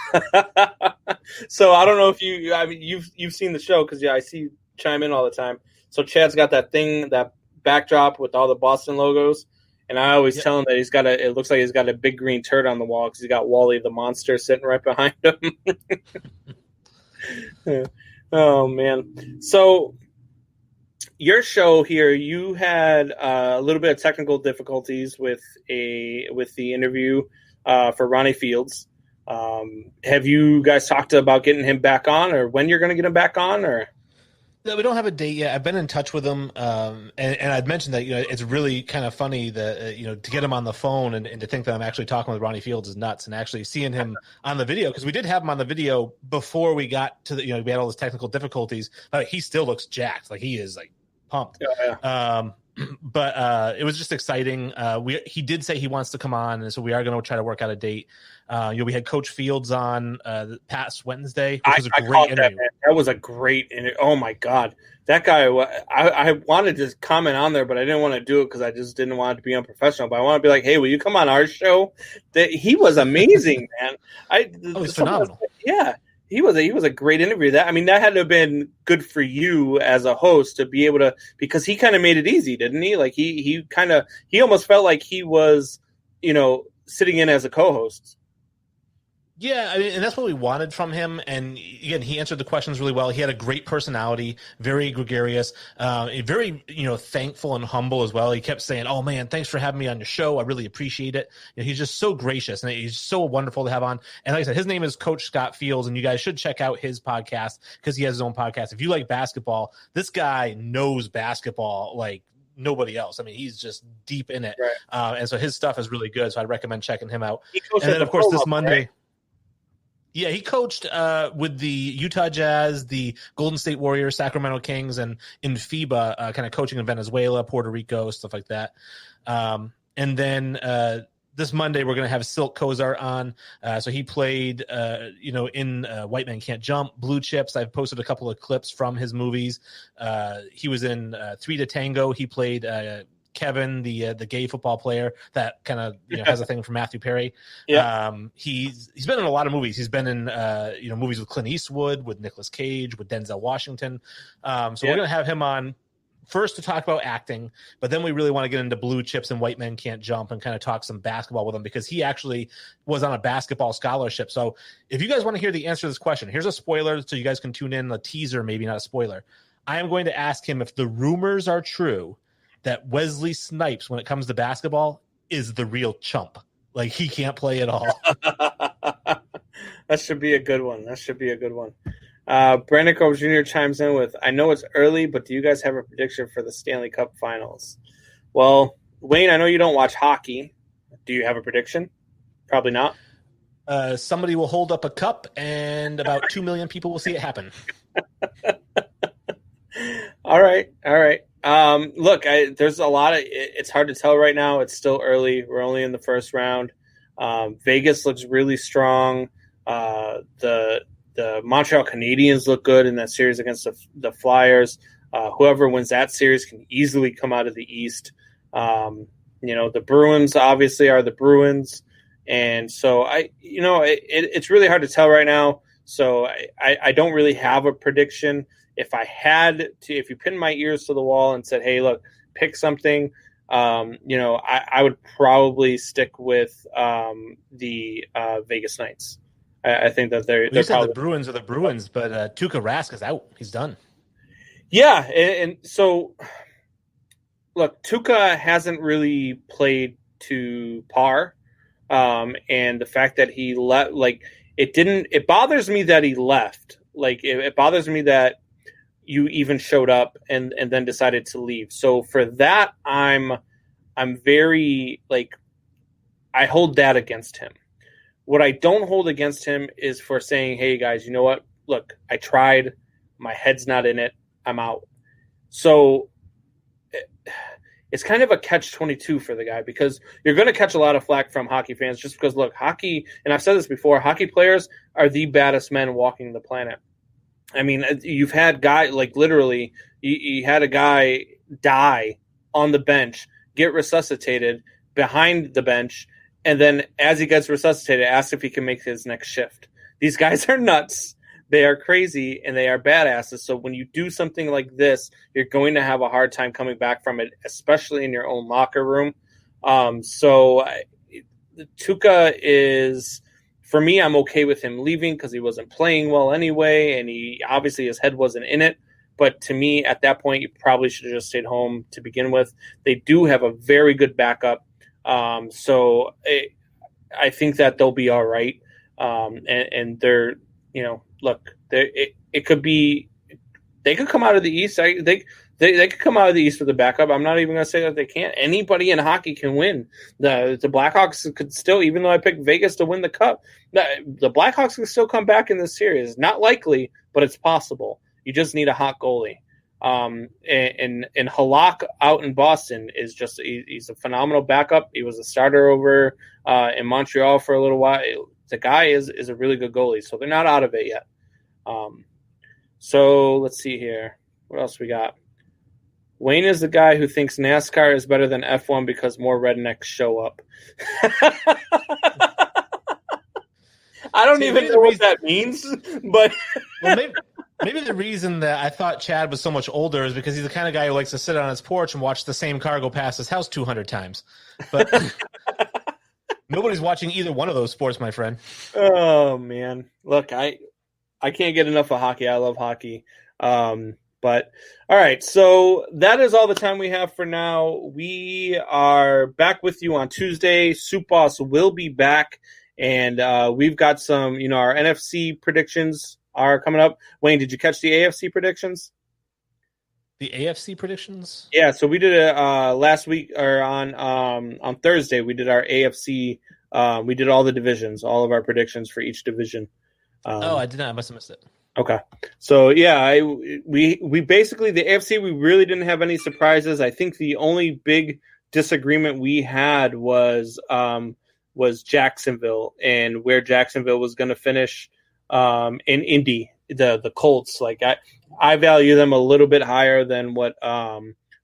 So I don't know if you've seen the show, because I see you chime in all the time. So Chad's got that backdrop with all the Boston logos, and I always tell him that it looks like he's got a big green turd on the wall because he's got Wally the monster sitting right behind him. Oh man. So your show here, you had a little bit of technical difficulties with the interview for Ronnie Fields. Have you guys talked about getting him back on, or when you're going to get him back on, or? No, we don't have a date yet. I've been in touch with him, and I'd mentioned that it's really kind of funny that to get him on the phone and to think that I'm actually talking with Ronnie Fields is nuts, and actually seeing him on the video, because we did have him on the video before we got to we had all those technical difficulties. He still looks jacked, like he is like pumped. Yeah. But it was just exciting. He did say he wants to come on, and so we are going to try to work out a date. We had Coach Fields on past Wednesday, which was a great interview. That was a great interview. Oh my God, that guy! I wanted to comment on there, but I didn't want to do it because I just didn't want it to be unprofessional. But I want to be like, hey, will you come on our show? He was amazing, man. He's phenomenal. Yeah. He was a great interview. That had to have been good for you as a host to be able to, because he kind of made it easy, didn't he? Like he almost felt like he was, sitting in as a co-host. Yeah, and that's what we wanted from him. And again, he answered the questions really well. He had a great personality, very gregarious, very thankful and humble as well. He kept saying, "Oh man, thanks for having me on your show. I really appreciate it." He's just so gracious, and he's so wonderful to have on. And like I said, his name is Coach Scott Fields, and you guys should check out his podcast because he has his own podcast. If you like basketball, this guy knows basketball like nobody else. He's just deep in it, right. And so his stuff is really good. So I'd recommend checking him out. And then, of course, this Monday. Right? Yeah, he coached with the Utah Jazz, the Golden State Warriors, Sacramento Kings, and in FIBA, kind of coaching in Venezuela, Puerto Rico, stuff like that. And then this Monday, we're going to have Silk Kozar on. So he played, in White Man Can't Jump, Blue Chips. I've posted a couple of clips from his movies. He was in 3 to Tango. He played Kevin, the gay football player that kind of has a thing for Matthew Perry. Yeah. He's been in a lot of movies. He's been in movies with Clint Eastwood, with Nicolas Cage, with Denzel Washington. We're gonna have him on first to talk about acting, but then we really want to get into Blue Chips and White Men Can't Jump and kind of talk some basketball with him, because he actually was on a basketball scholarship. So if you guys want to hear the answer to this question, here's a spoiler so you guys can tune in, a teaser, maybe not a spoiler. I am going to ask him if the rumors are true that Wesley Snipes, when it comes to basketball, is the real chump. Like, he can't play at all. That should be a good one. Brandon Cove Jr. chimes in with, I know it's early, but do you guys have a prediction for the Stanley Cup Finals? Well, Wayne, I know you don't watch hockey. Do you have a prediction? Probably not. Somebody will hold up a cup, and about 2 million people will see it happen. All right. Look, there's a lot of – it's hard to tell right now. It's still early. We're only in the first round. Vegas looks really strong. The Montreal Canadiens look good in that series against the Flyers. Whoever wins that series can easily come out of the East. The Bruins obviously are the Bruins. And so it's really hard to tell right now. So I don't really have a prediction. If you pinned my ears to the wall and said, hey, look, pick something, I would probably stick with the Vegas Knights. I think that they're probably the Bruins are the Bruins, but Tuukka Rask is out. He's done. Yeah, and so look, Tuukka hasn't really played to par, and the fact that he left, it bothers me that he left. Like, it bothers me that you even showed up and then decided to leave. So for that, I'm very, I hold that against him. What I don't hold against him is for saying, hey, guys, you know what? Look, I tried. My head's not in it. I'm out. So it's kind of a catch-22 for the guy, because you're going to catch a lot of flack from hockey fans just because, look, hockey, and I've said this before, hockey players are the baddest men walking the planet. I mean, you've had literally, you had a guy die on the bench, get resuscitated behind the bench, and then as he gets resuscitated, ask if he can make his next shift. These guys are nuts. They are crazy, and they are badasses. So when you do something like this, you're going to have a hard time coming back from it, especially in your own locker room. Tuukka is, for me, I'm okay with him leaving because he wasn't playing well anyway, and his head wasn't in it. But to me, at that point, you probably should have just stayed home to begin with. They do have a very good backup. So I think that they'll be all right. And they're, look, it could be, they could come out of the East. They could come out of the East with a backup. I'm not even going to say that they can't. Anybody in hockey can win. The Blackhawks could still, even though I picked Vegas to win the Cup, the Blackhawks can still come back in this series. Not likely, but it's possible. You just need a hot goalie. And Halak out in Boston is just, he's a phenomenal backup. He was a starter over in Montreal for a little while. The guy is a really good goalie, so they're not out of it yet. So let's see here. What else we got? Wayne is the guy who thinks NASCAR is better than F1 because more rednecks show up. I don't even know what that means, but maybe the reason that I thought Chad was so much older is because he's the kind of guy who likes to sit on his porch and watch the same car go past his house 200 times. But nobody's watching either one of those sports, my friend. Oh, man. Look, I can't get enough of hockey. I love hockey. But all right, so that is all the time we have for now. We are back with you on Tuesday. Soup Boss will be back, and we've got some, our NFC predictions are coming up. Wayne, did you catch the AFC predictions? The AFC predictions? Yeah, so we did it last week, or on Thursday. We did our AFC. We did all the divisions, all of our predictions for each division. I did not. I must have missed it. Okay. So, yeah, we basically, the AFC, we really didn't have any surprises. I think the only big disagreement we had was Jacksonville and where Jacksonville was going to finish in Indy, the Colts. Like, I value them a little bit higher than what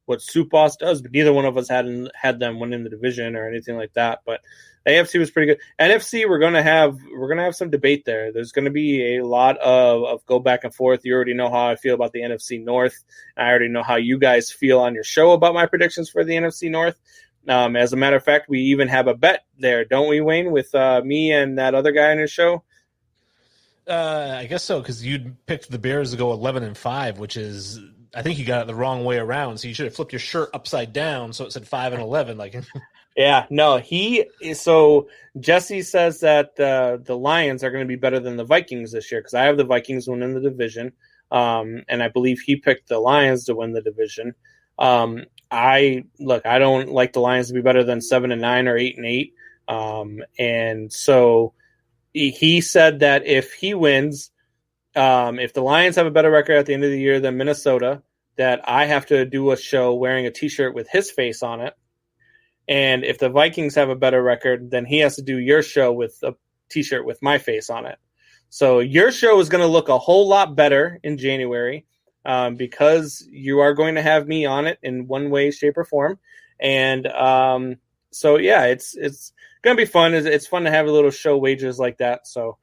what Soup Boss does, but neither one of us had them winning the division or anything like that. But AFC was pretty good. NFC, we're gonna have some debate there. There's gonna be a lot of go back and forth. You already know how I feel about the NFC North. I already know how you guys feel on your show about my predictions for the NFC North. As a matter of fact, we even have a bet there, don't we, Wayne, with me and that other guy on your show? I guess so, because you'd picked the Bears to go 11-5, which is, I think you got it the wrong way around. So you should have flipped your shirt upside down so it said 5-11. Like, yeah, no, so Jesse says that the Lions are going to be better than the Vikings this year because I have the Vikings winning the division, and I believe he picked the Lions to win the division. I don't like the Lions to be better than 7-9 or 8-8, and so he said that if he wins, if the Lions have a better record at the end of the year than Minnesota, that I have to do a show wearing a T-shirt with his face on it. And if the Vikings have a better record, then he has to do your show with a T-shirt with my face on it. So your show is going to look a whole lot better in January because you are going to have me on it in one way, shape, or form. And so, yeah, it's going to be fun. It's fun to have a little show wagers like that. So,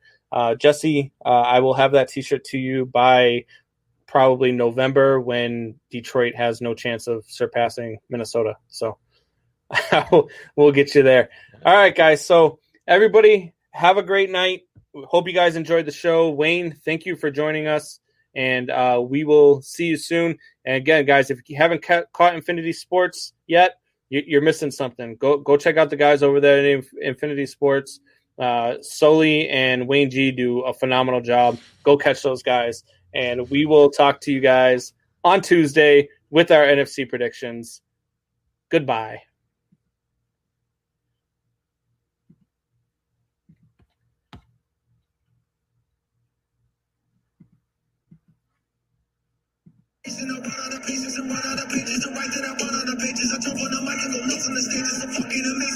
Jesse, I will have that T-shirt to you by probably November when Detroit has no chance of surpassing Minnesota. So we'll get you there. All right, guys. So everybody have a great night. Hope you guys enjoyed the show. Wayne, thank you for joining us. And we will see you soon. And again, guys, if you haven't caught Infinity Sports yet, you're missing something. Go check out the guys over there at Infinity Sports. Sully and Wayne G do a phenomenal job. Go catch those guys. And we will talk to you guys on Tuesday with our NFC predictions. Goodbye. And I run out of pieces and run out of pages and write that I run out of pages. I jump on the mic and go nuts on the stages. So fucking amazing.